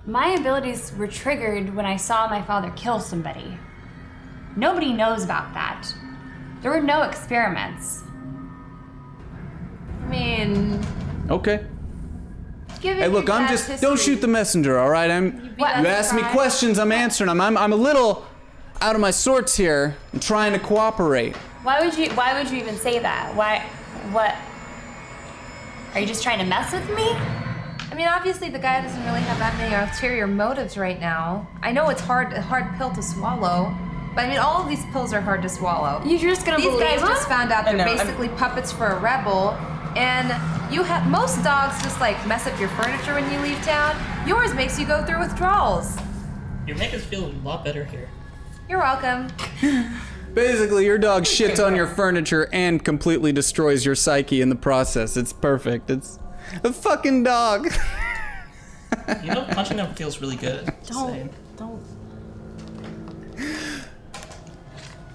My abilities were triggered when I saw my father kill somebody. Nobody knows about that. There were no experiments. I mean, Okay. given Hey, look, your I'm dad's just don't history- shoot the messenger, all right? You What? ask me questions, I'm answering them. I'm a little out of my sorts here. I'm trying to cooperate. Why would you even say that? What? Are you just trying to mess with me? I mean, obviously the guy doesn't really have that many ulterior motives right now. I know it's a hard pill to swallow, but I mean, all of these pills are hard to swallow. You're just gonna These believe guys him? just found out they're know, I'm- basically puppets for a rebel, and most dogs just like mess up your furniture when you leave town. Yours makes you go through withdrawals. You make us feel a lot better here. You're welcome. Basically, your dog shits on your furniture and completely destroys your psyche in the process. It's perfect. It's a fucking dog. You know, punching them feels really good. Just saying. Don't.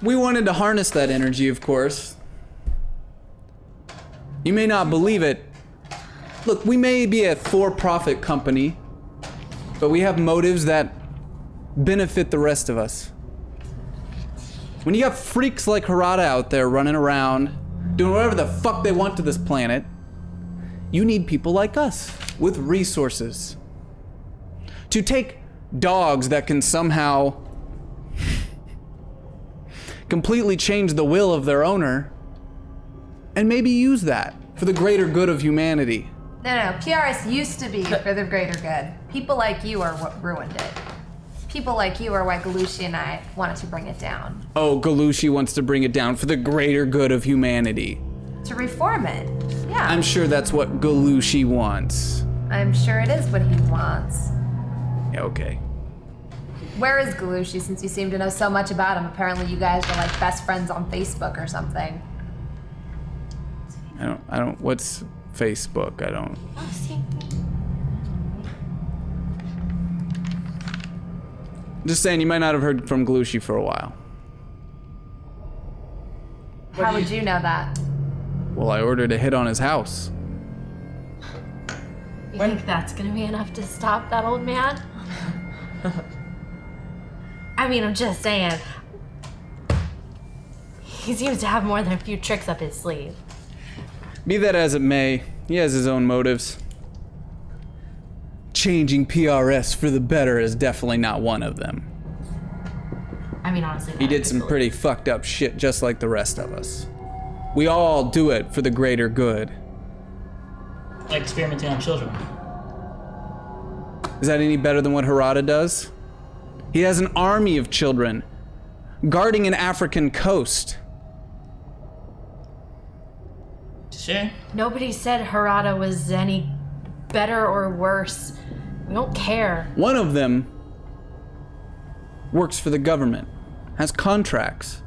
We wanted to harness that energy, of course. You may not believe it. Look, we may be a for-profit company, but we have motives that benefit the rest of us. When you got freaks like Harada out there running around, doing whatever the fuck they want to this planet, you need people like us with resources to take dogs that can somehow completely change the will of their owner and maybe use that for the greater good of humanity. No, PRS used to be for the greater good. People like you are what ruined it. People like you are why Galushi and I wanted to bring it down. Oh, Galushi wants to bring it down for the greater good of humanity. To reform it. Yeah. I'm sure that's what Galushi wants. I'm sure it is what he wants. Yeah, okay. Where is Galushi, since you seem to know so much about him? Apparently you guys are like best friends on Facebook or something. I don't, what's Facebook. I don't. Oh, see. Just saying, you might not have heard from Glushi for a while. How would you know that? Well, I ordered a hit on his house. You think that's gonna be enough to stop that old man? I mean, I'm just saying. He seems to have more than a few tricks up his sleeve. Be that as it may, he has his own motives. Changing PRS for the better is definitely not one of them. I mean, honestly, He did some pretty fucked up shit just like the rest of us. We all do it for the greater good. Like experimenting on children. Is that any better than what Harada does? He has an army of children guarding an African coast. Sure. Nobody said Harada was any better or worse. We don't care. One of them works for the government, has contracts.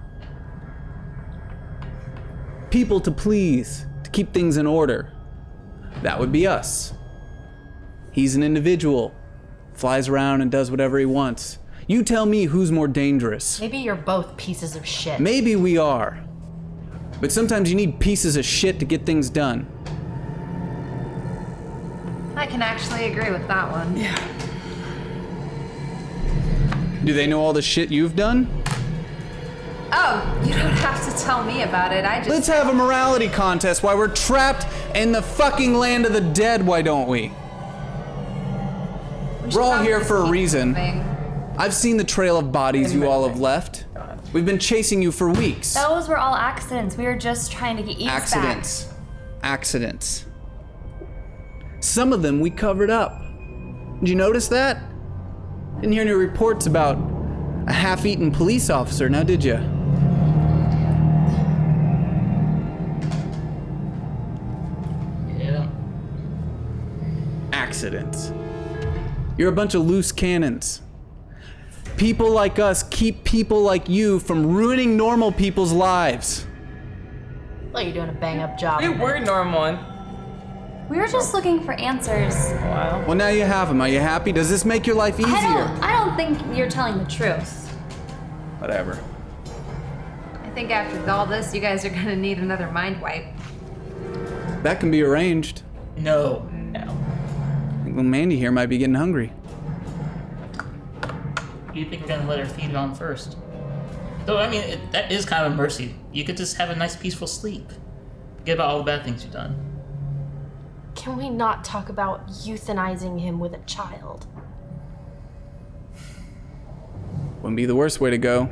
People to please, to keep things in order. That would be us. He's an individual, flies around and does whatever he wants. You tell me who's more dangerous. Maybe you're both pieces of shit. Maybe we are. But sometimes you need pieces of shit to get things done. I can actually agree with that one. Yeah. Do they know all the shit you've done? Oh, you don't have to tell me about it. I just. Let's have a morality contest while we're trapped in the fucking land of the dead, why don't we? We're all here for a reason. I've seen the trail of bodies you all have left. We've been chasing you for weeks. Those were all accidents. We were just trying to get Eves Accidents. Accidents. Some of them we covered up. Did you notice that? Didn't hear any reports about a half-eaten police officer, now did you? Yeah. Accidents. You're a bunch of loose cannons. People like us keep people like you from ruining normal people's lives. Like you're doing a bang-up job. We were normal. back. We were just looking for answers. Wow. Well, now you have them. Are you happy? Does this make your life easier? I don't think you're telling the truth. Whatever. I think after all this, you guys are gonna need another mind wipe. That can be arranged. No. No. I think Mandy here might be getting hungry. You think we're gonna let her feed it on first? Though, I mean, that is kind of a mercy. You could just have a nice, peaceful sleep. Forget about all the bad things you've done. Can we not talk about euthanizing him with a child? Wouldn't be the worst way to go.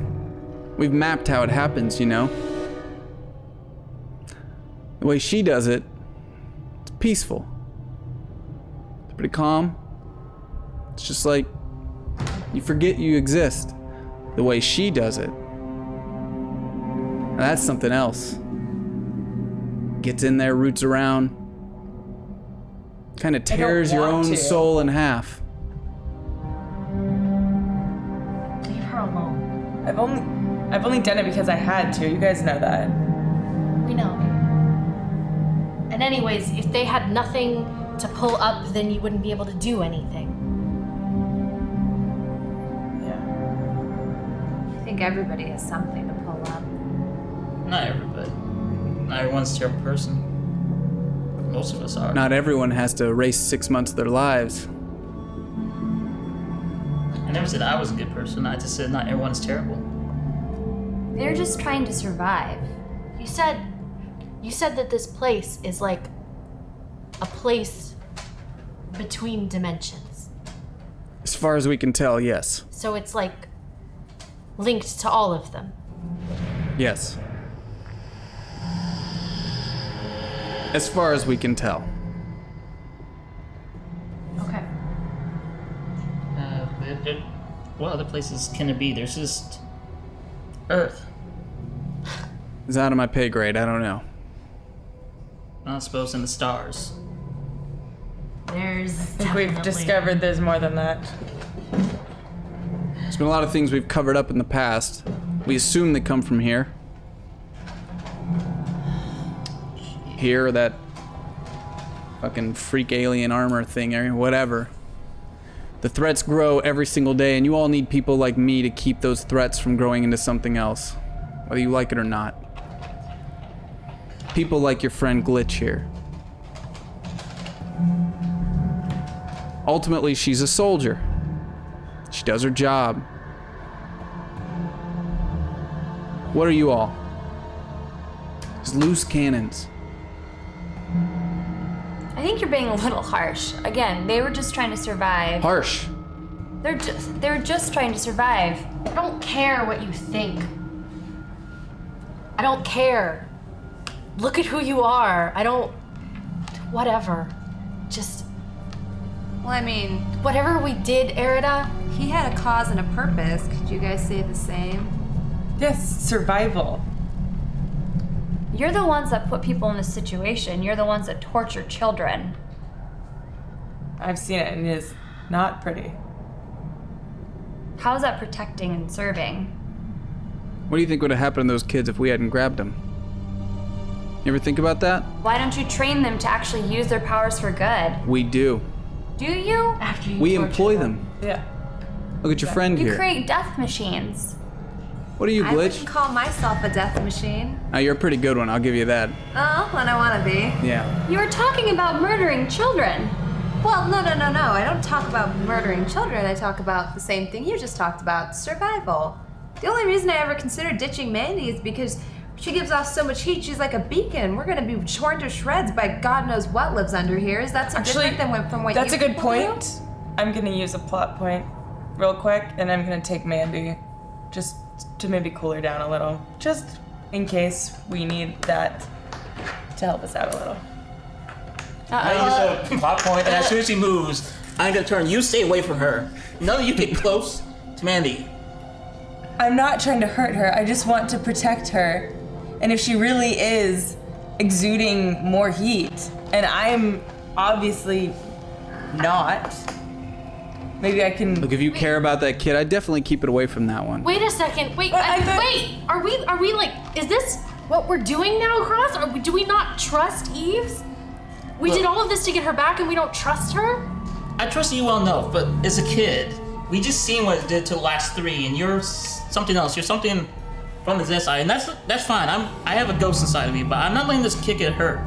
We've mapped how it happens, you know. The way she does it, it's peaceful. It's pretty calm. It's just like you forget you exist. The way she does it. Now that's something else. Gets in there, roots around. Kind of tears your want own to. soul in half. Leave her alone. I've only done it because I had to. You guys know that. We know. And anyways, if they had nothing to pull up, then you wouldn't be able to do anything. Yeah. I think everybody has something to pull up. Not everybody. Not everyone's a terrible person. Most of us are. Not everyone has to erase 6 months of their lives. I never said I was a good person. I just said not everyone's terrible. They're just trying to survive. You said that this place is like a place between dimensions. As far as we can tell, yes. So it's like linked to all of them. Yes. As far as we can tell. Okay. What other places can it be? There's just Earth. It's out of my pay grade, I don't know. I suppose in the stars. There's I think we've discovered there's more than that. There's been a lot of things we've covered up in the past. We assume they come from here. Here, that fucking freak alien armor thing or whatever. The threats grow every single day, and you all need people like me to keep those threats from growing into something else, whether you like it or not. People like your friend Glitch here. Ultimately, she's a soldier. She does her job. What are you all? Just loose cannons. I think you're being a little harsh. Again, they were just trying to survive. Harsh. They're just trying to survive. I don't care what you think. I don't care. Look at who you are. I don't. Whatever. Just. Well, I mean, Whatever we did, Erida. he had a cause and a purpose. Could you guys say the same? Yes, survival. You're the ones that put people in this situation. You're the ones that torture children. I've seen it and it is not pretty. How is that protecting and serving? What do you think would have happened to those kids if we hadn't grabbed them? You ever think about that? Why don't you train them to actually use their powers for good? We do. Do you? After you We torture employ them. Yeah. Look at your friend You here. create death machines. What are you, I wouldn't Glitch? call myself a death machine. Oh, you're a pretty good one, I'll give you that. Oh, when I want to be. Yeah. You were talking about murdering children. Well, no. I don't talk about murdering children. I talk about the same thing you just talked about, survival. The only reason I ever considered ditching Mandy is because she gives off so much heat. She's like a beacon. We're gonna be torn to shreds by God knows what lives under here. Is that so different than from what That's you a good people do? point. I'm gonna use a plot point real quick, and I'm gonna take Mandy just to maybe cool her down a little, just in case we need that to help us out a little. I use a plot point, and as soon as she moves, I'm gonna turn. You stay away from her. None of you get close to Mandy. I'm not trying to hurt her. I just want to protect her. And if she really is exuding more heat, and I'm obviously not, maybe I can. Look, if you care about that kid, I'd definitely keep it away from that one. Wait a second. Wait. I thought- Wait. Are we like? Is this what we're doing now, Cross? Or do we not trust Eves? We Look. did all of this to get her back, and we don't trust her. I trust you well enough, but as a kid, we just seen what it did to the last three, and you're something else. You're something from the Zen side, and that's fine. I have a ghost inside of me, but I'm not letting this kid get hurt.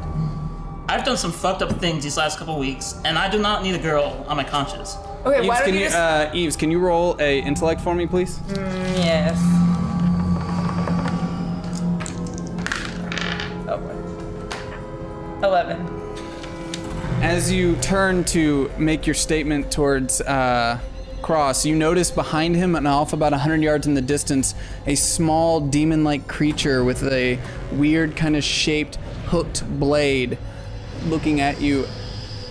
I've done some fucked up things these last couple weeks, and I do not need a girl on my conscience. Okay, Eves, why don't can you you, just? Eves, can you roll a intellect for me, please? Yes. Oh boy. 11. As you turn to make your statement towards Cross, you notice behind him and off about 100 yards in the distance, a small demon-like creature with a weird kind of shaped hooked blade looking at you,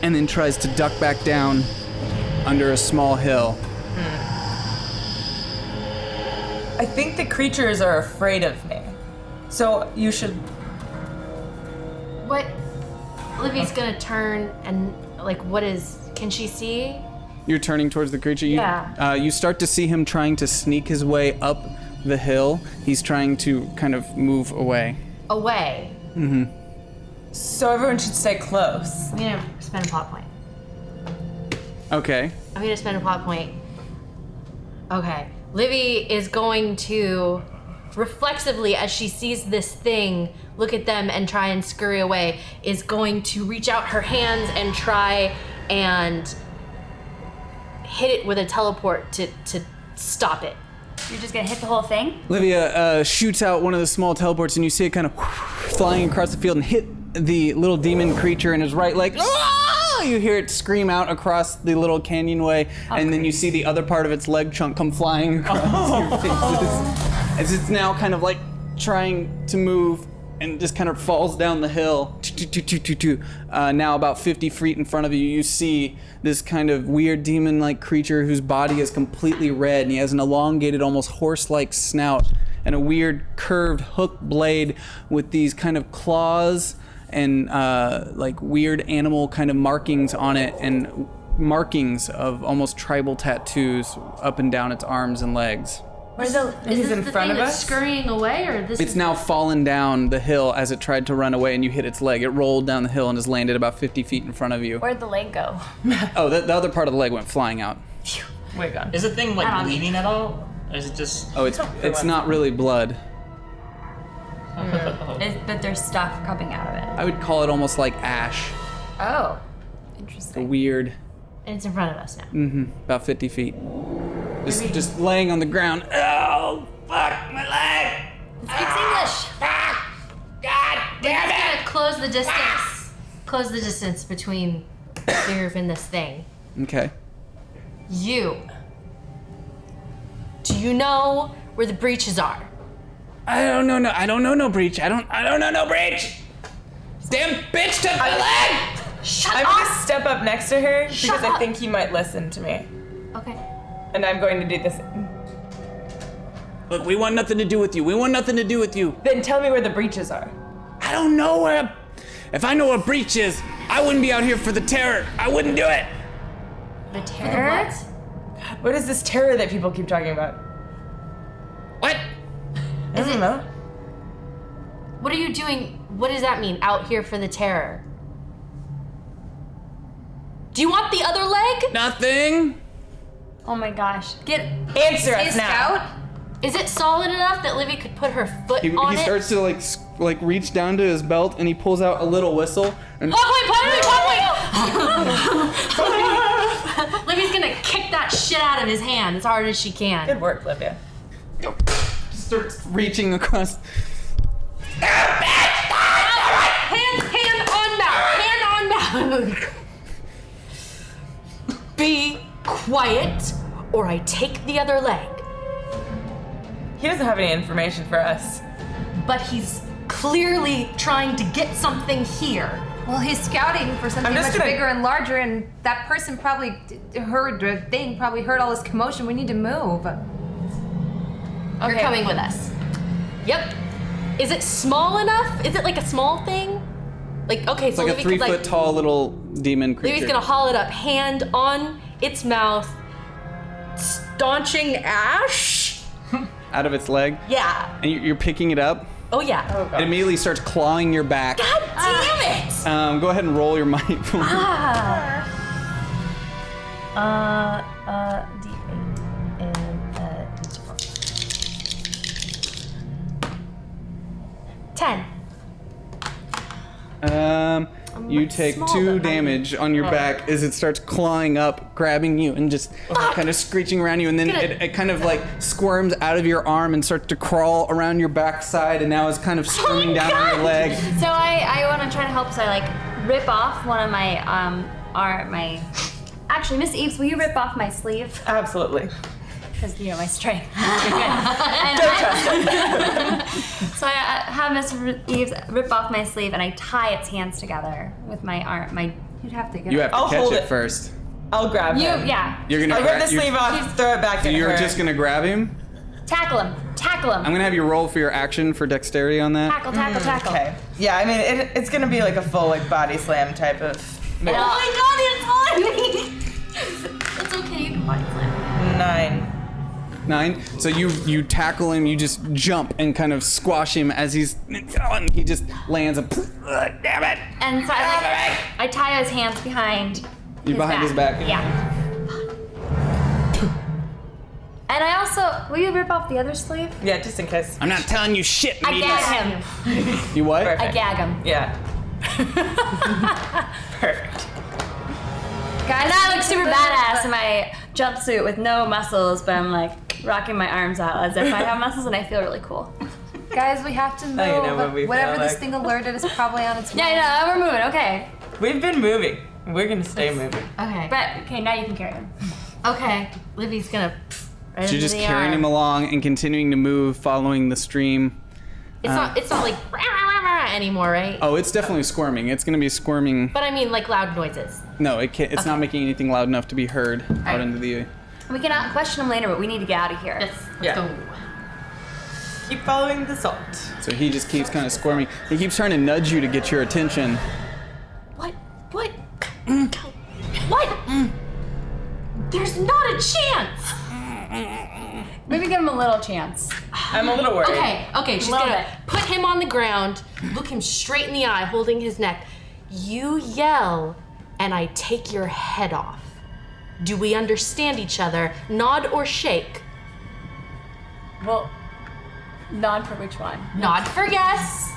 and then tries to duck back down under a small hill. I think the creatures are afraid of me. So you should. What? Livy's gonna turn and like, what is? Can she see? You're turning towards the creature. Yeah. You start to see him trying to sneak his way up the hill. He's trying to kind of move away. Away. So everyone should stay close. I'm gonna spend a plot point. Okay. I'm gonna spend a plot point. Okay. Livy is going to reflexively, as she sees this thing, look at them and try and scurry away, is going to reach out her hands and try and hit it with a teleport to stop it. You're just gonna hit the whole thing? Livia shoots out one of the small teleports, and you see it kind of flying across the field and hit the little demon creature in his right leg. Ah! You hear it scream out across the little canyonway, and then you see the other part of its leg chunk come flying across your faces as it's now kind of like trying to move and just kind of falls down the hill. Now about 50 feet in front of you, you see this kind of weird demon-like creature whose body is completely red, and he has an elongated, almost horse-like snout and a weird curved hook blade with these kind of claws and like weird animal kind of markings on it, and markings of almost tribal tattoos up and down its arms and legs. Is He's this in the front thing of that's us? scurrying away, or this? It's now fallen down the hill as it tried to run away, and you hit its leg. It rolled down the hill and has landed about 50 feet in front of you. Where'd the leg go? Oh, the other part of the leg went flying out. Wait, gone. Is the thing like I don't bleeding at all? Or is it just? Oh, it's not really blood. But there's stuff coming out of it. I would call it almost like ash. Oh, A interesting. weird, And it's in front of us now. about 50 feet. Just laying on the ground. Oh, fuck, my leg! It speaks English. God damn it! Gonna close the distance. Close the distance between Irv and this thing. Okay. You. Do you know where the breaches are? I don't know no breach. I don't know no breach. Damn bitch took my leg! Shut I'm up! gonna step up next to her because Shut I up. think he might listen to me. Okay. And I'm going to do this. Look, we want nothing to do with you. We want nothing to do with you. Then tell me where the breaches are. I don't know where. If I know where breach is, I wouldn't be out here for the terror. I wouldn't do it. The terror? What is this terror that people keep talking about? What? I don't know. What are you doing? What does that mean? Out here for the terror? Do you want the other leg? Nothing. Oh my gosh. Answer us now. Scout? Is it solid enough that Livy could put her foot He on it? starts to like reach down to his belt and he pulls out a little whistle and Livy's gonna kick that shit out of his hand as hard as she can. Good work, Livia. starts reaching across. Hand on mouth. Hand on mouth. Be quiet, or I take the other leg. He doesn't have any information for us. But he's clearly trying to get something here. Well, he's scouting for something I'm just much gonna- bigger and larger, and that person probably heard all this commotion. We need to move. You're coming with us. Yep. Is it small enough? Is it like a small thing? Like, okay, It's so like a Livy 3 foot tall little demon creature. Livy's gonna haul it up, hand on its mouth, staunching ash. out of its leg. Yeah. And you're picking it up. Oh yeah. It immediately starts clawing your back. God damn it! Go ahead and roll your might. D8 and D4. 10. You take small, 2 but mighty. damage on your back as it starts clawing up, grabbing you, and just kind of screeching around you, and then it kind of like squirms out of your arm and starts to crawl around your backside, and now is kind of squirming down on your leg. So I want to try to help. So I like rip off one of my my. Actually, Miss Eves, will you rip off my sleeve? Absolutely. Because you know my strength. Don't trust it. So I have Miss Eves rip off my sleeve and I tie its hands together with my arm. You'd have to get You it. have to I'll catch hold it it. first. I'll grab You him. yeah. You're gonna I'll rip the you're- sleeve off, throw it back at You're her. just gonna grab him. Tackle him. Tackle him. I'm gonna have you roll for your action for dexterity on that. Tackle. Tackle. Tackle. Okay. Yeah, I mean, it's gonna be like a full like body slam type of move. Oh my God! It's on me. It's okay. You can body slam. 9. 9. So you tackle him. You just jump and kind of squash him as he just lands. Damn it! And so I tie his hands behind. His back. Yeah. And I also, will you rip off the other sleeve? Yeah, just in case. I'm not telling you shit. I Meaties. gag him. You what? I gag him. Yeah. Perfect. Guys, and I look super badass in my jumpsuit with no muscles, but I'm like rocking my arms out as if I have muscles, and I feel really cool. Guys, we have to move. you know what we Whatever feel this like. thing alerted is probably on its way. Yeah, I know, we're moving. Okay, We've been moving. We're gonna stay moving. Okay. but okay, now you can carry him. Okay. Livy's gonna right So you're into just the carrying arm. him along and continuing to move, following the stream. It's not like rah, rah, rah, rah anymore, right? Oh, it's definitely squirming. It's gonna be squirming. But I mean like loud noises. No, it can't. It's not making anything loud enough to be heard out into the. We can question him later, but we need to get out of here. Let's Yeah. go. Keep following the salt. So he just keeps kind of squirming. He keeps trying to nudge you to get your attention. What? What? What? There's not a chance! Maybe give him a little chance. I'm a little worried. Okay, she's Love gonna it. put him on the ground, look him straight in the eye, holding his neck. You yell, and I take your head off. Do we understand each other? Nod or shake? Well, nod for which one? Nod for yes.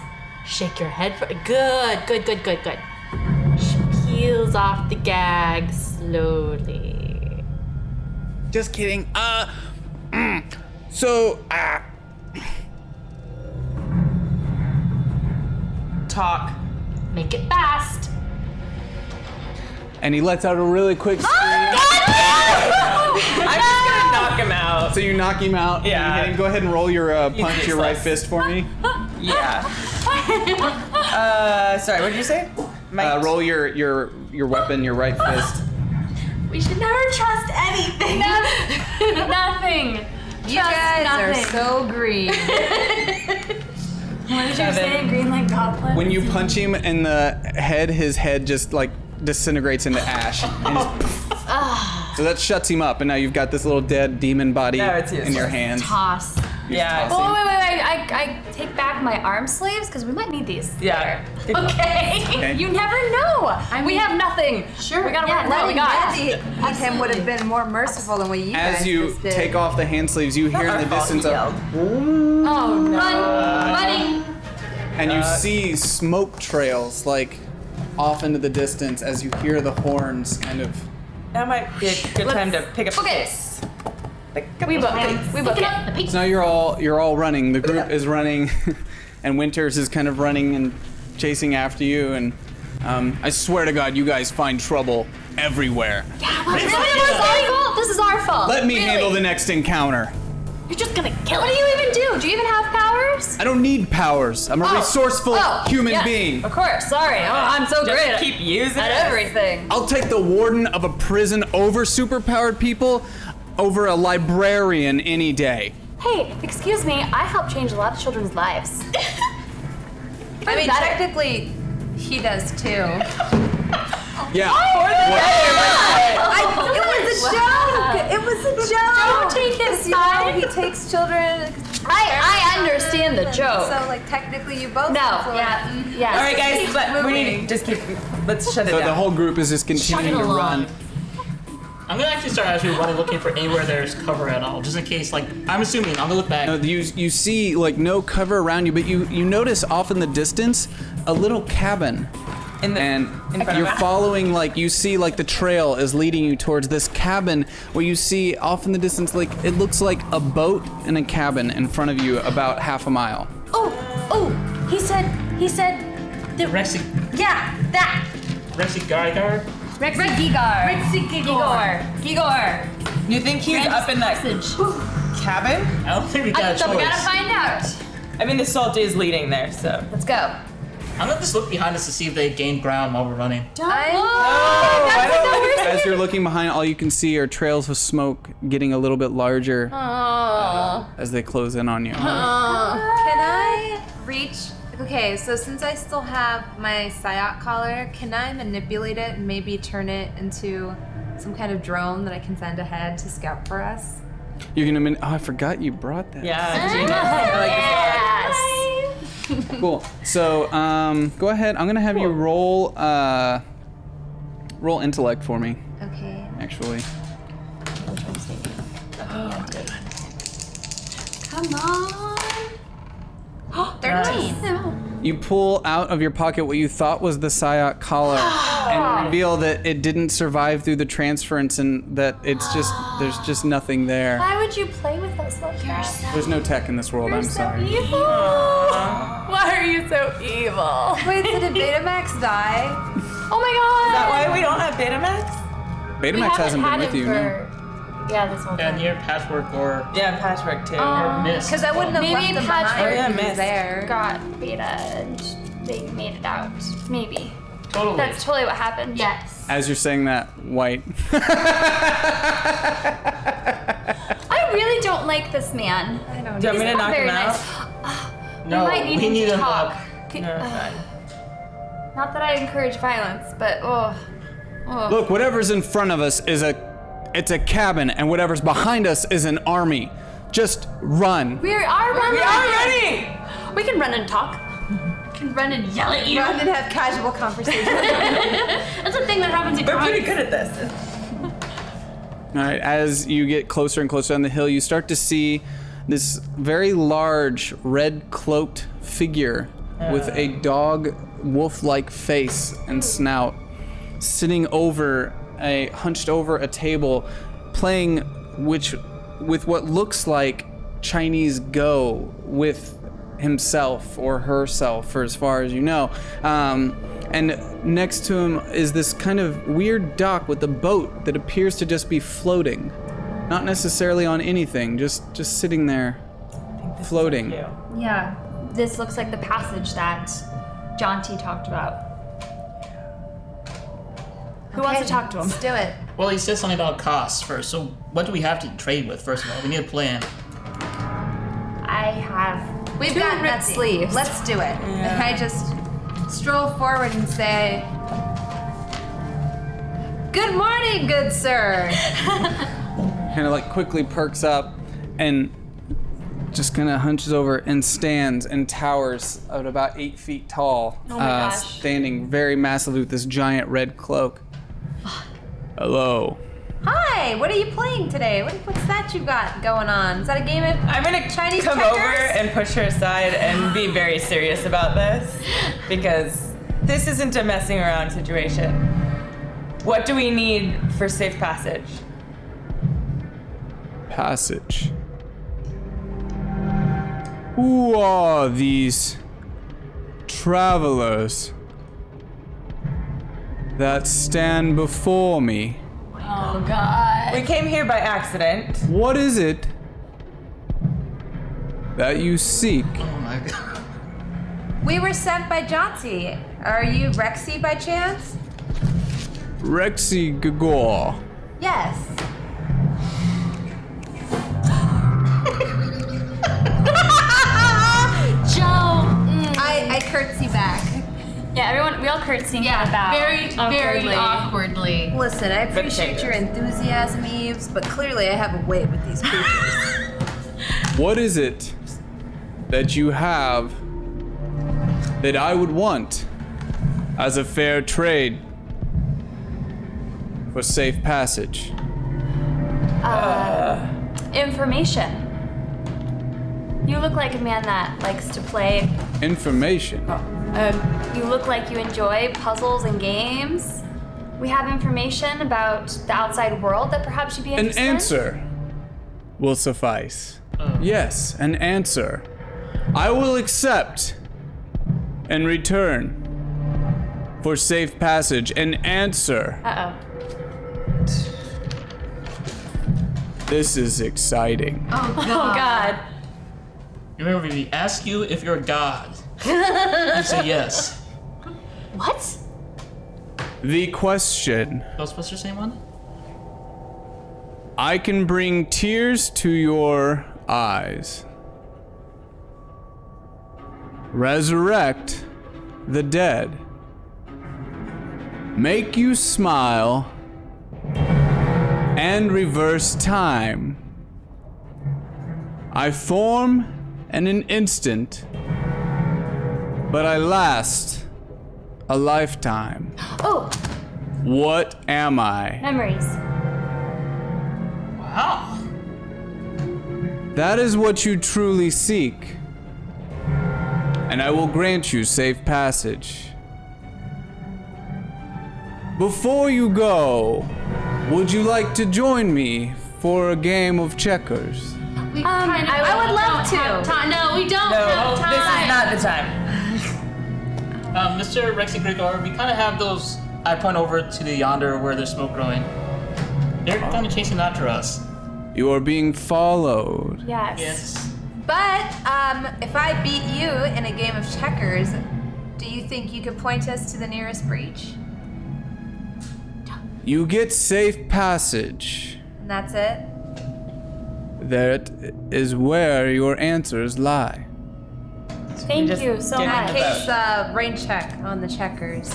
Shake your head for good. She peels off the gag slowly. Just kidding. So, Talk. Make it fast. and he lets out a really quick scream. I'm just gonna knock him out. So you knock him out. Yeah. And go ahead and roll your punch your right useless. fist for me. Yeah. Sorry, what did you say? Roll your weapon, your right fist. We should never trust anything. Nothing. You Trust guys nothing. are so green. What did you say? Green like goblin? When you punch him in the head, his head just like disintegrates into ash. And so that shuts him up, and now you've got this little dead demon body No, it's in your useless. hands. Toss. You're Yeah. tossing. Oh, wait. I take back my arm sleeves because we might need these. Yeah. Okay. Okay. You never know. We have nothing. Sure. We gotta Yeah, work with what we got. Eat him would have been more merciful than what you guys As you just did. take off the hand sleeves, you hear in the distance Yelled. Oh no. Running. and you see smoke trails like off into the distance as you hear the horns kind of. That might be a good time to pick up the Okay. pace. Pick up We the book pace. it. We book Pick it. up the pace. So now you're all running. The group is running, and Winters is kind of running and chasing after you. And I swear to God, you guys find trouble everywhere. This is our fault. Let me Really. handle the next encounter. You're just gonna kill What it. do you even do? Do you even have powers? I don't need powers. I'm a resourceful human yes, being. Of course. Sorry. Oh, I'm so great Just keep using at it. everything. I'll take the warden of a prison over superpowered people over a librarian any day. Hey, excuse me. I help change a lot of children's lives. I mean, better. technically, he does too. Yeah. It was a joke. Don't take his You know, side. he takes children. I understand the joke. So, like, technically, you both. No. influence- Yeah. All right, guys, Keep but we need moving. to just keep. Let's shut it So down. the whole group is just continuing to along. run. I'm gonna actually start actually running, looking for anywhere there's cover at all, just in case. Like, I'm assuming I'm gonna look back. No, you see like no cover around you, but you notice off in the distance a little cabin. in the, And in front you're of us. following, like, you see, like, the trail is leading you towards this cabin where you see off in the distance, like, it looks like a boat and a cabin in front of you about half a mile. Oh, he said the Rexy that. Gargar. Rexy Gigor. Gigor. You think he's up in that cabin? I don't think we got a So we choice. gotta find out. I mean, the salt is leading there, so. Let's go. I'm gonna just look behind us to see if they gain ground while we're running. As you're looking behind, all you can see are trails of smoke getting a little bit larger as they close in on you. Can I reach? Okay, so since I still have my Psyop collar, can I manipulate it and maybe turn it into some kind of drone that I can send ahead to scout for us? You're gonna. Oh, I forgot you brought that. Yeah, genius. I like this Cool. So, go ahead. I'm gonna have you roll intellect for me. Okay. Actually. Come on. 13. You pull out of your pocket what you thought was the Psyop collar and reveal that it didn't survive through the transference and that it's just, there's just nothing there. Why would you play with us like that? There's no tech in this world, I'm sorry. Evil. Why are you so evil? Wait, so did Betamax die? Oh my god. Is that why we don't have Betamax? Betamax hasn't been with you, no? Yeah, this whole Yeah, time. near patchwork or Yeah, patchwork too. mist. Because I wouldn't have Maybe left him behind Patchwork if yeah, he was missed. there. got beta and they made it out. Maybe. Totally. That's totally what happened. Yes. As you're saying that, white. I really don't like this man. I don't Do you want me to He's not knock very him out? nice. No, we might need we him need to him talk. up. No, it's fine. Not that I encourage violence, but Look, whatever's in front of us is a it's a cabin, and whatever's behind us is an army. Just run. We are running. We are ready! We can run and talk. We can run and yell at you. Run and have casual conversations. That's a thing that happens in We're pretty crimes. good at this. All right, as you get closer and closer on the hill, you start to see this very large red-cloaked figure with a dog wolf-like face and snout sitting hunched over a table, playing with what looks like Chinese Go with himself or herself, for as far as you know. And next to him is this kind of weird dock with a boat that appears to just be floating. Not necessarily on anything, just sitting there, floating. Cute. Yeah, this looks like the passage that John T. talked about. Who wants to talk to him? Let's do it. Well, he said something about costs first. So what do we have to trade with first of all? We need a plan. I have We've 2 got ripped nothing. sleeves. Let's do it. Yeah. I just stroll forward and say, "Good morning, good sir." Kind of like quickly perks up and just kind of hunches over and stands and towers at about 8 feet tall. Oh my gosh. Standing very massively with this giant red cloak. Hello. Hi, what are you playing today? What's that you got going on? Is that a game of I'm gonna Chinese come checkers? over and push her aside and be very serious about this because this isn't a messing around situation. What do we need for safe passage? Passage. Who are these travelers that stand before me? Oh God. We came here by accident. What is it that you seek? Oh my god. We were sent by Johnsy. Are you Rexy by chance? Rexy Gagor. Yes. Joe. I curtsy back. Yeah, we all curtsy and kind of bow. Very awkwardly. Listen, I appreciate your enthusiasm, Eves, but clearly I have a way with these creatures. What is it that you have that I would want as a fair trade for safe passage? Information. You look like a man that likes to play. Information. You look like you enjoy puzzles and games. We have information about the outside world that perhaps you'd be An interested in. answer will suffice. Yes, an answer. I will accept in return for safe passage an answer. Uh-oh. This is exciting. Oh God. Remember, we ask you if you're a god. You say yes. What? The question. Ghostbusters, same one? I can bring tears to your eyes. Resurrect the dead. Make you smile and reverse time. I form in an instant, but I last a lifetime. Oh, What am I? memories. Wow. That is what you truly seek, and I will grant you safe passage. Before you go, would you like to join me for a game of checkers? I would love to. No, we don't have No, time. this is not the time. Mr. Rexy Grigor, we kind of have those. I point over to the yonder where there's smoke growing. They're kind of chasing after us. You are being followed. Yes. Yes. But if I beat you in a game of checkers, do you think you could point us to the nearest breach? You get safe passage. And that's it? That is where your answers lie. Thank just you so get In that much. it. case, rain check on the checkers.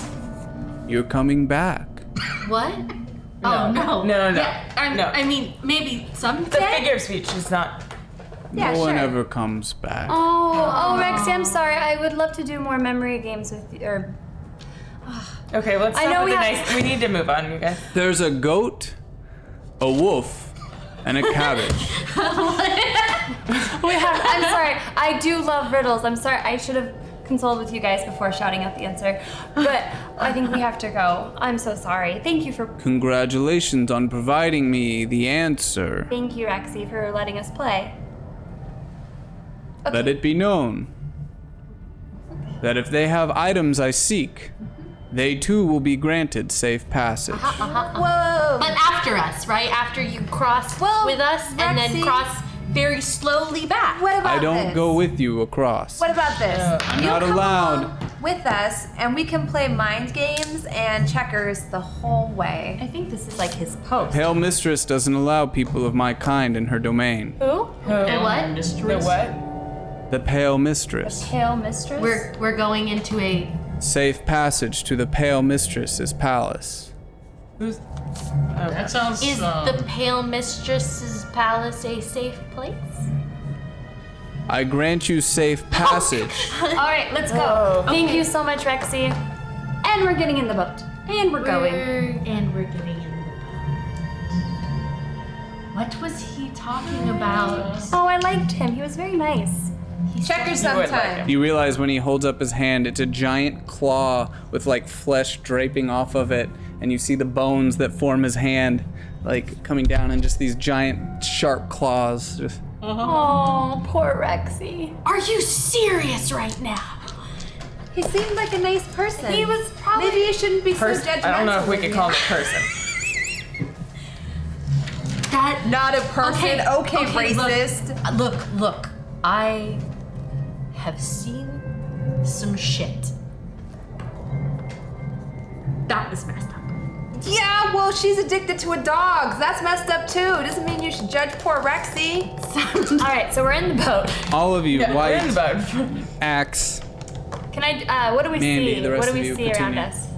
You're coming back. What? Oh no. No. Yeah, No. I mean, maybe The someday. figure of speech is not. Yeah, no one sure. ever comes back. Oh, Rexy, I'm sorry. I would love to do more memory games with you. Or Okay, let's I know stop with we the have- nice. We need to move on, you guys. There's a goat, a wolf, and a cabbage. I'm sorry. I do love riddles. I'm sorry. I should have consulted with you guys before shouting out the answer. But I think we have to go. I'm so sorry. Thank you, Congratulations on providing me the answer. Rexy, for letting us play. Let it be known that if they have items I seek, they too will be granted safe passage. Whoa. But after us, right? After you cross Well, with us and then Rexy- cross very slowly back. What about I don't this? go with you across. What about this? I'm You not come allowed. along with us, and we can play mind games and checkers the whole way. I think this is like his post. Pale Mistress doesn't allow people of my kind in her domain. Who? The what? The what? The Pale Mistress. Pale Mistress? We're going into a. Safe passage to the Pale Mistress's palace. Who's? That sounds. Is the Pale Mistress's palace a safe place? I grant you safe passage. All right, let's go. Thank you so much, Rexy. And we're getting in the boat. And we're going. And we're getting in the boat. What was he talking about? Oh, I liked him. He was very nice. Checkers You would like sometime. it. You realize when he holds up his hand, it's a giant claw with like flesh draping off of it, and you see the bones that form his hand, like coming down in just these giant sharp claws. Just Oh, poor Rexy. Are you serious right now? He seemed like a nice person. He was probably. Maybe you shouldn't be so Person. judgmental. I don't know if we of could him. call him a person. That. Not a person. Okay, racist. Look. I have seen some shit. That was messed up. Yeah, well, she's addicted to a dog. That's messed up too. Doesn't mean you should judge poor Rexy. All right, so we're in the boat. all of you, Yeah, we're in the White, boat. Axe, Can I? What do we Mandy, see? the rest What do of we you, see around Petunia. us?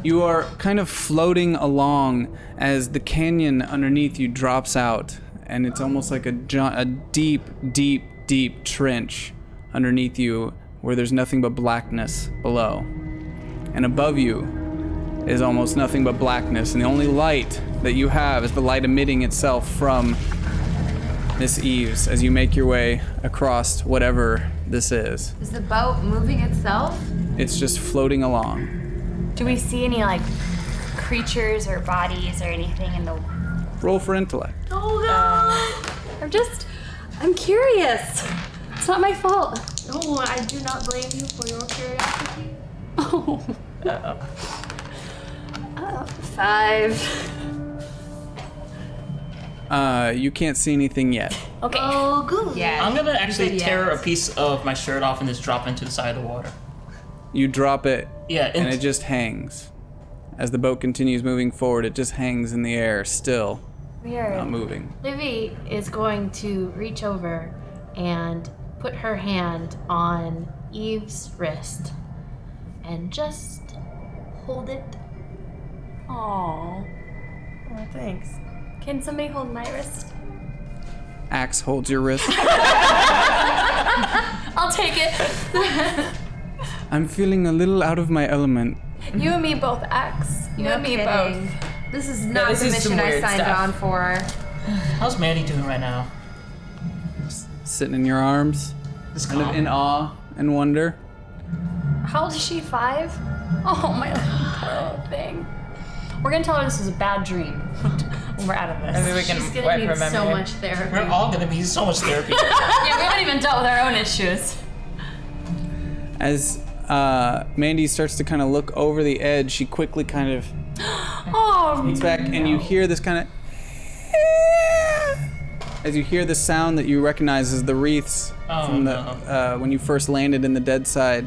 you are kind of floating along as the canyon underneath you drops out, and it's almost like a deep, deep, deep trench underneath you where there's nothing but blackness below. And above you is almost nothing but blackness, and the only light that you have is the light emitting itself from Miss Eves as you make your way across whatever this is. Is the boat moving itself? It's just floating along. Do we see any like creatures or bodies or anything in the? Roll for intellect. Oh God! I'm curious. It's not my fault. Oh, I do not blame you for your curiosity. Oh. Uh-oh. 5. You can't see anything yet. Okay. Oh, good. Yeah. I'm gonna actually Yes. tear a piece of my shirt off and just drop into the side of the water. You drop it, Yeah, and it just hangs. As the boat continues moving forward, it just hangs in the air, still Weird. not moving. Livy is going to reach over and put her hand on Eve's wrist and just hold it. Aww. Oh, thanks. Can somebody hold my wrist? Axe holds your wrist. I'll take it. I'm feeling a little out of my element. You and me both, Axe. You No and me kidding. both. This is not this the is some mission I weird signed stuff. on for. How's Mandy doing right now? Sitting in your arms, Just kind of calm. in awe and wonder. How old is she? 5? Oh my little thing. We're gonna tell her this was a bad dream when we're out of this. Maybe we can She's gonna wipe need her memory. so much therapy. We're all gonna need so much therapy. Yeah, we haven't even dealt with our own issues. As Mandy starts to kind of look over the edge, she quickly kind of Oh, looks back, and you hear this kind of. As you hear the sound that you recognize as the wreaths Oh, from the when you first landed in the dead side.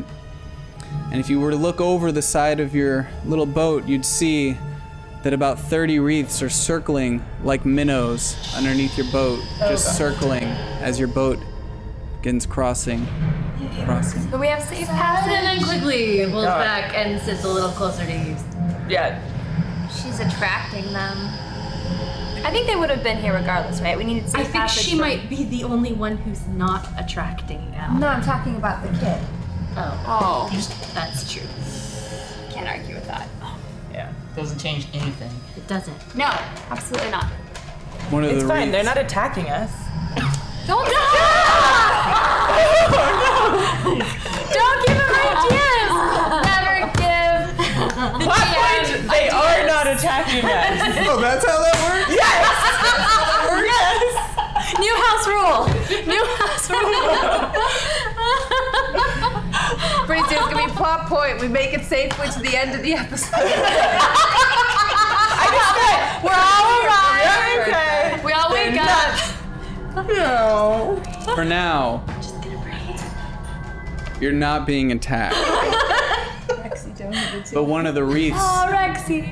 And if you were to look over the side of your little boat, you'd see that about 30 wreaths are circling like minnows underneath your boat, just circling as your boat begins crossing. but we have safe And passage. then quickly pulls God. back and sits a little closer to Eve. Yeah. She's attracting them. I think they would have been here regardless, right? We needed safe I think passage she for- might be the only one who's not attracting Al. No, I'm talking about the kid. Oh, That's true. can't argue with that. Yeah. Doesn't change anything. It doesn't. No, absolutely not. One of It's the fine. wreaths- They're not attacking us. Don't Don't give him ideas. Never give. Plot point, they are not attacking us. Oh, that's how that works? Yes! New house rule. New house rule. Pretty soon it's gonna be plot point. We make it safely to the end of the episode. We're all arrived. Yeah, okay. We all wake up. No. For now, you're not being attacked. But one of the wreaths, Oh, Rexy.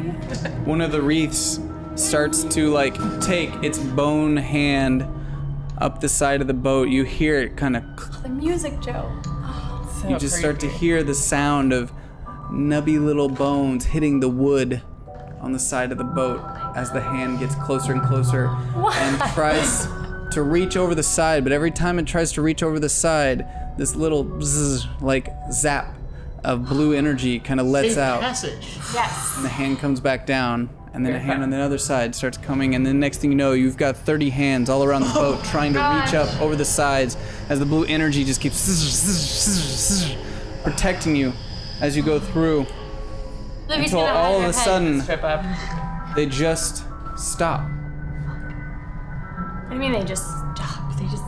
one of the wreaths starts to like take its bone hand up the side of the boat. You hear it kind of, The music, Joe. you just start to hear the sound of nubby little bones hitting the wood on the side of the boat as the hand gets closer and closer and tries to reach over the side. But every time it tries to reach over the side, this little bzzz, like zap of blue energy kind of lets Safe out. passage. Yes. And the hand comes back down, and then a hand on the other side starts coming, and then next thing you know, you've got 30 hands all around the boat trying to reach up over the sides as the blue energy just keeps protecting you as you go through Livy's until gonna hide all of her a head. sudden Trip up. they just stop. What do you mean they just stop? They just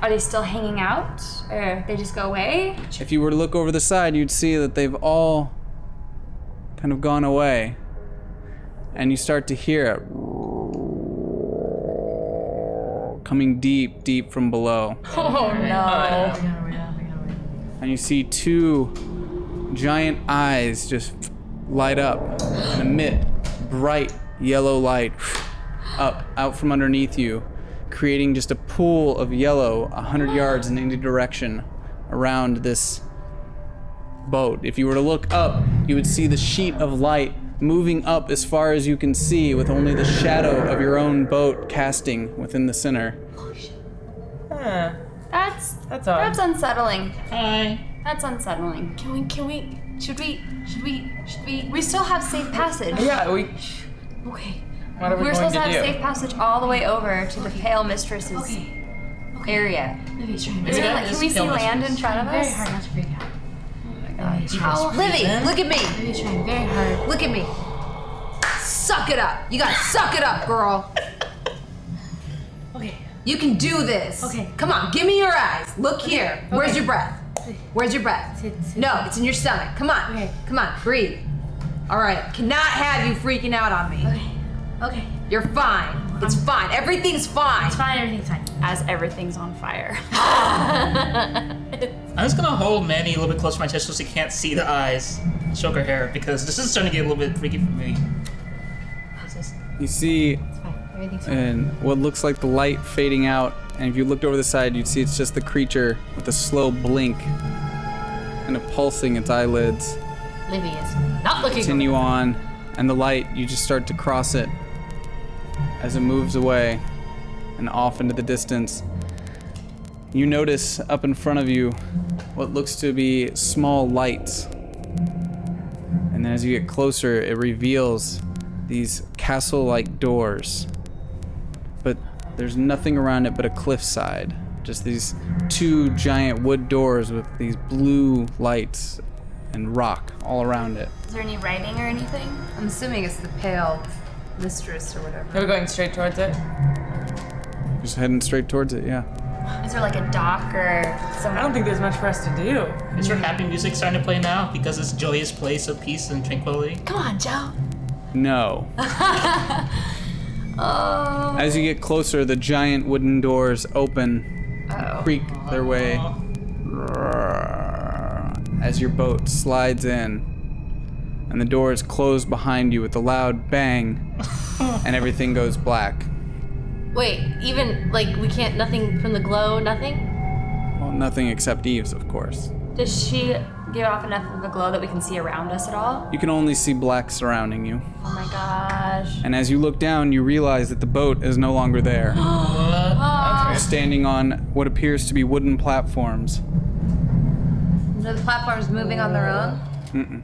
are they still hanging out, or they just go away? If you were to look over the side, you'd see that they've all kind of gone away, and you start to hear it coming deep, deep from below. Oh no! And you see two giant eyes just light up and emit bright yellow light up out from underneath you, creating just a pool of yellow 100 yards in any direction around this boat. If you were to look up, you would see the sheet of light moving up as far as you can see, with only the shadow of your own boat casting within the center. Huh. That's odd. unsettling. Hi. That's unsettling. Should we? We still have safe passage. Yeah, we. Okay. What are we We're going supposed to to have do? safe passage all the way over to the Pale Mistress's area. Livy's trying Is very, there, like, can we see land in front of very us? hard not to freak out. How? Livy, look at me. Livy's trying very hard. Look at me. Suck it up. You gotta suck it up, girl. Okay. You can do this. Okay. Come on, give me your eyes. Look here. Where's Okay. your breath? Where's your breath? No, it's in your stomach. Come on. Okay. Come on, breathe. All right. Cannot have you freaking out on me. Okay. You're fine. It's fine. Everything's fine. It's fine. Everything's fine. As everything's on fire. I'm just gonna hold Manny a little bit closer to my chest so she can't see the eyes, stroke her hair, because this is starting to get a little bit freaky for me. What's this? You see It's fine. Everything's fine. and what looks like the light fading out, and if you looked over the side, you'd see it's just the creature with a slow blink and a pulsing its eyelids. Livy is not looking. Continue on, and the light, you just start to cross it as it moves away and off into the distance. You notice up in front of you what looks to be small lights, and then as you get closer, it reveals these castle-like doors, but there's nothing around it but a cliffside. Just these two giant wood doors with these blue lights and rock all around it. Is there any writing or anything? I'm assuming it's the Pale Mistress or whatever. Are we going straight towards it? Just heading straight towards it, yeah. Is there like a dock or some? I don't think there's much for us to do. Is your happy music starting to play now because it's a joyous place of peace and tranquility? Come on, Joe. No. Oh. As you get closer, the giant wooden doors open, creak their way as your boat slides in, and the doors close behind you with a loud bang, and everything goes black. Wait, even like we can't. Nothing from the glow. Nothing. Well, nothing except Eve's, of course. Does she give off enough of a glow that we can see around us at all? You can only see black surrounding you. Oh my gosh. And as you look down, you realize that the boat is no longer there. Standing on what appears to be wooden platforms. Are the platforms moving on their own?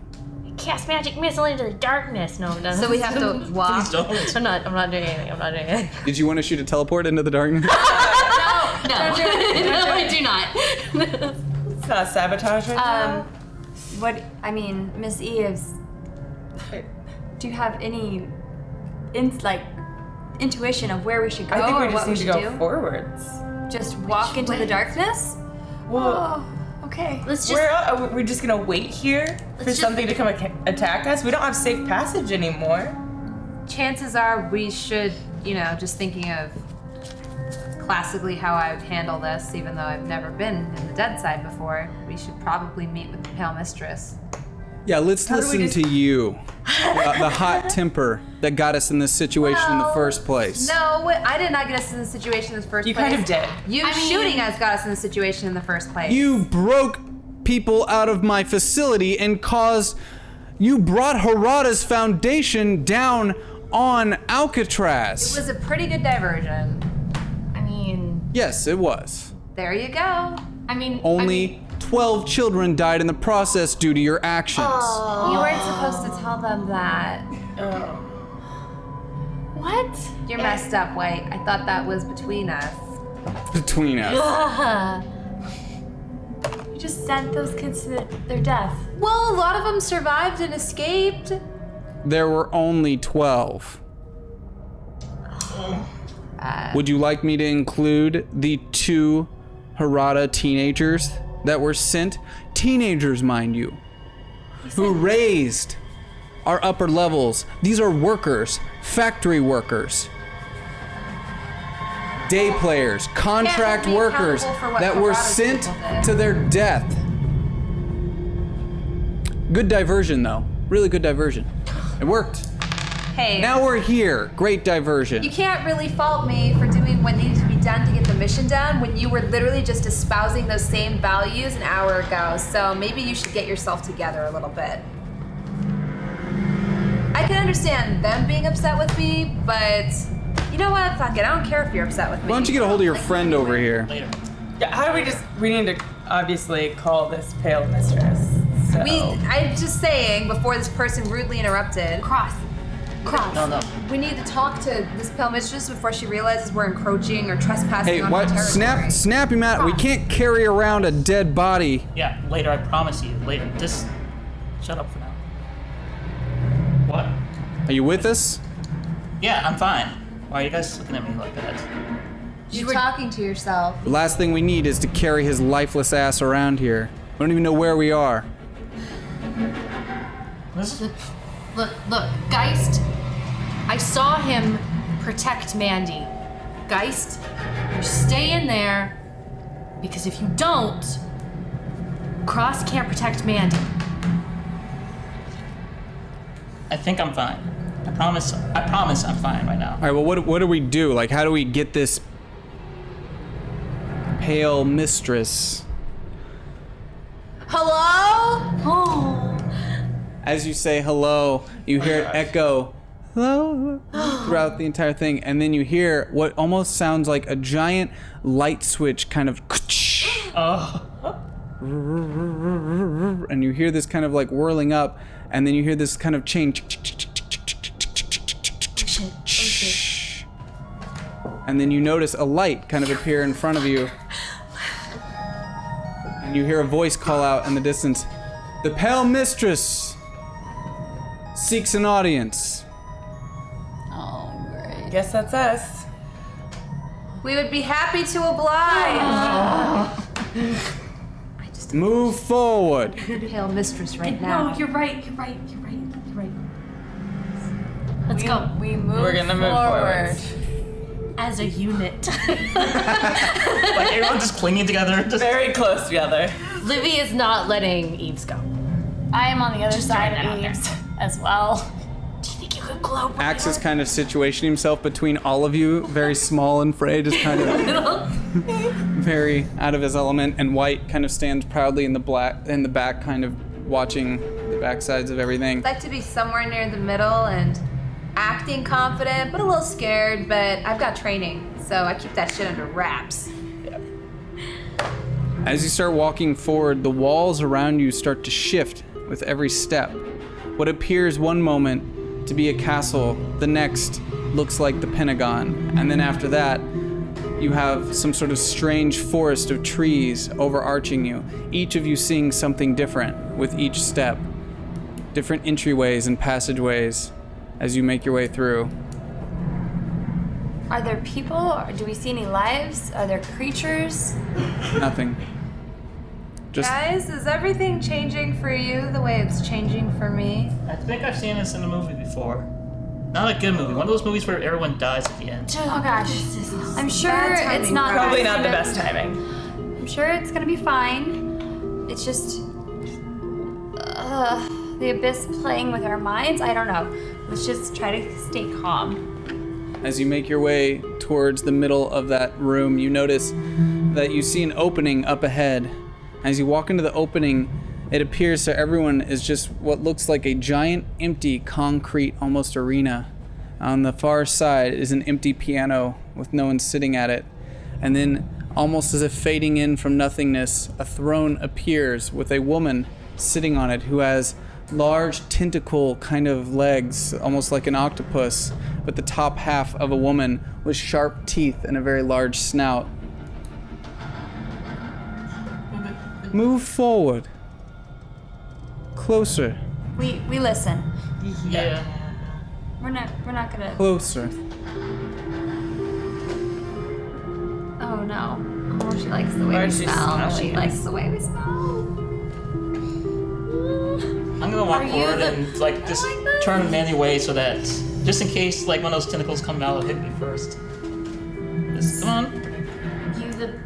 Cast magic missile into the darkness. No, no. So we have to walk. Please don't. I'm not doing anything. I'm not doing anything. Did you want to shoot a teleport into the darkness? No, I do not. It's not sabotage right now. Miss Eves, do you have any intuition of where we should go I think or we just what we need to should go do? forwards. Just walk into the darkness? Well, Okay. Let's just. we're just gonna wait here for just- something to come attack us. We don't have safe passage anymore. Chances are we should, just thinking of classically how I would handle this, even though I've never been in the dead side before, we should probably meet with the Pale Mistress. Yeah, let's do we listen just- to you. The hot temper that got us in this situation in the first place. No, I did not get us in this situation in the first You place. kind of did. You shooting us got us in this situation in the first place. You broke people out of my facility and you brought Harada's foundation down on Alcatraz. It was a pretty good diversion. Yes, it was. There you go. Only 12 children died in the process due to your actions. You weren't supposed to tell them that. What? You're messed up, White. I thought that was between us. Between us. You just sent those kids to their death. Well, a lot of them survived and escaped. There were only 12. Would you like me to include the 2 Harada teenagers that were sent? Teenagers, mind you, who raised our upper levels. These are workers, factory workers, day players, contract hold me workers accountable for what that were Harada's sent people did. to their death. Good diversion, though. Really good diversion. It worked. Hey, Now we're here. Great diversion. you can't really fault me for doing what needed to be done to get the mission done when you were literally just espousing those same values an hour ago. So maybe you should get yourself together a little bit. I can understand them being upset with me, but you know what? Fuck it. I don't care if you're upset with me. Why don't you get a hold of your friend over here? Later. Yeah, how do we need to obviously call this Pale Mistress. So. I'm just saying, before this person rudely interrupted. Cross. No. We need to talk to this Pale Mistress before she realizes we're encroaching or trespassing Hey, on what? her territory. Snap him out. We can't carry around a dead body. Yeah, later, I promise you. Later. Just shut up for now. What? Are you with us? Yeah, I'm fine. Why are you guys looking at me like that? You're talking to yourself. The last thing we need is to carry his lifeless ass around here. We don't even know where we are. Look, Geist. I saw him protect Mandy. Geist, you stay in there, because if you don't, Cross can't protect Mandy. I think I'm fine. I promise I'm fine right now. All right, well, what do we do? Like, how do we get this Pale Mistress? Hello? Oh. As you say hello, you hear it echo hello throughout the entire thing, and then you hear what almost sounds like a giant light switch kind of and you hear this kind of like whirling up, and then you hear this kind of chain and then you notice a light kind of appear in front of you, and you hear a voice call out in the distance, "The Pale Mistress seeks an audience." Oh, great. Guess that's us. We would be happy to oblige. Move forward. Pale Mistress right now. No, you're right. Let's go. We move We're gonna move forward. As a unit. Like everyone just clinging together. Just Very close together. Livy is not letting Eves go. I am on the other Just side throwing that out of there. Eves as well. Do you think you could glow brighter? Axe is kind of situating himself between all of you, very small and frail, just kind of very out of his element, and White kind of stands proudly in the back, kind of watching the backsides of everything. I'd like to be somewhere near the middle and acting confident, but a little scared, but I've got training, so I keep that shit under wraps. As you start walking forward, the walls around you start to shift with every step. What appears one moment to be a castle, the next looks like the Pentagon, and then after that, you have some sort of strange forest of trees overarching you, each of you seeing something different with each step. Different entryways and passageways as you make your way through. Are there people? Or do we see any lives? Are there creatures? Nothing. Just Guys, is everything changing for you the way it's changing for me? I think I've seen this in a movie before. Not a good movie. One of those movies where everyone dies at the end. Oh gosh. I'm sure Bad timing, it's not Probably not the gonna- best timing. I'm sure it's gonna be fine. It's just the abyss playing with our minds. I don't know. Let's just try to stay calm. as you make your way towards the middle of that room, you notice that you see an opening up ahead. As you walk into the opening, it appears to everyone is just what looks like a giant, empty, concrete, almost arena. On the far side is an empty piano with no one sitting at it. And then, almost as if fading in from nothingness, a throne appears with a woman sitting on it who has large tentacle kind of legs, almost like an octopus, but the top half of a woman with sharp teeth and a very large snout. Move forward. Closer. We listen. Yeah. We're not gonna. Closer. Oh no. Oh, she likes the way Or we she's smell. She smelling likes us. the way we smell. I'm gonna walk Are you forward the- and like just like this? turn Mandy away so that just in case like one of those tentacles come out, it'll hit me first. Just come on. You the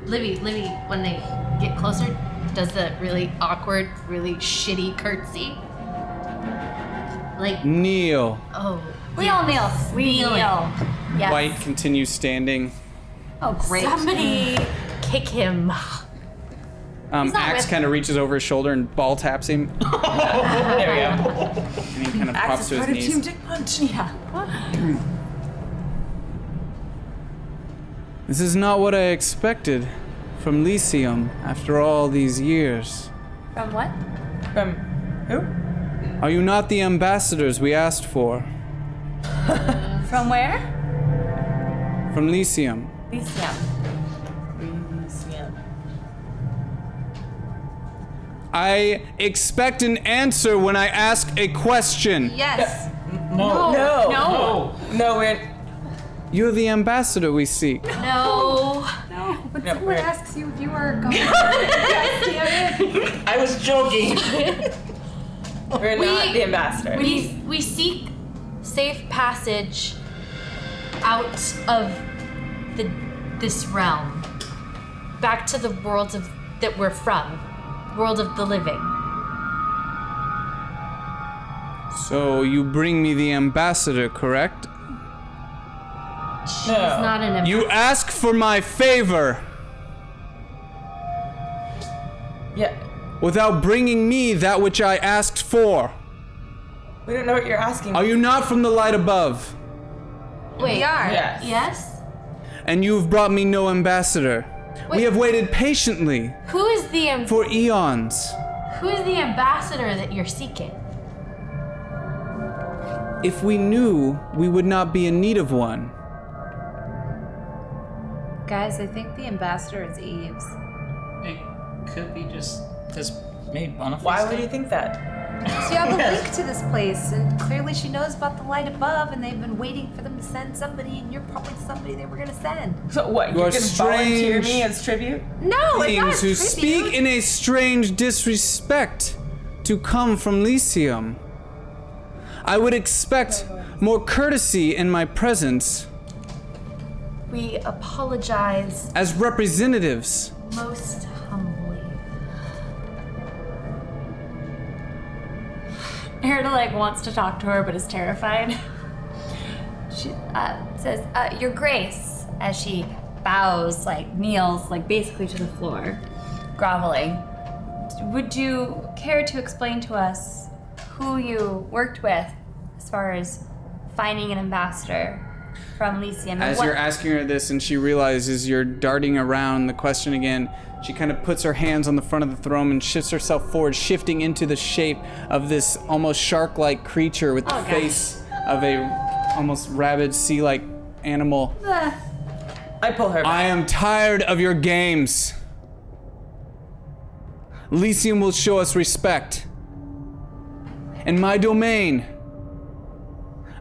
Livy, when they get closer, does the really awkward, really shitty curtsy. Like, Kneel. oh. We all kneel. We Kneeling. kneel. Yes. White continues standing. Oh great. Somebody kick him. not Axe with- kind of reaches over his shoulder and ball taps him, There we go. and he kind of pops to his knees. Dick Punch. Yeah. This is not what I expected from Lyceum after all these years. From what? From who? Are you not the ambassadors we asked for? From where? From Lyceum. Lyceum. I expect an answer when I ask a question. Yes. No. No. No, we're. You're the ambassador we seek. No. But No, someone we're- asks you if you are going. I was joking. We're not the ambassador. We seek safe passage out of this realm, back to the world that we're from, world of the living. So you bring me the ambassador, correct? She's No. not an You ask for my favor Yeah. without bringing me that which I asked for. We don't know what you're asking. Are you not from the light above? Wait. We are. Yes. Yes. And you've brought me no ambassador. We Wait. have waited patiently Who is the for eons. ambassador that you're seeking? If we knew, we would not be in need of one. Guys, I think the ambassador is Eves. It could be just this maybe Boniface. Why would thing. you think that? So you have a link to this place, and clearly she knows about the light above, and they've been waiting for them to send somebody, and you're probably somebody they were gonna send. So what? You You're are gonna volunteer strange me as tribute? No, it's not Beings a who tribute. speak in a strange disrespect to come from Lyceum. I would expect more courtesy in my presence We apologize as representatives. most humbly. Erda wants to talk to her but is terrified. She says, Your Grace, as she bows, like kneels, like basically to the floor, groveling. Would you care to explain to us who you worked with as far as finding an ambassador from Elysium? As you're asking her this and she realizes you're darting around the question again, she kind of puts her hands on the front of the throne and shifts herself forward, shifting into the shape of this almost shark-like creature with the face of a almost rabid sea-like animal. I pull her back. I am tired of your games. Elysium will show us respect. In my domain,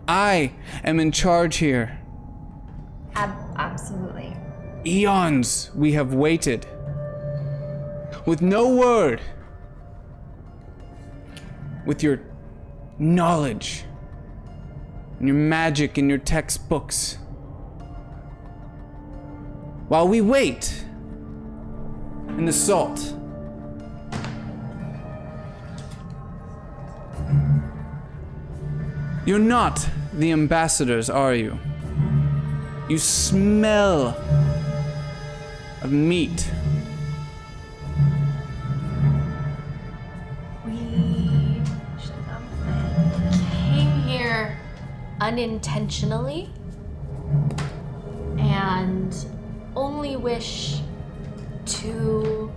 I am in charge here. Absolutely. Eons we have waited. With no word. With your knowledge and your magic and your textbooks. While we wait in the salt. You're not the ambassadors, are you? You smell of meat. We came here unintentionally and only wish to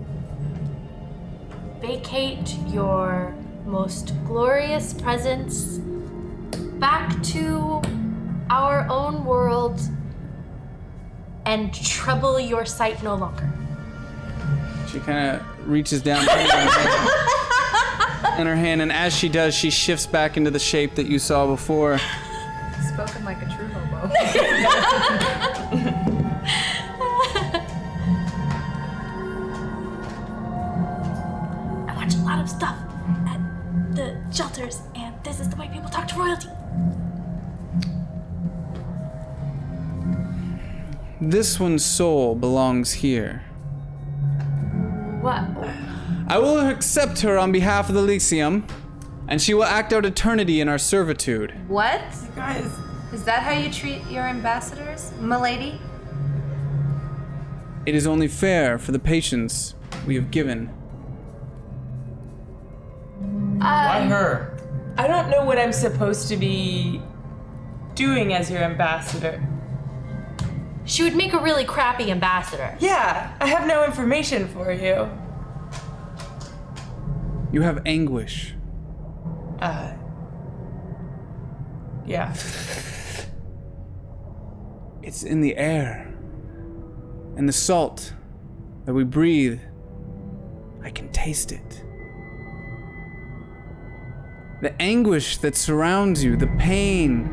vacate your most glorious presence back to our own world and trouble your sight no longer. She kind of reaches down in her hand, and as she does, she shifts back into the shape that you saw before. Spoken like a true hobo. I watch a lot of stuff at the shelters, and this is the way people talk to royalty. This one's soul belongs here. What? I will accept her on behalf of the Elysium, and she will act out eternity in our servitude. What? Guys, Is that how you treat your ambassadors, milady? It is only fair for the patience we have given. Why her? I don't know what I'm supposed to be doing as your ambassador. She would make a really crappy ambassador. Yeah, I have no information for you. You have anguish. Yeah. It's in the air. And the salt that we breathe, I can taste it. The anguish that surrounds you, the pain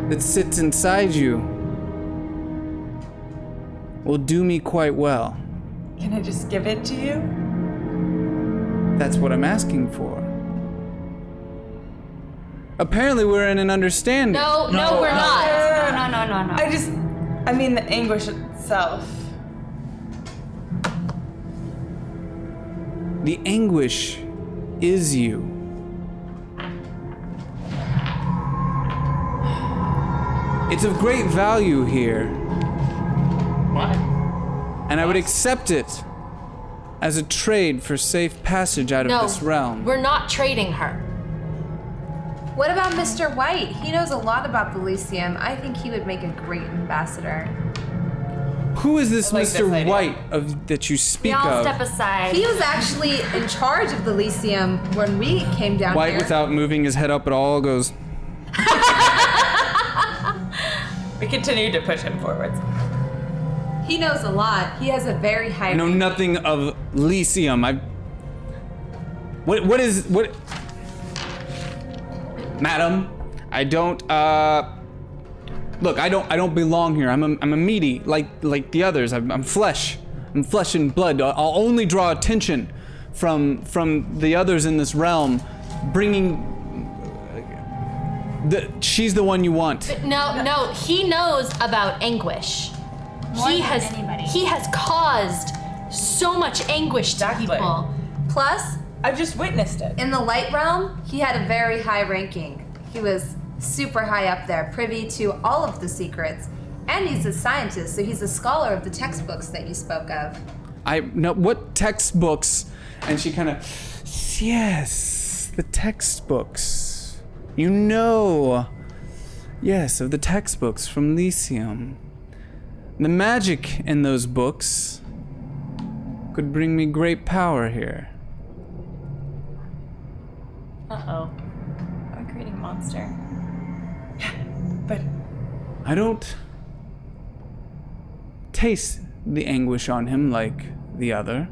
that sits inside you, will do me quite well. Can I just give it to you? That's what I'm asking for. Apparently we're in an understanding. No, we're not. No. I mean the anguish itself. The anguish is you. It's of great value here, What? and I would accept it as a trade for safe passage out of No, this realm. we're not trading her. What about Mr. White? He knows a lot about the Elysium. I think he would make a great ambassador. Who is this I like Mr. this idea. White that you We speak all of? step aside. He was actually in charge of the Elysium when we came down White, here. without moving his head up at all, goes, We continue to push him forwards. He knows a lot. He has a very high. I know nothing of Elysium. What? Madam, I don't, look, I don't belong here. I'm a meaty, like the others. I'm flesh. I'm flesh and blood. I'll only draw attention from the others in this realm, bringing, she's the one you want. No, he knows about anguish. More he than has anybody. he has caused so much anguish to Exactly. people. Plus, I've just witnessed it. in the light realm, he had a very high ranking. He was super high up there, privy to all of the secrets. And he's a scientist, so he's a scholar of the textbooks that you spoke of. I know what textbooks, and she kind of, yes, the textbooks. You know, yes, of the textbooks from Lyceum. The magic in those books could bring me great power here. Uh-oh. I'm creating a monster. Yeah, but I don't taste the anguish on him like the other.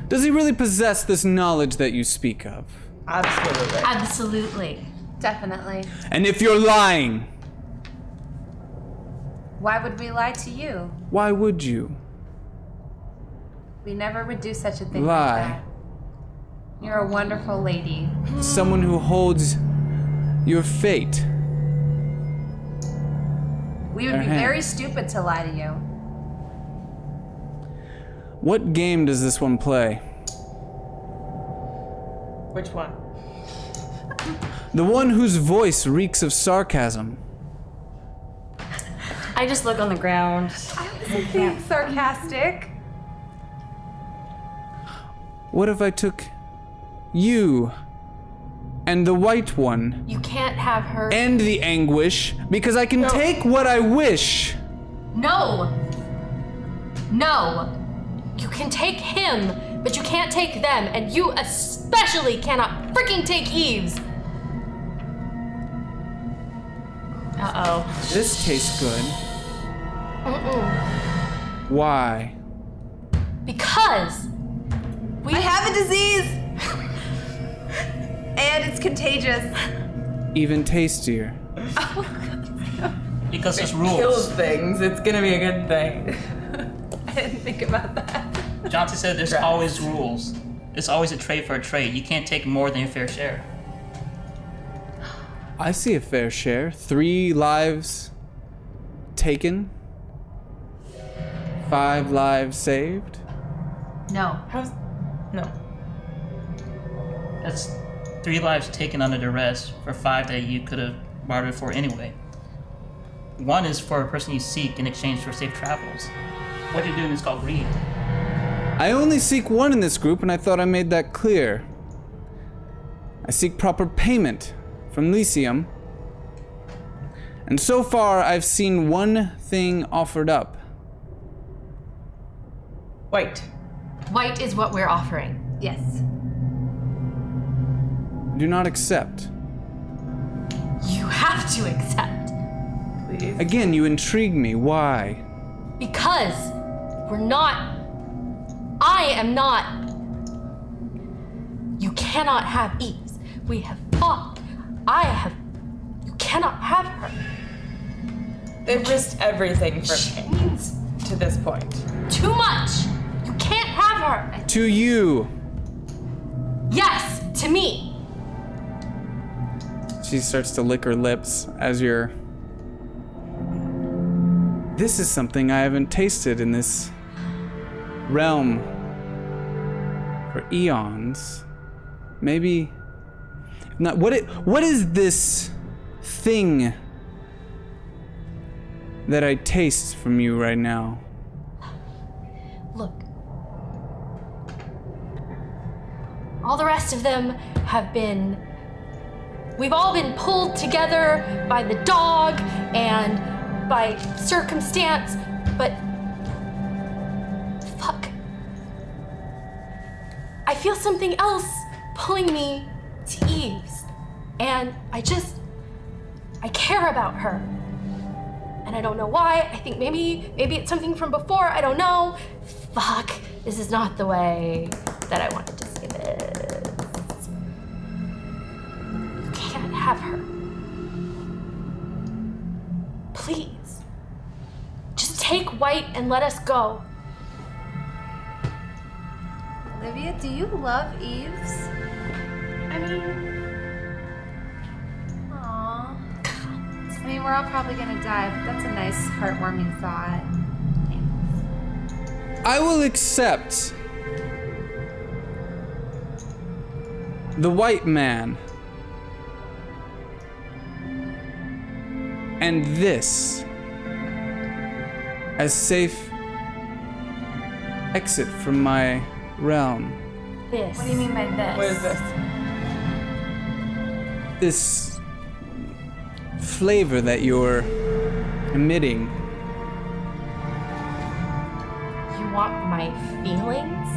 Does he really possess this knowledge that you speak of? absolutely. Absolutely. Definitely. And if you're lying, Why would we lie to you? why would you We never would do such a thing lie? like that. You're a wonderful lady. Someone who holds your fate. We would Her be hand. very stupid to lie to you. What game does this one play? Which one? The one whose voice reeks of sarcasm. I just look on the ground. Being sarcastic. What if I took you and the white one You can't have her. and the anguish because I can take what I wish? No! No! You can take him, but you can't take them, and you especially cannot freaking take Eve's! Uh-oh. This tastes good. Why? Because we I have a disease! And it's contagious. Even tastier. Because there's Kills rules. things. It's gonna be a good thing. I didn't think about that. Johnson said there's Right. always rules. It's always a trade for a trade. You can't take more than your fair share. I see a fair share. 3 lives taken. 5 lives saved. no. How's no? That's 3 lives taken under duress for 5 that you could have bartered for anyway. 1 is for a person you seek in exchange for safe travels. What you're doing is called greed. I only seek one in this group, and I thought I made that clear. I seek proper payment from Lyceum. And so far, I've seen one thing offered up. Wait. White is what we're offering. Yes. Do not accept. You have to accept. Please. Again, you intrigue me. Why? Because we're not. I am not. You cannot have Eve's. We have fought. I have. You cannot have her. They've risked everything for She me means to this point. too much. You can't have her. To you. Yes, to me. She starts to lick her lips as you're. This is something I haven't tasted in this realm for eons. Maybe. Not. What is this thing that I taste from you right now? Look. All the rest of them have been. We've all been pulled together by the dog and by circumstance, but. Fuck. I feel something else pulling me to Eve's. And I care about her. And I don't know why. I think maybe it's something from before. I don't know. Fuck. This is not the way that I wanted to say this. You can't have her. Please. Just take White and let us go. Olivia, do you love Eves? I mean, Aww. I mean, we're all probably gonna die, but that's a nice, heartwarming thought. I will accept the white man and this as safe exit from my realm. This. What do you mean by this? What is this? This flavor that you're emitting. You want my feelings?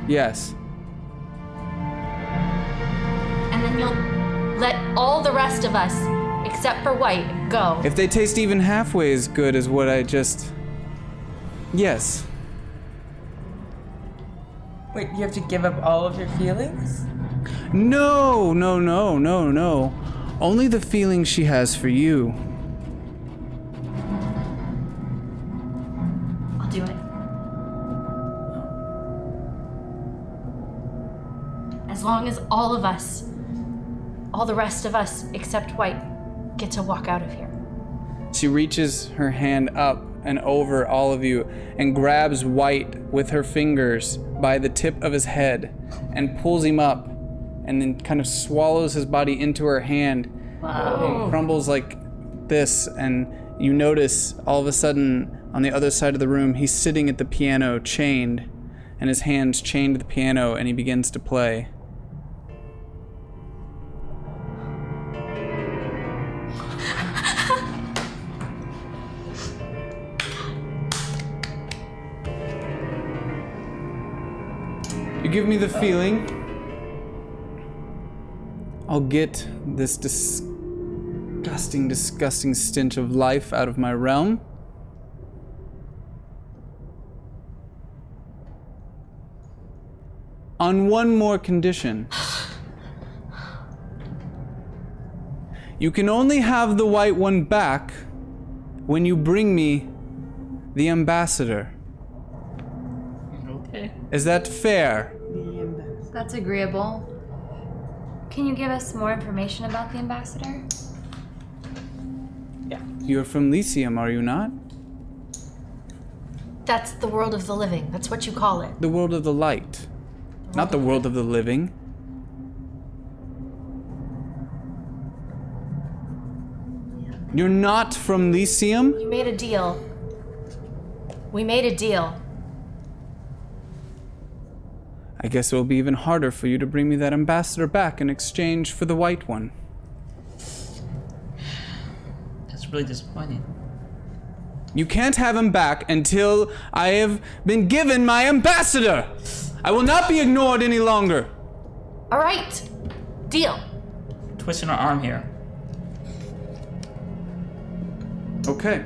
Yes. And then you'll let all the rest of us, except for White, go. If they taste even halfway as good as what I just... Yes. Wait, you have to give up all of your feelings? No. Only the feeling she has for you. I'll do it. As long as all of us, all the rest of us except White, get to walk out of here. She reaches her hand up and over all of you and grabs White with her fingers by the tip of his head and pulls him up and then kind of swallows his body into her hand. Wow. It crumbles like this, and you notice all of a sudden on the other side of the room he's sitting at the piano chained, and his hands chained to the piano, and he begins to play. You give me the feeling. I'll get this disgusting stench of life out of my realm. On one more condition. You can only have the white one back when you bring me the ambassador. Okay. Is that fair? That's agreeable. Can you give us more information about the ambassador? You're from Lyceum, are you not? That's the world of the living. That's what you call it. The world of the light. Not the world of the living. You're not from Lyceum? You made a deal. We made a deal. I guess it will be even harder for you to bring me that ambassador back in exchange for the white one. That's really disappointing. You can't have him back until I have been given my ambassador! I will not be ignored any longer! All right. Deal. Twisting our arm here. Okay.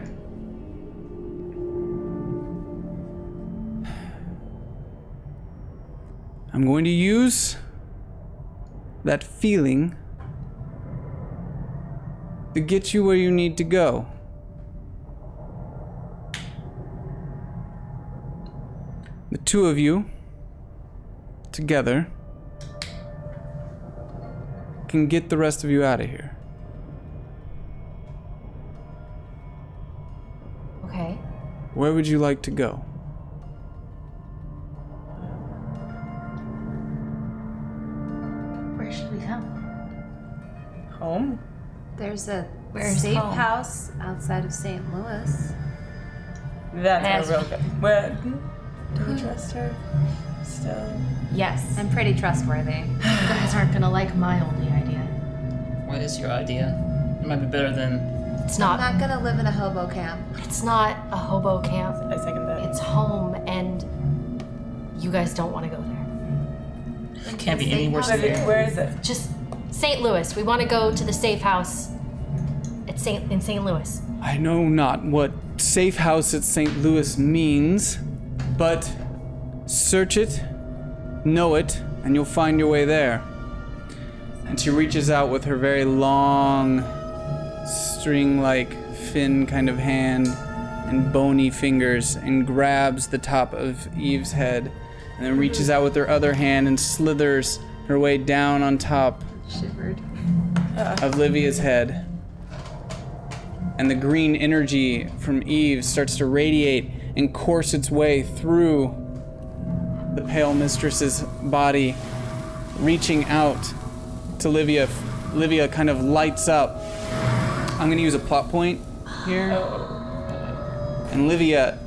I'm going to use that feeling to get you where you need to go. The two of you, together, can get the rest of you out of here. Okay. Where would you like to go? Where should we go? Home? There's a Where's safe home? house outside of St. Louis. That's a real good. Well, do we trust her still? Yes. I'm pretty trustworthy. You guys aren't gonna like my only idea. What is your idea? It might be better than. It's I'm not. not gonna live in a hobo camp. It's not a hobo camp. I second that. It's home, and you guys don't want to go there. It can't be any worse than Where- here. where is it? Just St. Louis. We want to go to the safe house in St. Louis. I know not what safe house at St. Louis means, but search it, know it, and you'll find your way there. And she reaches out with her very long, string-like, fin kind of hand and bony fingers and grabs the top of Eve's head, and then reaches out with her other hand and slithers her way down on top Shivered. of Livia's head. And the green energy from Eve starts to radiate and course its way through the pale mistress's body, reaching out to Livia. Livia kind of lights up. I'm gonna use a plot point here. And Livia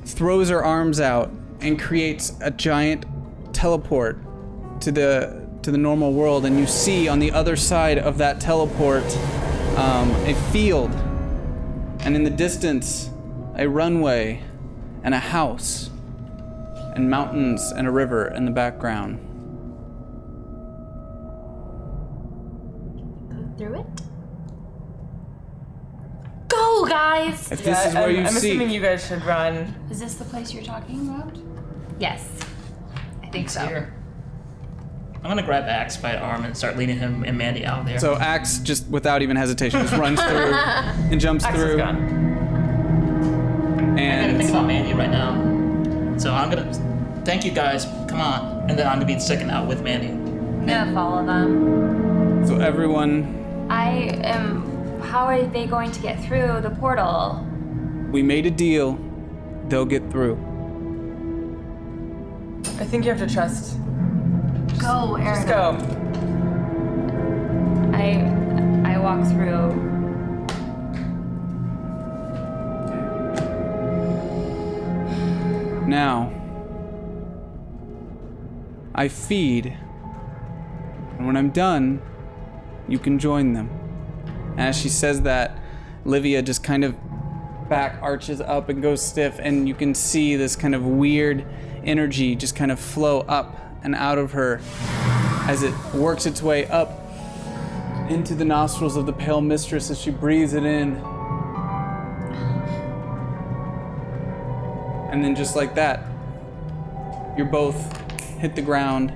throws her arms out and creates a giant teleport to the normal world, and you see on the other side of that teleport a field, and in the distance a runway and a house and mountains and a river in the background. Through it? Go, guys! If this is where you I'm seek, assuming you guys should run. Is this the place you're talking about? Yes. I think so. Here. I'm gonna grab Axe by the arm and start leading him and Mandy out there. so Axe just without even hesitation just runs through and jumps Axe is through. gone. I gotta think And about Mandy right now. So I'm gonna thank you guys. Come on, and then I'm gonna be the second out with Mandy. I'm gonna follow them. so everyone, How are they going to get through the portal? we made a deal. They'll get through. I think you have to trust. Go, Aaron. Just go. I walk through. Now, I feed, and when I'm done, you can join them. And as she says that, Livia just kind of back arches up and goes stiff, and you can see this kind of weird energy just kind of flow up and out of her as it works its way up into the nostrils of the Pale Mistress as she breathes it in. And then just like that, you're both hit the ground.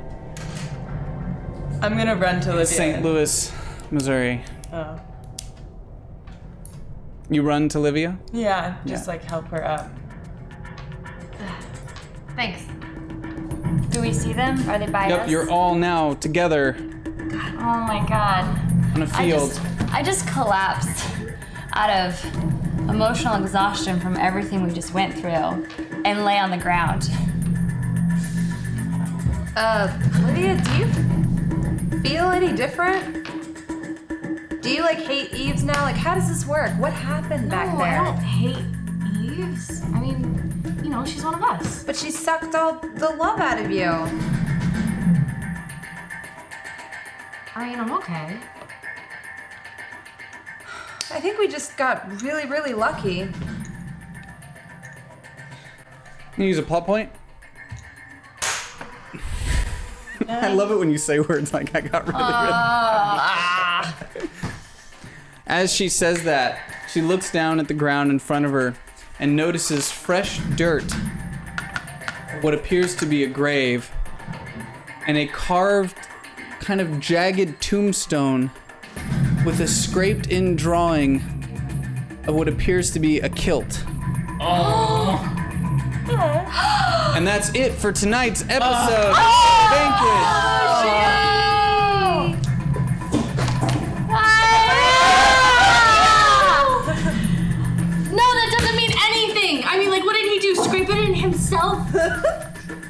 I'm gonna run to Olivia. St. Louis, Missouri. Oh. You run to Livia? Yeah, just Yeah. like help her up. Thanks. Do we see them? Are they by us? Yep, you're all now together Oh my god. on a field. I just collapsed out of emotional exhaustion from everything we just went through and lay on the ground. Lydia, do you feel any different? Do you like hate Eves now? Like, how does this work? What happened back No, there? I don't hate Eves. I mean, you know, she's one of us. But she sucked all the love out of you. I mean, I'm okay. I think we just got really, really lucky. Can you use a plot point? I love it when you say words like I got really, really. As she says that, she looks down at the ground in front of her and notices fresh dirt, what appears to be a grave, and a carved, kind of jagged tombstone with a scraped-in drawing of what appears to be a kilt. Oh. And that's it for tonight's episode of Vanquished. No, that doesn't mean anything. I mean, like, what did he do? Scrape it in himself?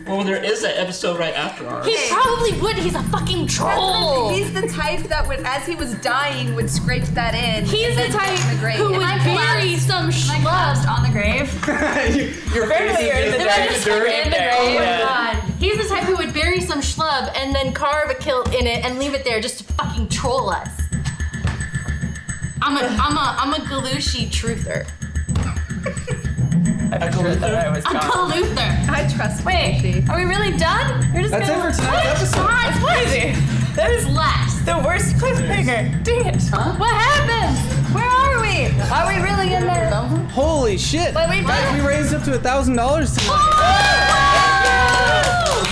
Well, there is an episode right after ours. He probably would. He's a fucking troll. He's the type that would, as he was dying, would scrape that in. He's and the then type put it in the grave. who would bury some schlub On the grave. Your face Apparently you're in is the just dark dirt. dirt in the there. grave. Yeah. Oh my god. He's the type who would bury some schlub and then carve a kilt in it and leave it there just to fucking troll us. I'm a Galushi truther. I forgot that I was I'm gone. Galuther. I trust Wait, Lucy. are we really done? You're just That's it gonna... for tonight's episode. That's Crazy. That is last. the worst cliffhanger. Dang it. What happened? Where are we? Are we really in there? Holy shit! Wait, wait, Guys, what? we raised up to $1,000 tonight.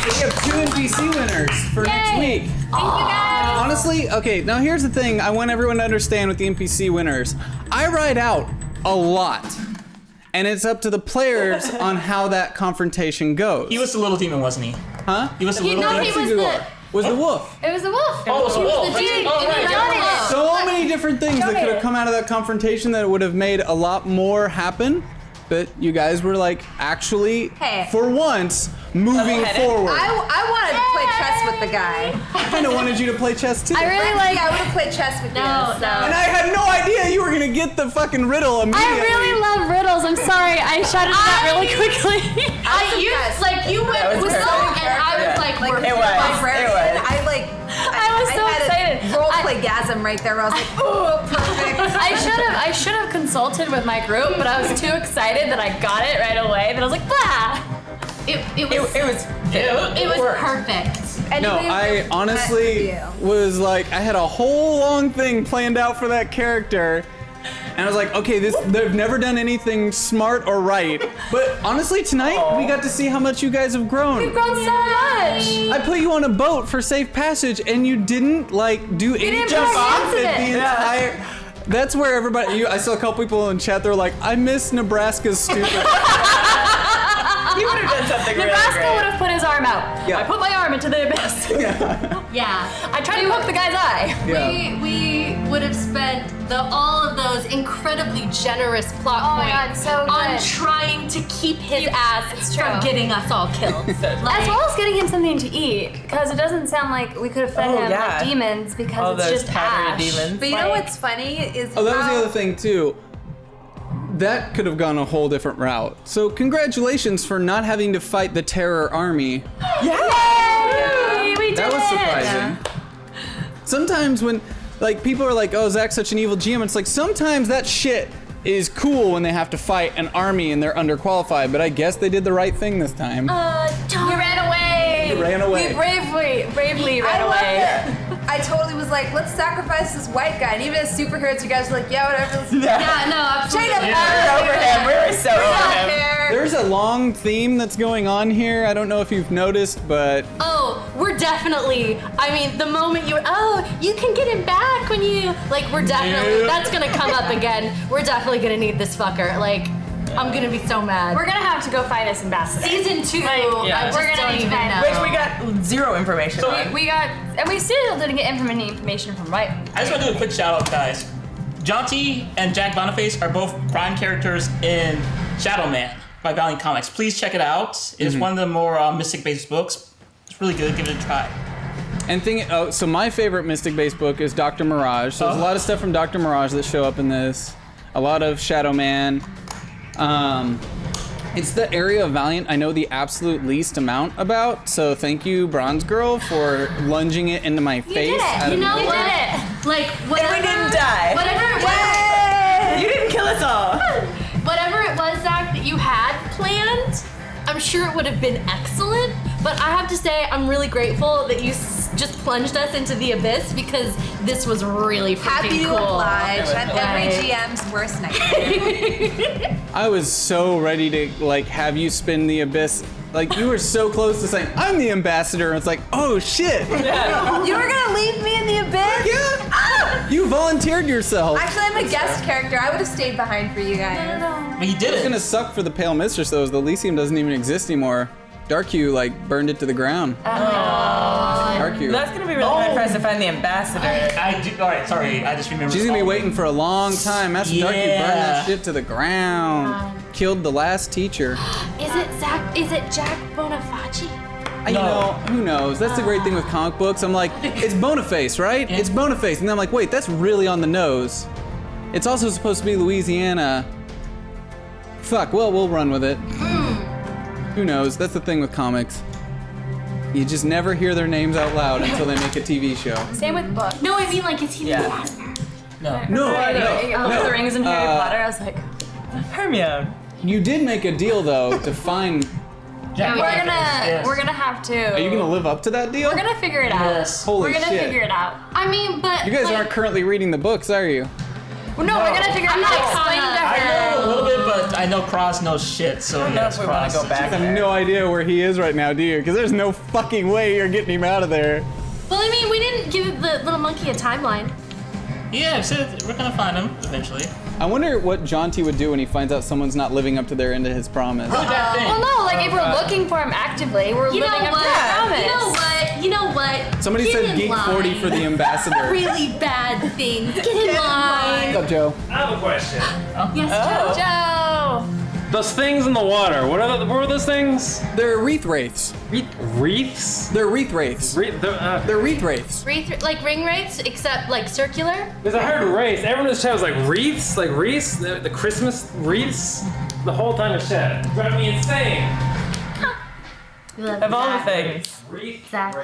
We have 2 NPC winners for next week. Thank you guys. Honestly, okay, now here's the thing I want everyone to understand with the NPC winners. I ride out a lot, and it's up to the players on how that confrontation goes. He was the little demon, wasn't he? Huh? He was the little no, demon. he was Who the... was the wolf. It was the wolf. Oh, it was a wolf. The dude. Oh, right. Donated. So many different things that could have come out of that confrontation that would have made a lot more happen. But you guys were like, actually, Hey. for once, moving forward. I wanted to play chess with the guy. I kind of wanted you to play chess too. I really like. Yeah, I would have played chess with you. And I had no idea you were gonna get the fucking riddle immediately. I really love riddles. I'm sorry. I shouted that really quickly. You went with so, and I was like, we're It was. I was so had excited. A role play gasm right there where I was like, oh, perfect. I should have consulted with my group, but I was too excited that I got it right away. That I was like, bah. It was perfect. No, I honestly was like, I had a whole long thing planned out for that character. And I was like, okay, they've never done anything smart or right. But honestly, tonight, we got to see how much you guys have grown. You've grown so much. I put you on a boat for safe passage, and you didn't, do any didn't jump play off into at the it. entire... That's where everybody... I saw a couple people in chat, they were like, I miss Nebraska's stupid... He would have done something Nebraska really would have put his arm out. Yeah. I put my arm into the abyss. Yeah. I tried to poke the guy's eye. Yeah. We would have spent all of those incredibly generous plot Oh my points God, so on good. trying to keep his ass It's from true. getting us all killed. As well as getting him something to eat, because it doesn't sound like we could have fed him like demons because All it's those just powdered ash. demons. But you know what's funny is Oh, that was how- the other thing, too. That could have gone a whole different route. So congratulations for not having to fight the Terror Army. Yay! We did That was it! surprising. Sometimes when, people are like, oh, Zach's such an evil GM, it's like, sometimes that shit is cool when they have to fight an army and they're underqualified, but I guess they did the right thing this time. You ran away! You ran away. We bravely ran I loved away. it. I totally was like, let's sacrifice this white guy. And even as superheroes, you guys were like, yeah, whatever. Let's Yeah, no, absolutely. Straight up, We were over him. We were so over him. here. There's a long theme that's going on here. I don't know if you've noticed, but Oh, we're definitely. I mean, the moment you can get him back when you we're definitely. Yeah. That's gonna come up again. We're definitely gonna need this fucker. I'm gonna be so mad. We're gonna have to go find this ambassador. Season 2. Yeah. I just We're gonna don't need to even find know. out. Which we got zero information on. We got, and we still didn't get any information from White. I just want to do a quick shout out, guys. Jonty and Jack Boniface are both prime characters in Shadow Man by Valiant Comics. Please check it out. It's one of the more mystic-based books. It's really good. Give it a try. And so my favorite Mystic-based book is Dr. Mirage. So there's a lot of stuff from Dr. Mirage that show up in this. A lot of Shadow Man. It's the area of Valiant I know the absolute least amount about. So thank you, Bronze Girl, for lunging it into my face. did it. out of You know nowhere. what? Whatever. we didn't die. Whatever it was. You didn't kill us all. Whatever it was, Zach, that you had planned, I'm sure it would have been excellent. But I have to say, I'm really grateful that you just plunged us into the abyss because this was really freaking Happy to cool. oblige. I'm every Right. GM's worst nightmare. I was so ready to have you spin the abyss. You were so close to saying, I'm the ambassador. And it's like, oh shit. You were gonna leave me in the abyss? Yeah. Ah! You volunteered yourself. Actually, I'm a guest character. I would have stayed behind for you guys. But he did It's it. gonna suck for the Pale Mistress though, is the Elysium doesn't even exist anymore. Darkhu burned it to the ground. Darkhu. That's gonna be really hard for us to find the ambassador. I do. All right, sorry. I just remembered. She's gonna be waiting for a long time. Master Darkhu burned that Yeah. shit to the ground. Killed the last teacher. Is it Zach? Is it Jack Boniface? You know, who knows? That's the great thing with comic books. I'm like, it's Boniface, right? Yeah. It's Boniface. And then I'm like, wait, that's really on the nose. It's also supposed to be Louisiana. Fuck, well, we'll run with it. Who knows? That's the thing with comics. You just never hear their names out loud until they make a TV show. Same with books. No, I mean is he the Yeah. ambassador? No. No, Lord of the Rings and Harry Potter. I was like, Hermione. You did make a deal though to find. Jack we're Boniface, gonna yes. we're gonna have to. Are you gonna live up to that deal? We're gonna figure it out. Yes. Holy We're gonna shit. figure it out. I mean, but You guys aren't currently reading the books, are you? Well, no, we're gonna figure it out. I'm I'm not explaining to I her. know a little bit, but I know Cross knows shit. So I don't know yes, if we want Cross. to go back I have there. no idea where he is right now, do you? Because there's no fucking way you're getting him out of there. Well, I mean, we didn't give the little monkey a timeline. Yeah, I said we're gonna find him eventually. I wonder what Jonty would do when he finds out someone's not living up to their end of his promise. That thing. Well, no, if we're looking for him actively, we're You know living up to what? our promise. You know what? Somebody Get said in Geek line. 40 for the ambassador. Really bad things. Get in line. What's up, Joe? I have a question. Yes, Oh. Joe. Those things in the water. What were those things? They're wreath wraiths. Wreaths? They're wreath wraiths. They're wreath wraiths. Like ring wraiths, except like circular. Because I heard wraiths. Everyone in the chat was like wreaths, the Christmas wreaths. The whole time in chat. It drove me insane. Of all the things, Wreath. Zach.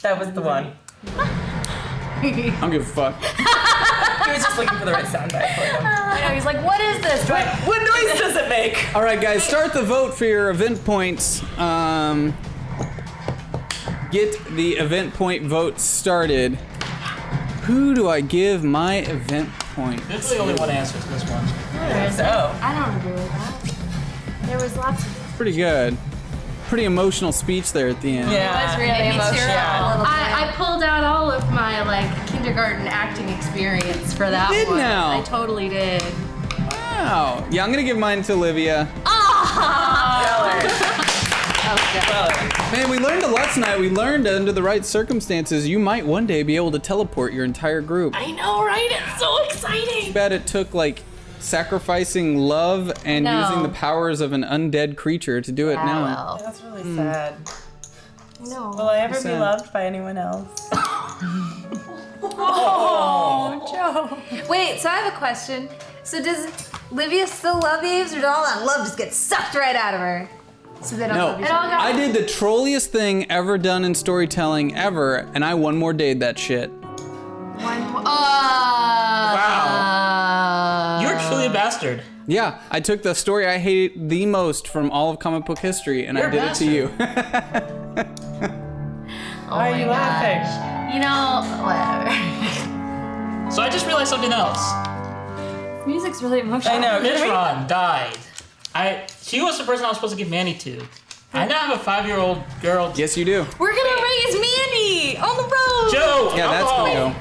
that was the one. I don't give a fuck. He was just looking for the right soundbite for them. I know, he's like, what is this? What noise does it make? All right, guys, start the vote for your event points. Get the event point vote started. Who do I give my event point? This is the only one answer to this one. So, I don't agree with that. There was lots of. Pretty good. Pretty emotional speech there at the end. yeah. It was really emotional. Yeah. I pulled out all of my like kindergarten acting experience for that You did one. now. I totally did. Wow. Yeah, I'm gonna give mine to Olivia. Man, we learned a lot tonight. We learned under the right circumstances, you might one day be able to teleport your entire group. I know, right? It's so exciting. Bet it took like sacrificing love and No. using the powers of an undead creature to do it now. Well, That's really sad. no. Will I ever be Sad. loved by anyone else? Wait, so I have a question. So does Livia still love Eves, or did all that love just get sucked right out of her? So they don't No, love each other? I did the trolliest thing ever done in storytelling ever, and I one more dayed that shit. Wow. You're truly a bastard. Yeah, I took the story I hate the most from all of comic book history, and You're I a did it to you. Why are you laughing? You know, whatever. So I just realized something else. Music's really emotional. I know. Can we? Mishran died. She was the person I was supposed to give Manny to. I now have a 5-year-old girl. Yes, you do. We're gonna raise Mandy on the road. Joe! Yeah, that's alcohol. gonna go.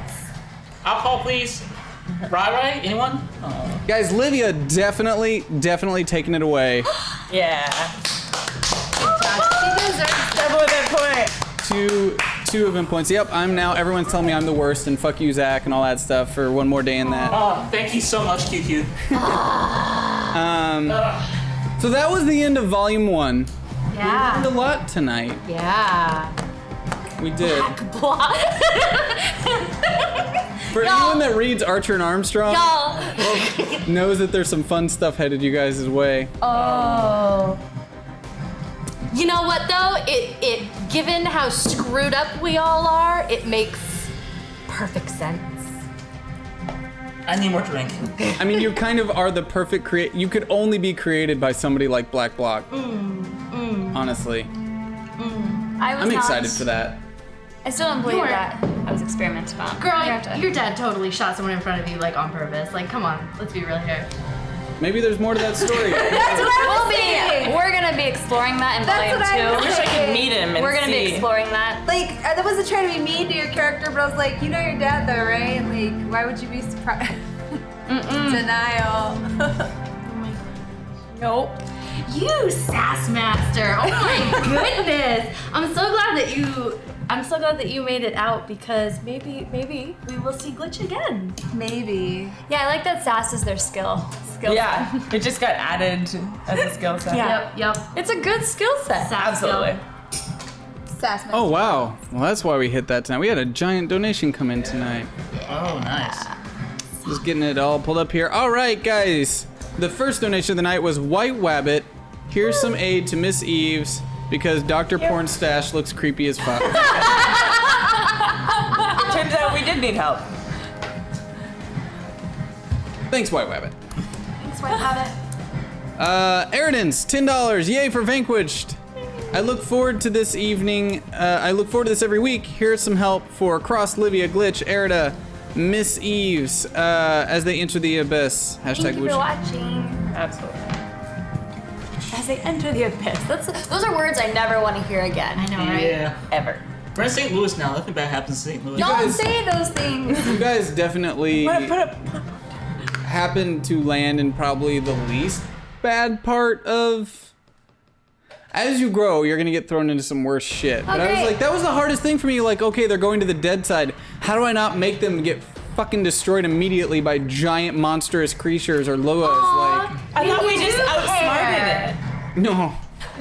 Alcohol, please. Rai? Anyone? Oh. Guys, Livia definitely taking it away. Yeah. She deserves Double event point. Two event points. Yep, everyone's telling me I'm the worst, and fuck you, Zach, and all that stuff for one more day in that. Oh, thank you so much, QQ. So that was the end of Volume 1. We Yeah. learned a lot tonight. Yeah. We did. Blah. For anyone that reads Archer and Armstrong, Y'all. knows that there's some fun stuff headed you guys' way. Oh. You know what though? It given how screwed up we all are, it makes perfect sense. I need more drink. I mean, you kind of are the perfect you could only be created by somebody like Black Block. Honestly. I'm excited for that. I still don't believe You were- that I was experimented on. Girl, You have to- your dad totally shot someone in front of you like on purpose. Like, come on, let's be real here. Maybe there's more to that story. We're gonna be exploring that in That's Volume what I 2. was I wish I could meet him and We're gonna see. be exploring that. Like, I wasn't trying to be mean to your character, but I was like, you know your dad though, right? Like, why would you be surprised? Denial. Nope. You sass master! Oh my goodness! I'm so glad that you made it out because maybe we will see Glitch again. Maybe. Yeah, I like that sass is their skill. Yeah, it just got added as a skill set. Yeah. Yep. It's a good skill set. Sass Absolutely. Sass Oh, wow. Well, that's why we hit that tonight. We had a giant donation come in tonight. Oh, nice. Just getting it all pulled up here. All right, guys. The first donation of the night was White Wabbit. Here's some aid to Miss Eves because Dr. Pornstash looks creepy as fuck. Turns out we did need help. Thanks, White Wabbit. Thanks, White Habit. Eridan's $10. Yay for Vanquished. I look forward to this evening. I look forward to this every week. Here's some help for Cross, Livia, Glitch, Erida, Miss Eves as they enter the abyss. Thank you for Gucci. watching. Absolutely. As they enter the abyss. Those are words I never want to hear again. I know, right? Yeah. Ever. We're in St. Louis now. Nothing bad happens in St. Louis. Don't guys- say those things. You guys definitely happen to land in probably the least bad part of. As you grow, you're gonna get thrown into some worse shit. But I was Okay. like, that was the hardest thing for me. Like, okay, they're going to the dead side. How do I not make them get fucking destroyed immediately by giant monstrous creatures or Loas? Like, I thought we just outsmarted No.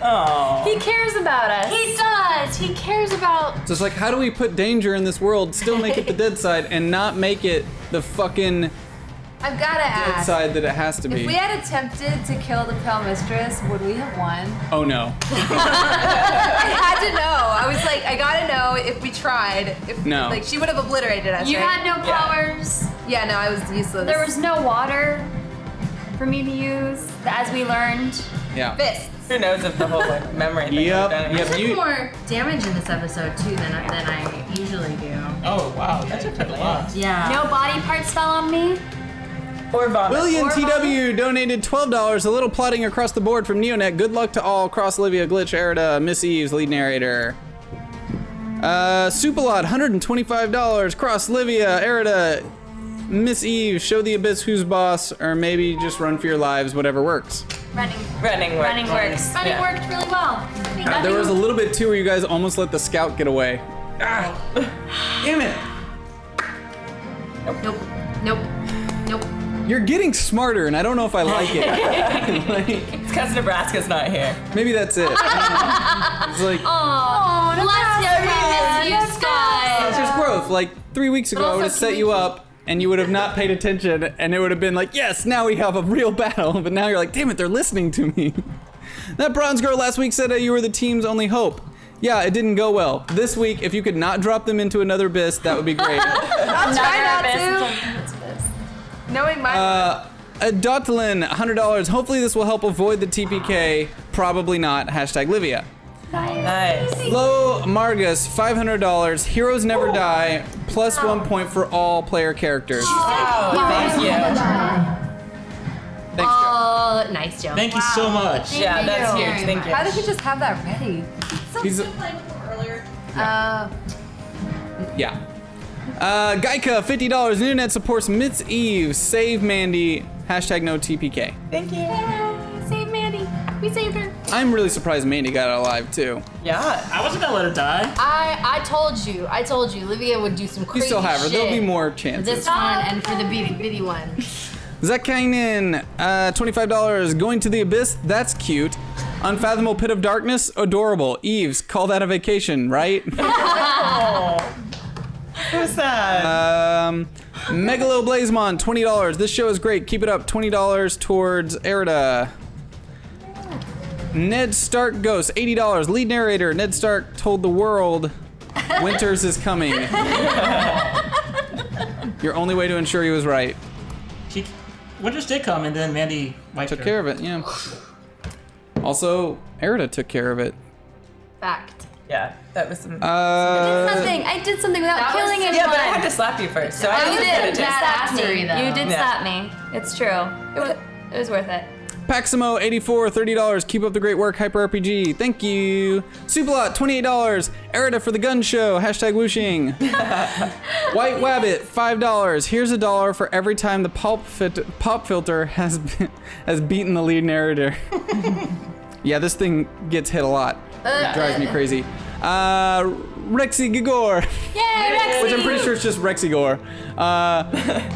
Oh. He cares about us. He does. He cares about. So it's like, how do we put danger in this world, still make it the dead side, and not make it the fucking I've gotta dead ask. side that it has to If be? we had attempted to kill the Pale Mistress, would we have won? Oh no. I had to know. I was like, I gotta know if we tried. If No. like she would have obliterated us. You right? had no powers. Yeah, no, I was useless. There was no water for me to use, as we learned. Yeah. fists. Who knows if the whole like memory thing Yep. was done. Yep. I You- took more damage in this episode too than I usually do. Oh wow, that took a lot. Yeah. No body parts fell on me. Or vomit. William Or TW donated $12. A little plotting across the board from Neonet. Good luck to all. Cross Olivia, Glitch, Erida, Miss Eves, lead narrator. Supalot, $125. Cross Livia, Erida, Miss Eve, show the abyss who's boss, or maybe just run for your lives, whatever works. Running Running works. works. Running Yeah. worked really well. There was a little bit too where you guys almost let the scout get away. Ah, damn it! Nope. Nope. Nope. You're getting smarter, and I don't know if I like it. Like, It's because Nebraska's not here. maybe that's it. It's like Oh, bless you. We miss you, it's Sky. just growth. Like 3 weeks ago, I also would have set can you we- up, and you would have not paid attention, and it would have been like, yes, now we have a real battle. But now you're like, damn it, they're listening to me. That bronze girl last week said you were the team's only hope. Yeah, it didn't go well. This week, if you could not drop them into another abyss, that would be great. I'll try not to. Knowing my Dotlin, $100. Hopefully this will help avoid the TPK. Probably not. Hashtag Livia. Nice. Low Margus, $500. Heroes never die. Plus 1 point for all player characters. Oh, thank you. Thanks, Joe. Oh, nice joke. Thank you so much. Yeah, that's huge. Thank you. how did he just have that ready? He's Uh, yeah. Gaika, $50. Internet supports Miss Eve. Save Mandy. Hashtag no TPK. Thank you. Save Mandy. We saved her. I'm really surprised Mandy got out alive too. Yeah. I wasn't gonna let her die. I told you. Olivia would do some You crazy still have her. There'll be shit more for chances. this one and for the bitty one. Zakainen, $25. Going to the abyss. That's cute. Unfathomable pit of darkness. Adorable. Eves, call that a vacation, right? So sad. Megalo Blazemon, $20. This show is great. Keep it up. $20 towards Erida. Ned Stark Ghost, $80. Lead narrator. Ned Stark told the world Winters is coming. Your only way to ensure he was right. Winters did come, and then Mandy wiped Took her. care of it, yeah. Also, Erida took care of it. Fact. Yeah, that was some. I did something without That was killing so- anyone. yeah, but I had to slap you first, so I You was did. gonna You just. slapped Badassery, me. though. You did Yeah. slap me. It's true. It was worth it. Paximo, $84, $30. Keep up the great work, Hyper RPG. Thank you. Supalot, $28. Erida for the gun show. Hashtag whooshing. White Wabbit, $5. Here's $1 for every time the pop filter has beaten the lead narrator. Yeah, this thing gets hit a lot. It drives me crazy. Rexy Gigor. Yay, Rexy! Which I'm pretty sure it's just Rexigor.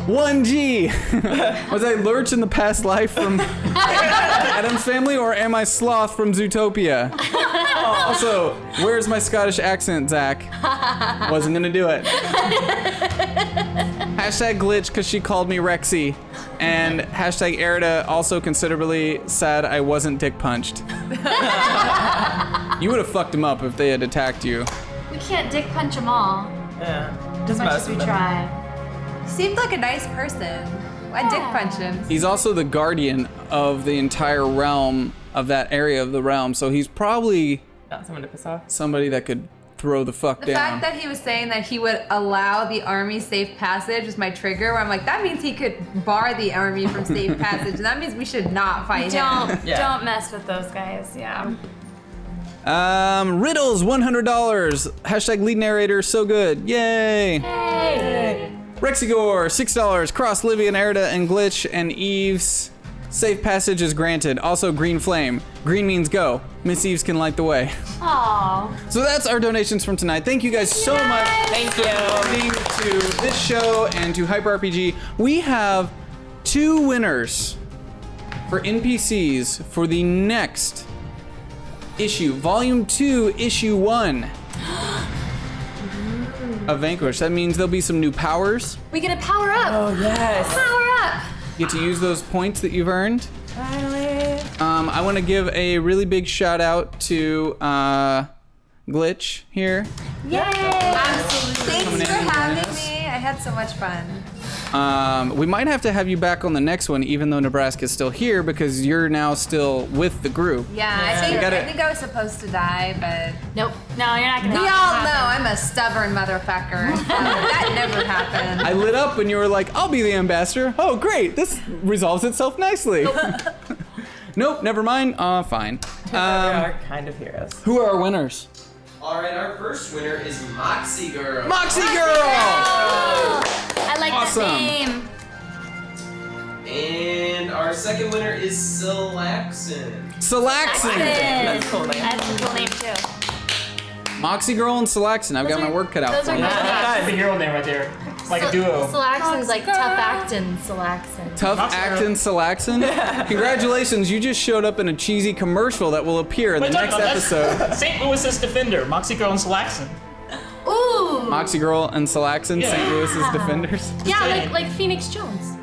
1G. Was I Lurch in the past life from Adam's Family, or am I Sloth from Zootopia? Also, where's my Scottish accent, Zach? Wasn't gonna do it. Hashtag glitch because she called me Rexy. And hashtag Erida, also considerably sad I wasn't dick punched. You would have fucked him up if they had attacked you. We can't dick punch them all. Yeah. As Just much most as we of them. try. seemed like a nice person. I dick punch him. He's also the guardian of the entire realm, of that area of the realm, so he's probably Not someone to piss off. somebody that could throw the fuck The down. fact that he was saying that he would allow the army safe passage was my trigger, where I'm like, that means he could bar the army from safe passage, and that means we should not fight him. Don't mess with those guys. Yeah. Riddles, $100. Hashtag lead narrator, so good. Yay. Rexigor, $6. Cross Livia and Erida and Glitch and Eves. Safe passage is granted. Also, green flame. Green means go. Miss Eves can light the way. Aww. So that's our donations from tonight. Thank you guys so much. Thank you. Listening to this show and to Hyper RPG. We have 2 winners for NPCs for the next issue, Volume 2, Issue 1 of Vanquished. That means there'll be some new powers. We get a power up. Oh, yes. Power up. You get to use those points that you've earned. Finally. I want to give a really big shout out to Glitch here. Yay! Thanks Coming for in and having joining us. me. I had so much fun. We might have to have you back on the next one, even though Nebraska's still here, because you're now still with the group. Yeah, I think I was supposed to die, but Nope. No, you're not gonna. we all know I'm a stubborn motherfucker. So that never happened. I lit up when you were like, I'll be the ambassador. Oh, great. This resolves itself nicely. Nope, never mind. Fine. We are kind of heroes. Who are our winners? All right, our first winner is Moxie Girl. Moxie Girl! I like Awesome. the name. And our second winner is Salaxon. Salaxon! That's a cool name. That's a cool name too. Moxie Girl and Salaxon. I've got my work cut out Those for are me. good That's the hero name right there. Like a duo. Salaxon's like tough actin' Salaxon. Tough Moxie Girl. actin' Salaxon. Congratulations, you just showed up in a cheesy commercial that will appear in the next episode. St. Louis's Defender, Moxie Girl and Salaxon. Ooh. Moxie Girl and Salaxon, Yeah. St. Louis's Defenders. Yeah, like Phoenix Jones.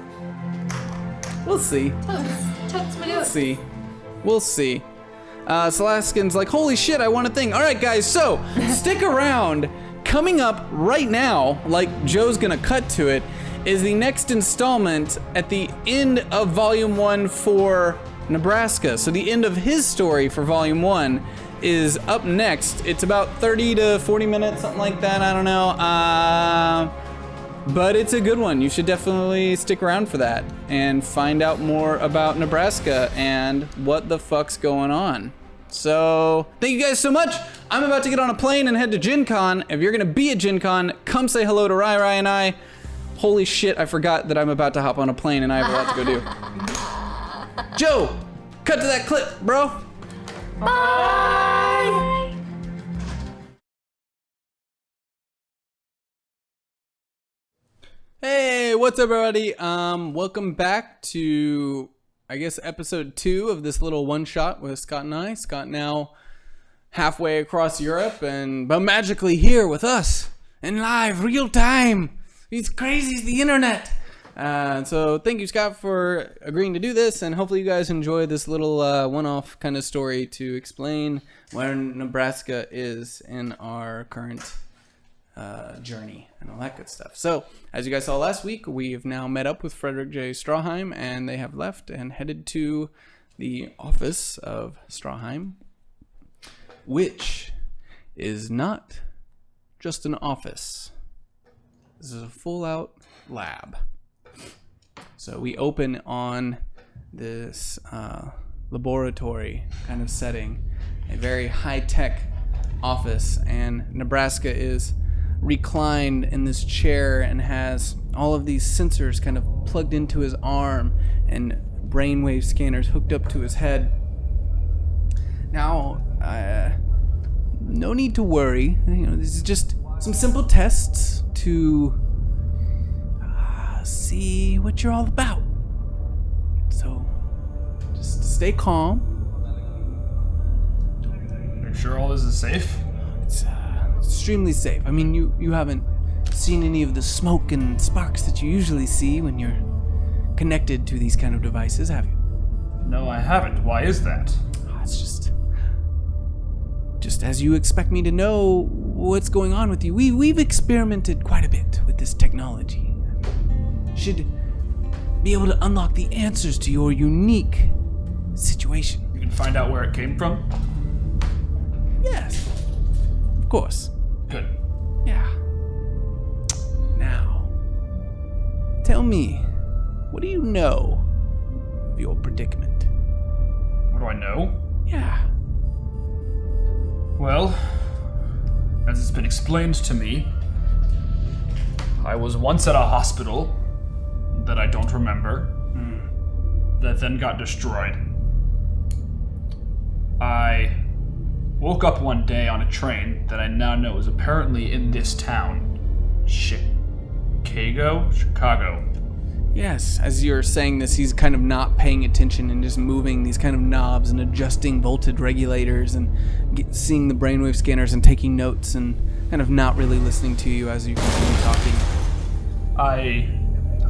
We'll see. Totes We'll see. We'll see. Salaxon's like, holy shit, I want a thing. All right, guys, so stick around. Coming up right now, like Joe's gonna cut to it, is the next installment at the end of Volume 1 for Nebraska. So the end of his story for Volume 1 is up next. It's about 30 to 40 minutes, something like that, I don't know. But it's a good one. You should definitely stick around for that and find out more about Nebraska and what the fuck's going on. So, thank you guys so much. I'm about to get on a plane and head to Gen Con. If you're gonna be at Gen Con, come say hello to Rai and I. Holy shit, I forgot that I'm about to hop on a plane and I have a lot to go do. Joe, cut to that clip, bro. Bye. Hey, what's up, everybody? Welcome back to, I guess, episode 2 of this little one-shot with Scott and I. Scott now halfway across Europe, but magically here with us in live, real time. It's crazy, it's the internet. So thank you, Scott, for agreeing to do this, and hopefully you guys enjoy this little one-off kind of story to explain where Nebraska is in our current journey and all that good stuff. So, as you guys saw last week, we have now met up with Frederick J. Strawheim, and they have left and headed to the office of Strawheim, which is not just an office. This is a full-out lab. So we open on this laboratory kind of setting, a very high-tech office, and Nebraska is reclined in this chair and has all of these sensors kind of plugged into his arm and brainwave scanners hooked up to his head. Now, no need to worry. This is just some simple tests to see what you're all about. So, just stay calm. Are you sure all this is safe? It's extremely safe. I mean, you haven't seen any of the smoke and sparks that you usually see when you're connected to these kind of devices, have you? No, I haven't. Why is that? It's just as you expect me to know what's going on with you. We've experimented quite a bit with this technology. Should be able to unlock the answers to your unique situation. You can find out where it came from? Yes, of course. Good. Yeah. Now, tell me, what do you know of your predicament? What do I know? Yeah. Well, as it's been explained to me, I was once at a hospital that I don't remember, that then got destroyed. I woke up one day on a train that I now know is apparently in this town. Chicago? Yes, as you're saying this, he's kind of not paying attention and just moving these kind of knobs and adjusting voltage regulators and seeing the brainwave scanners and taking notes and kind of not really listening to you as you continue talking. I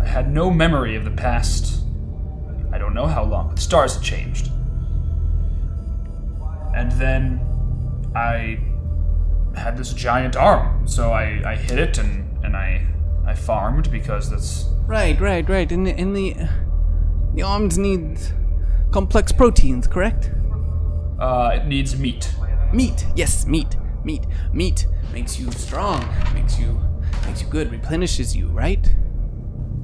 had no memory of the past. I don't know how long, but the stars had changed. And then I had this giant arm, so I hit it and I farmed because that's... Right. And the arms need complex proteins, correct? It needs meat. Meat. Yes, meat. Meat makes you strong, makes you good, replenishes you, right?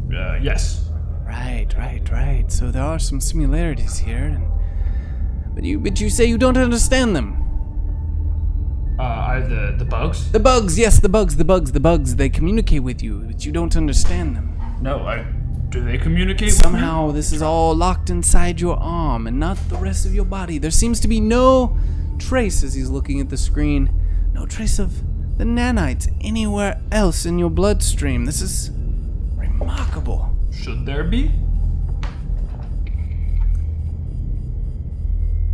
Yes. Right. So there are some similarities here, but you say you don't understand them. The bugs? The bugs, yes, the bugs. They communicate with you, but you don't understand them. No, do they communicate Somehow with me? this is all locked inside your arm and not the rest of your body. There seems to be no trace, as he's looking at the screen, no trace of the nanites anywhere else in your bloodstream. This is remarkable. Should there be?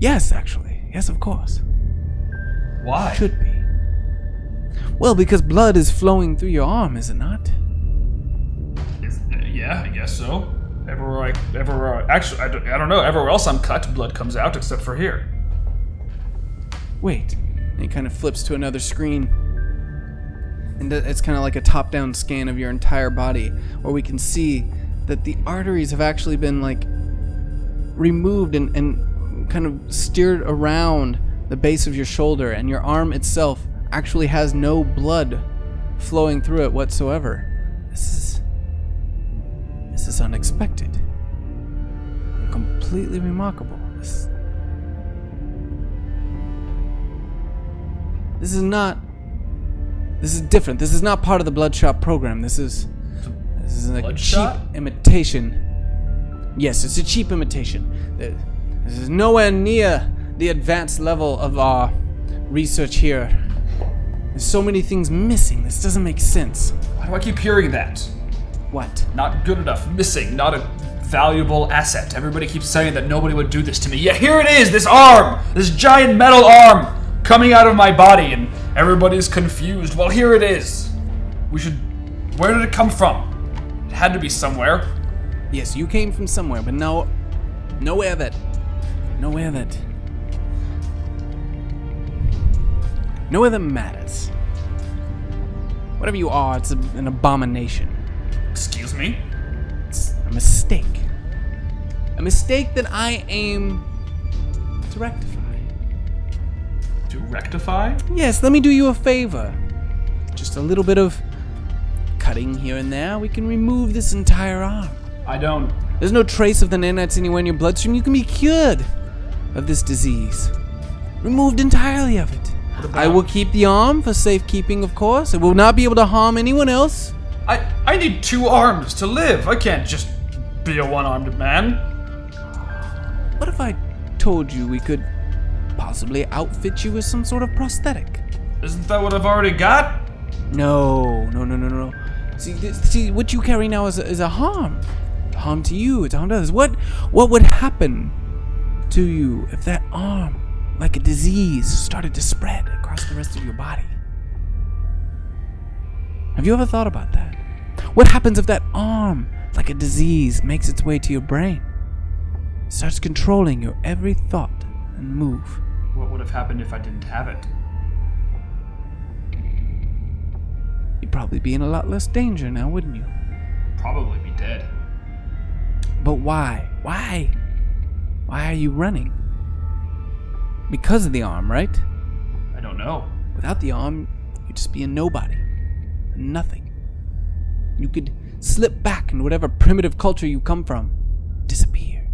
Yes, actually. Yes, of course. Why? Should be. Well, because blood is flowing through your arm, is it not? Yeah, I guess so. Actually, I don't know. Everywhere else I'm cut, blood comes out except for here. Wait. And he kind of flips to another screen. And it's kind of like a top-down scan of your entire body, where we can see that the arteries have actually been, like, removed and kind of steered around the base of your shoulder, and your arm itself actually has no blood flowing through it whatsoever. This is unexpected. Completely remarkable. This is different. This is not part of the Bloodshot program. This is a Bloodshot? cheap imitation. Yes, it's a cheap imitation. This is nowhere near the advanced level of our research here. There's so many things missing. This doesn't make sense. Why do I keep hearing that? What? Not good enough, missing, not a valuable asset. Everybody keeps saying that nobody would do this to me. Yeah, here it is, this arm! This giant metal arm coming out of my body, and everybody's confused. Well, here it is. Where did it come from? It had to be somewhere. Yes, you came from somewhere, but nowhere that matters. Whatever you are, it's an abomination. Excuse me? It's a mistake. A mistake that I aim to rectify. To rectify? Yes, let me do you a favor. Just a little bit of cutting here and there. We can remove this entire arm. There's no trace of the nanites anywhere in your bloodstream. You can be cured of this disease. Removed entirely of it. I will keep the arm for safekeeping, of course. It will not be able to harm anyone else. I need 2 arms to live. I can't just be a one-armed man. What if I told you we could possibly outfit you with some sort of prosthetic? Isn't that what I've already got? No. See, what you carry now is a harm. A harm to you, it's a harm to others. What would happen to you if that arm, like a disease, started to spread across the rest of your body? Have you ever thought about that? What happens if that arm, like a disease, makes its way to your brain? It starts controlling your every thought and move. What would have happened if I didn't have it? You'd probably be in a lot less danger now, wouldn't you? Probably be dead. But why? Why are you running? Because of the arm, right? I don't know. Without the arm, you'd just be a nobody. A nothing. You could slip back into whatever primitive culture you come from. Disappear.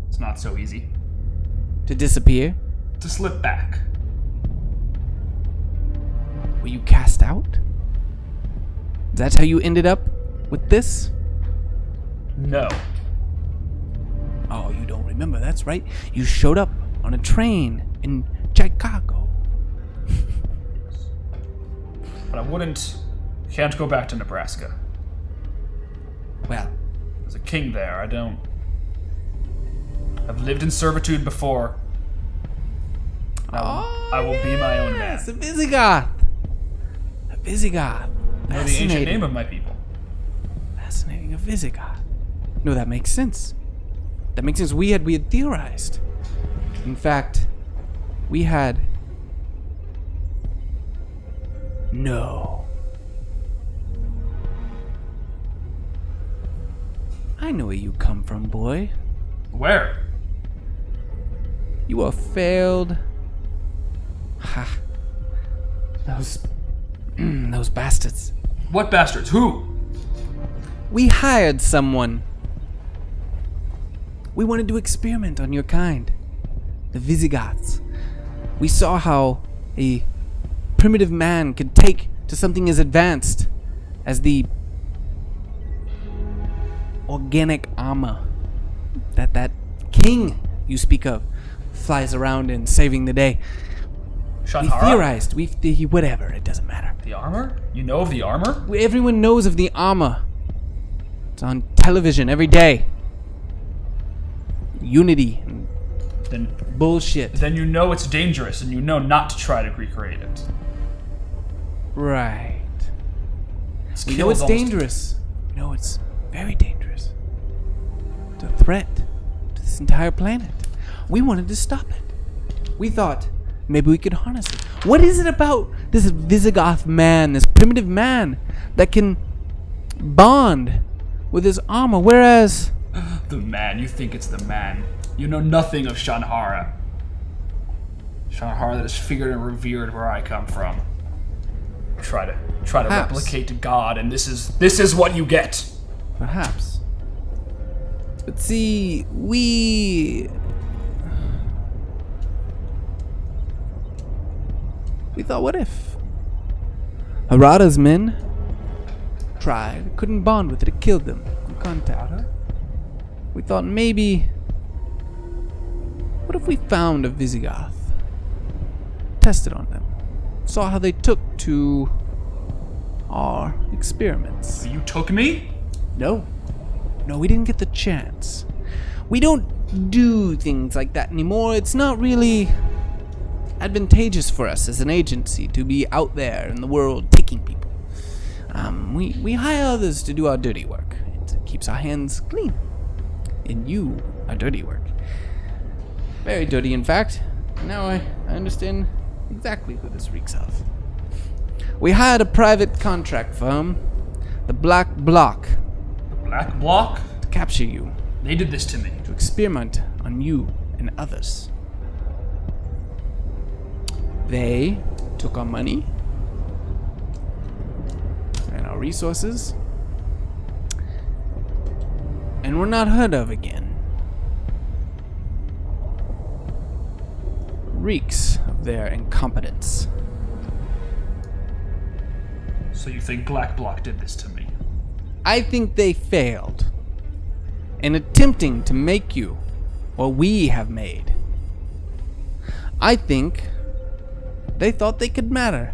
It's not so easy. To disappear? To slip back. Were you cast out? That's how you ended up with this? No. Oh, you don't remember, that's right. You showed up on a train in Chicago. But can't go back to Nebraska. Well, king there. I've lived in servitude before. I will be my own man. It's a Visigoth. A Visigoth. I know the ancient name of my people. Fascinating, a Visigoth. No, that makes sense. That makes sense. We had theorized. In fact, we had... No. I know where you come from, boy. Where? You are failed. Ha. Those bastards. What bastards? Who? We hired someone. We wanted to experiment on your kind, the Visigoths. We saw how a primitive man could take to something as advanced as the organic armor that king you speak of flies around in, saving the day. Shanhara? We theorized. Whatever. It doesn't matter. The armor? You know of the armor? Everyone knows of the armor. It's on television every day. Unity and Then bullshit. Then you know it's dangerous, and you know not to try to recreate it. Right. This We know kills it's almost- dangerous. We know it's very dangerous. It's a threat to this entire planet. We wanted to stop it. We thought maybe we could harness it. What is it about this Visigoth man, this primitive man, that can bond with his armor, whereas... The man. You think it's the man. You know nothing of Shanhara. Shanhara that is feared and revered where I come from. Try to Perhaps. replicate God, and this is what you get. Perhaps. But see, we thought, what if? Harada's men tried, couldn't bond with it, it killed them from contact. We thought maybe, what if we found a Visigoth, tested on them, saw how they took to our experiments? You took me? No, we didn't get the chance. We don't do things like that anymore. It's not really advantageous for us as an agency to be out there in the world taking people. We hire others to do our dirty work. It keeps our hands clean. And you are dirty work. Very dirty, in fact. Now I understand exactly who this reeks of. We hired a private contract firm, the Black Block, Black Block? to capture you, They did this to me. to experiment on you and others. They took our money and our resources and were not heard of again. Reeks of their incompetence. So you think Black Block did this to me? I think they failed in attempting to make you what we have made. I think they thought they could matter.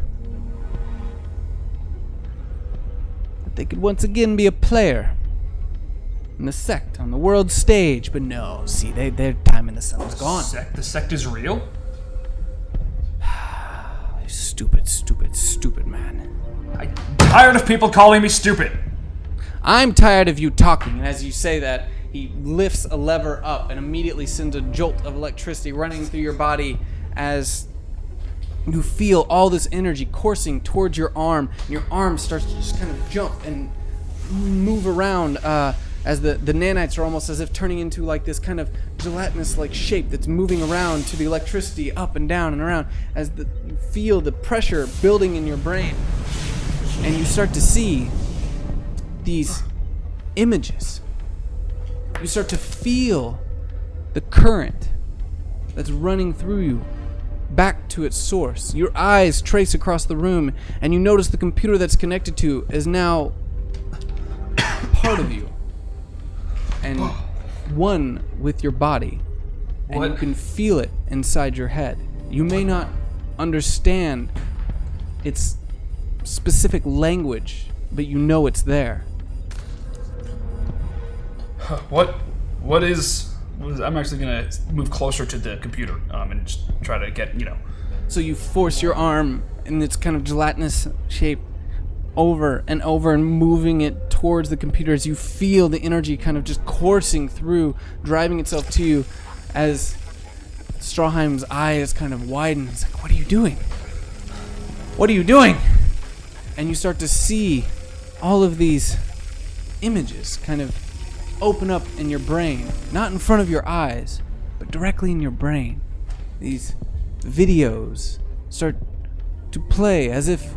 That they could once again be a player in the sect on the world stage, but no, see, their time in the sun was gone. The sect is real? Stupid man. I'm tired of people calling me stupid. I'm tired of you talking, and as you say that, he lifts a lever up and immediately sends a jolt of electricity running through your body as you feel all this energy coursing towards your arm, and your arm starts to just kind of jump and move around as the nanites are almost as if turning into like this kind of gelatinous like shape that's moving around to the electricity up and down and around as you feel the pressure building in your brain. And you start to see these images. You start to feel the current that's running through you back to its source. Your eyes trace across the room, and you notice the computer that's connected to is now part of you and one with your body. And What? you can feel it inside your head. You may not understand its specific language, but you know it's there. What is? I'm actually gonna move closer to the computer and just try to get So you force your arm in its kind of gelatinous shape over and over and moving it towards the computer as you feel the energy kind of just coursing through, driving itself to you as Strawheim's eyes kind of widen. He's like, what are you doing? What are you doing? And you start to see all of these images kind of open up in your brain, not in front of your eyes, but directly in your brain. These videos start to play as if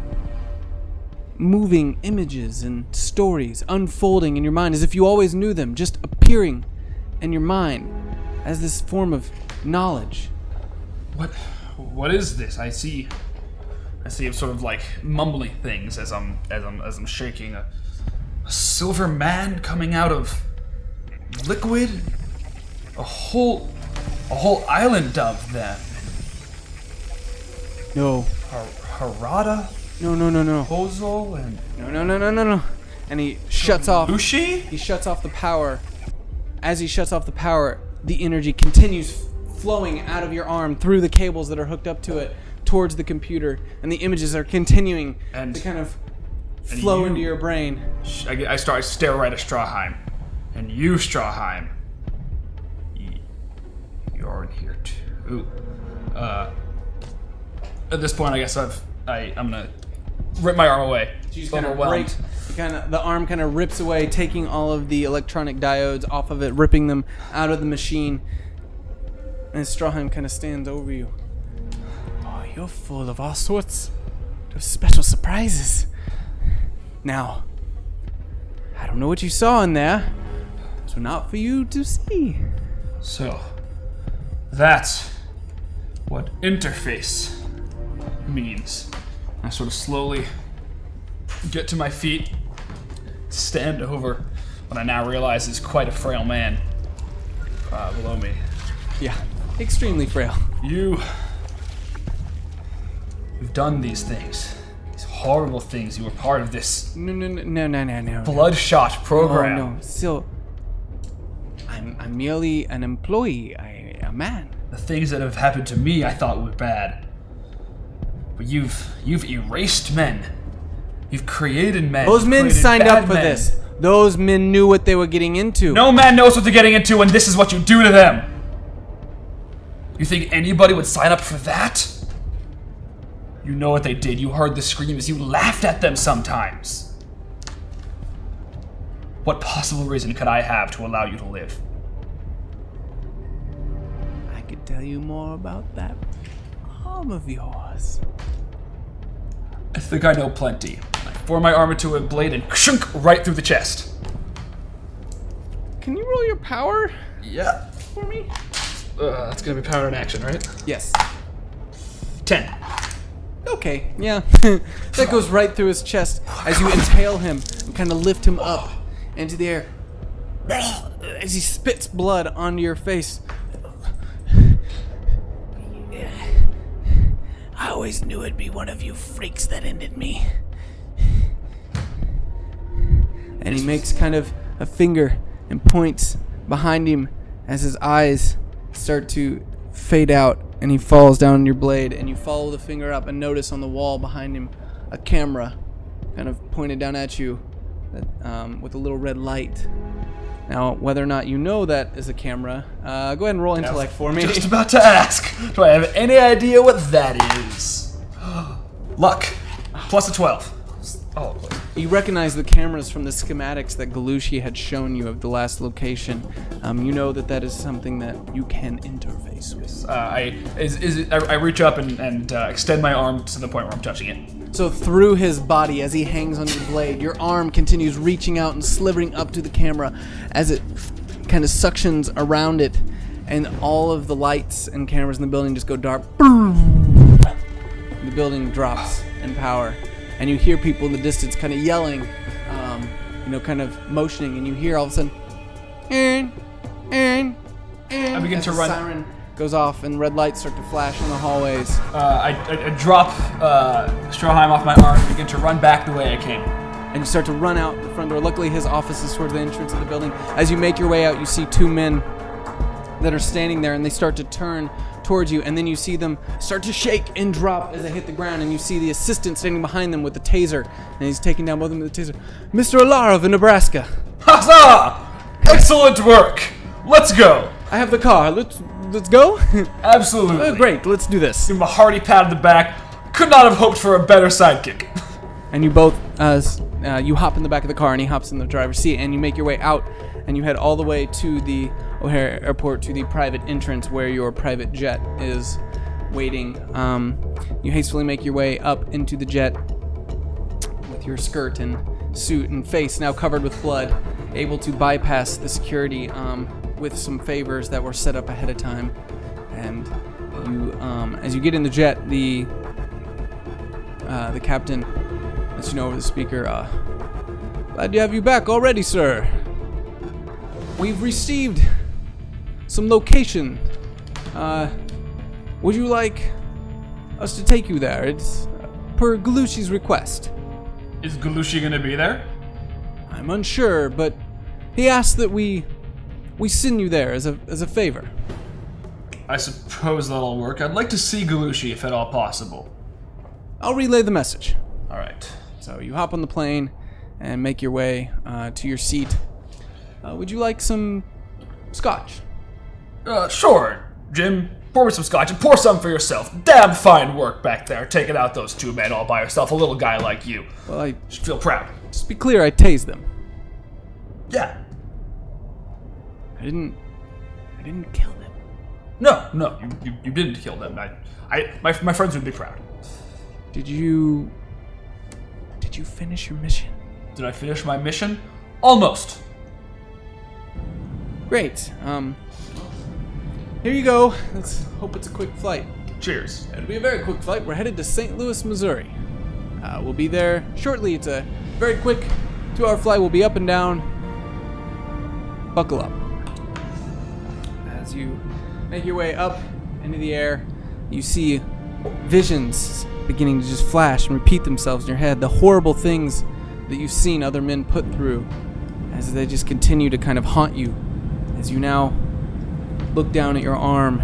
moving images and stories unfolding in your mind as if you always knew them, just appearing in your mind as this form of knowledge. What is this? I see him sort of like mumbling things as I'm shaking. A silver man coming out of liquid. A whole island of them. No. Harada. No. Hozel and No. And he shuts off. Ushi? He shuts off the power. As he shuts off the power, the energy continues flowing out of your arm through the cables that are hooked up to it towards the computer, and the images are continuing to kind of flow into your brain. I stare right at Strawheim, and you, Strawheim, you're in here too. At this point, I guess I'm gonna rip my arm away. She's kind of the arm kind of rips away, taking all of the electronic diodes off of it, ripping them out of the machine. And Strawheim kind of stands over you. Oh, you're full of all sorts of special surprises. Now, I don't know what you saw in there, so not for you to see. So, that's what interface means. I sort of slowly get to my feet, stand over what I now realize is quite a frail man below me. Yeah, extremely frail. You've done these things. These horrible things. You were part of this No. bloodshot program. No. Still, I'm merely an employee. A man. The things that have happened to me I thought were bad. But you've erased men. You've created men. Those men created signed bad up for men. this. Those men knew what they were getting into. No man knows what they're getting into, and this is what you do to them. You think anybody would sign up for that? You know what they did. You heard the screams. You laughed at them sometimes. What possible reason could I have to allow you to live? I could tell you more about that arm of yours. I think I know plenty. I form my arm into a blade and shunk right through the chest. Can you roll your power Yeah. for me? That's gonna be power in action, right? Yes. 10. Okay, yeah. That goes right through his chest as you impale him and kind of lift him up into the air. As he spits blood onto your face. I always knew it'd be one of you freaks that ended me. And he makes kind of a finger and points behind him as his eyes start to fade out and he falls down on your blade, and you follow the finger up and notice on the wall behind him a camera kind of pointed down at you with a little red light. Now, whether or not you know that is a camera, go ahead and roll intellect for me. Just about to ask. Do I have any idea what that is? Luck. Plus a 12. Oh, You recognize the cameras from the schematics that Galushi had shown you of the last location. You know that is something that you can interface with. I reach up and extend my arm to the point where I'm touching it. So through his body, as he hangs on your blade, your arm continues reaching out and slithering up to the camera as it kind of suctions around it, and all of the lights and cameras in the building just go dark. The building drops in power, and you hear people in the distance kind of yelling, kind of motioning, and you hear all of a sudden, I begin to the run. Siren goes off, and red lights start to flash in the hallways. I drop Strawheim off my arm and begin to run back the way I came. and you start to run out the front door. Luckily, his office is towards the entrance of the building. As you make your way out, you see two men that are standing there, and they start to turn towards you, and then you see them start to shake and drop as they hit the ground, and you see the assistant standing behind them with the taser, and he's taking down both of them with the taser. Mr. Alarov in Nebraska. Huzzah! Excellent work! Let's go! I have the car. Let's go? Absolutely. Great, let's do this. Give him a hearty pat on the back. Could not have hoped for a better sidekick. And you both, you hop in the back of the car, and he hops in the driver's seat, and you make your way out, and you head all the way to the O'Hare Airport, to the private entrance where your private jet is waiting. You hastily make your way up into the jet with your skirt and suit and face now covered with blood, able to bypass the security with some favors that were set up ahead of time. And you, as you get in the jet, the captain lets you know over the speaker, glad to have you back already, sir. We've received some location. Would you like us to take you there? It's per Galushi's request. Is Galushi gonna be there? I'm unsure, but he asked that we send you there as a favor. I suppose that'll work. I'd like to see Galushi if at all possible. I'll relay the message. Alright. So you hop on the plane and make your way to your seat. Would you like some scotch? Sure. Jim, pour me some scotch and pour some for yourself. Damn fine work back there, taking out those two men all by yourself, a little guy like you. Well, I should feel proud. Just be clear, I tased them. Yeah. I didn't kill them. No, you didn't kill them. My friends would be proud. Did you finish your mission? Did I finish my mission? Almost. Great. Here you go. Let's hope it's a quick flight. Cheers. It'll be a very quick flight. We're headed to St. Louis, Missouri. We'll be there shortly. It's a very quick 2-hour flight. We'll be up and down. Buckle up. As you make your way up into the air, you see visions beginning to just flash and repeat themselves in your head. The horrible things that you've seen other men put through as they just continue to kind of haunt you. As you now look down at your arm,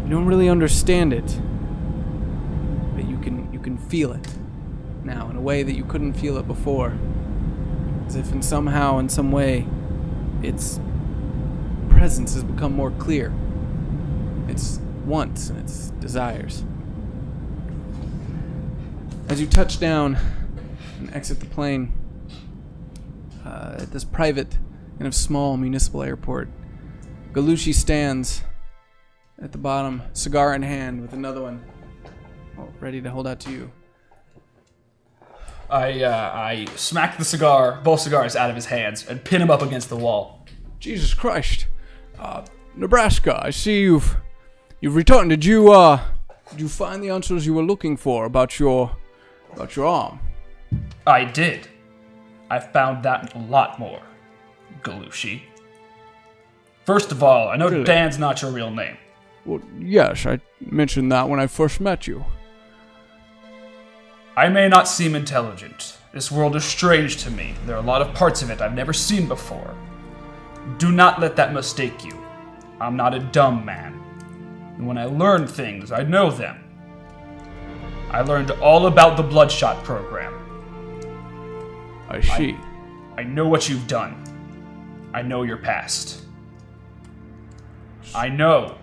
you don't really understand it, but you can feel it now in a way that you couldn't feel it before. As if in some way, its presence has become more clear. Its wants and its desires. As you touch down and exit the plane at this private kind of small municipal airport, Galushi stands at the bottom, cigar in hand, with another one ready to hold out to you. I smack both cigars out of his hands, and pin him up against the wall. Jesus Christ. Nebraska, I see you've returned. Did you find the answers you were looking for about your arm? I did. I found that and a lot more, Galushi. First of all, I know Really? Dan's not your real name. Well, yes, I mentioned that when I first met you. I may not seem intelligent. This world is strange to me. There are a lot of parts of it I've never seen before. Do not let that mistake you. I'm not a dumb man. And when I learn things, I know them. I learned all about the Bloodshot program. I see. I know what you've done. I know your past. I know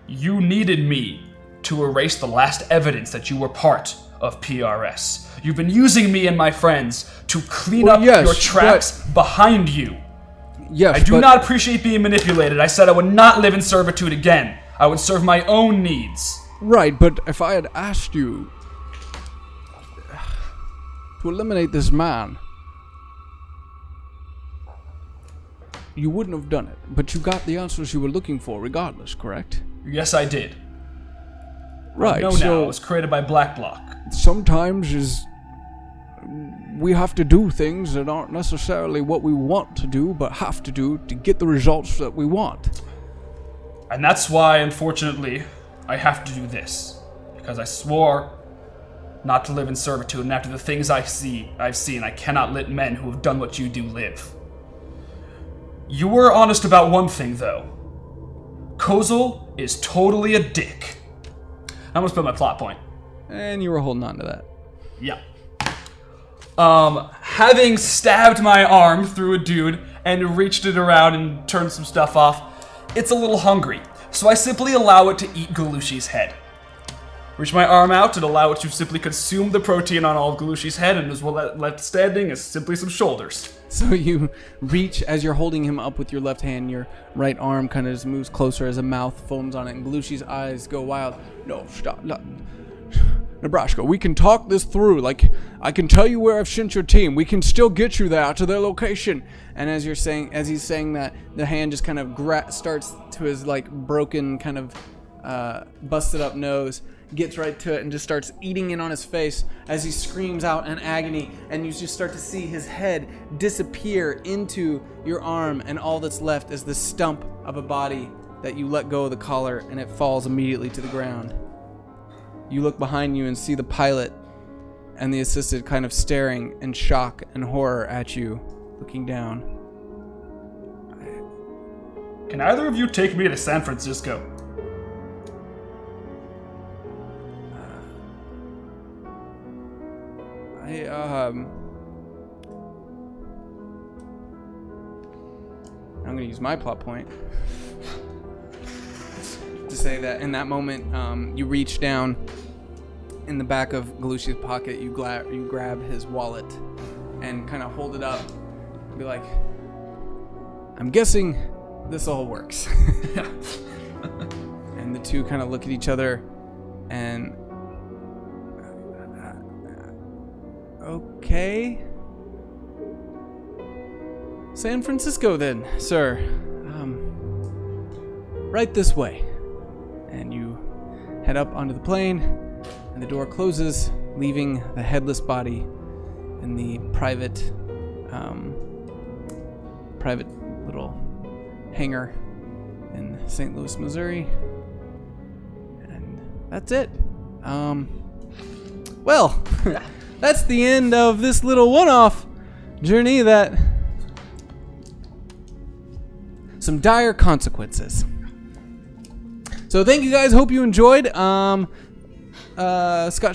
you needed me to erase the last evidence that you were part of PRS. You've been using me and my friends to clean up your tracks behind you. Yes, I do not appreciate being manipulated. I said I would not live in servitude again. I would serve my own needs. Right, but if I had asked you to eliminate this man, you wouldn't have done it. But you got the answers you were looking for regardless, correct? Yes, I did. Right, I know now. It was created by Black Block. Sometimes we have to do things that aren't necessarily what we want to do, but have to do to get the results that we want. And that's why, unfortunately, I have to do this. Because I swore not to live in servitude, and after the things I've seen, I cannot let men who have done what you do live. You were honest about one thing, though. Kozel is totally a dick. I'm gonna spell my plot point. And you were holding on to that. Yeah. Having stabbed my arm through a dude and reached it around and turned some stuff off, it's a little hungry. So I simply allow it to eat Galushi's head. Reach my arm out and allow it to simply consume the protein on all of Galushi's head, and as well left standing is simply some shoulders. So you reach, as you're holding him up with your left hand, your right arm kind of just moves closer as a mouth foams on it, and Galushi's eyes go wild. No, stop. No. Nebraska, we can talk this through. Like, I can tell you where I've sent your team. We can still get you there to their location. And as he's saying that, the hand just kind of starts to his like broken kind of busted up nose, gets right to it and just starts eating in on his face as he screams out in agony, and you just start to see his head disappear into your arm, and all that's left is the stump of a body that you let go of the collar, and it falls immediately to the ground. You look behind you and see the pilot and the assistant kind of staring in shock and horror at you, looking down. Can either of you take me to San Francisco? I'm gonna use my plot point to say that in that moment, you reach down in the back of Galushi's pocket, you grab his wallet and kind of hold it up and be like, I'm guessing this all works. And the two kind of look at each other and okay. San Francisco then, sir. Right this way. And you head up onto the plane, and the door closes, leaving the headless body in the private little hangar in St. Louis, Missouri. And that's it. Well, that's the end of this little one-off journey that some dire consequences. So thank you guys. Hope you enjoyed. Scott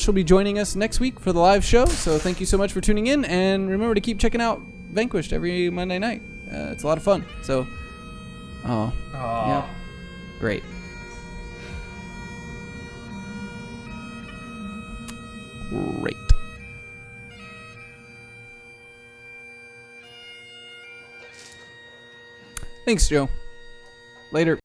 shall be joining us next week for the live show. So thank you so much for tuning in, and remember to keep checking out Vanquished every Monday night. It's a lot of fun. So, yeah, great. Great. Thanks, Joe. Later.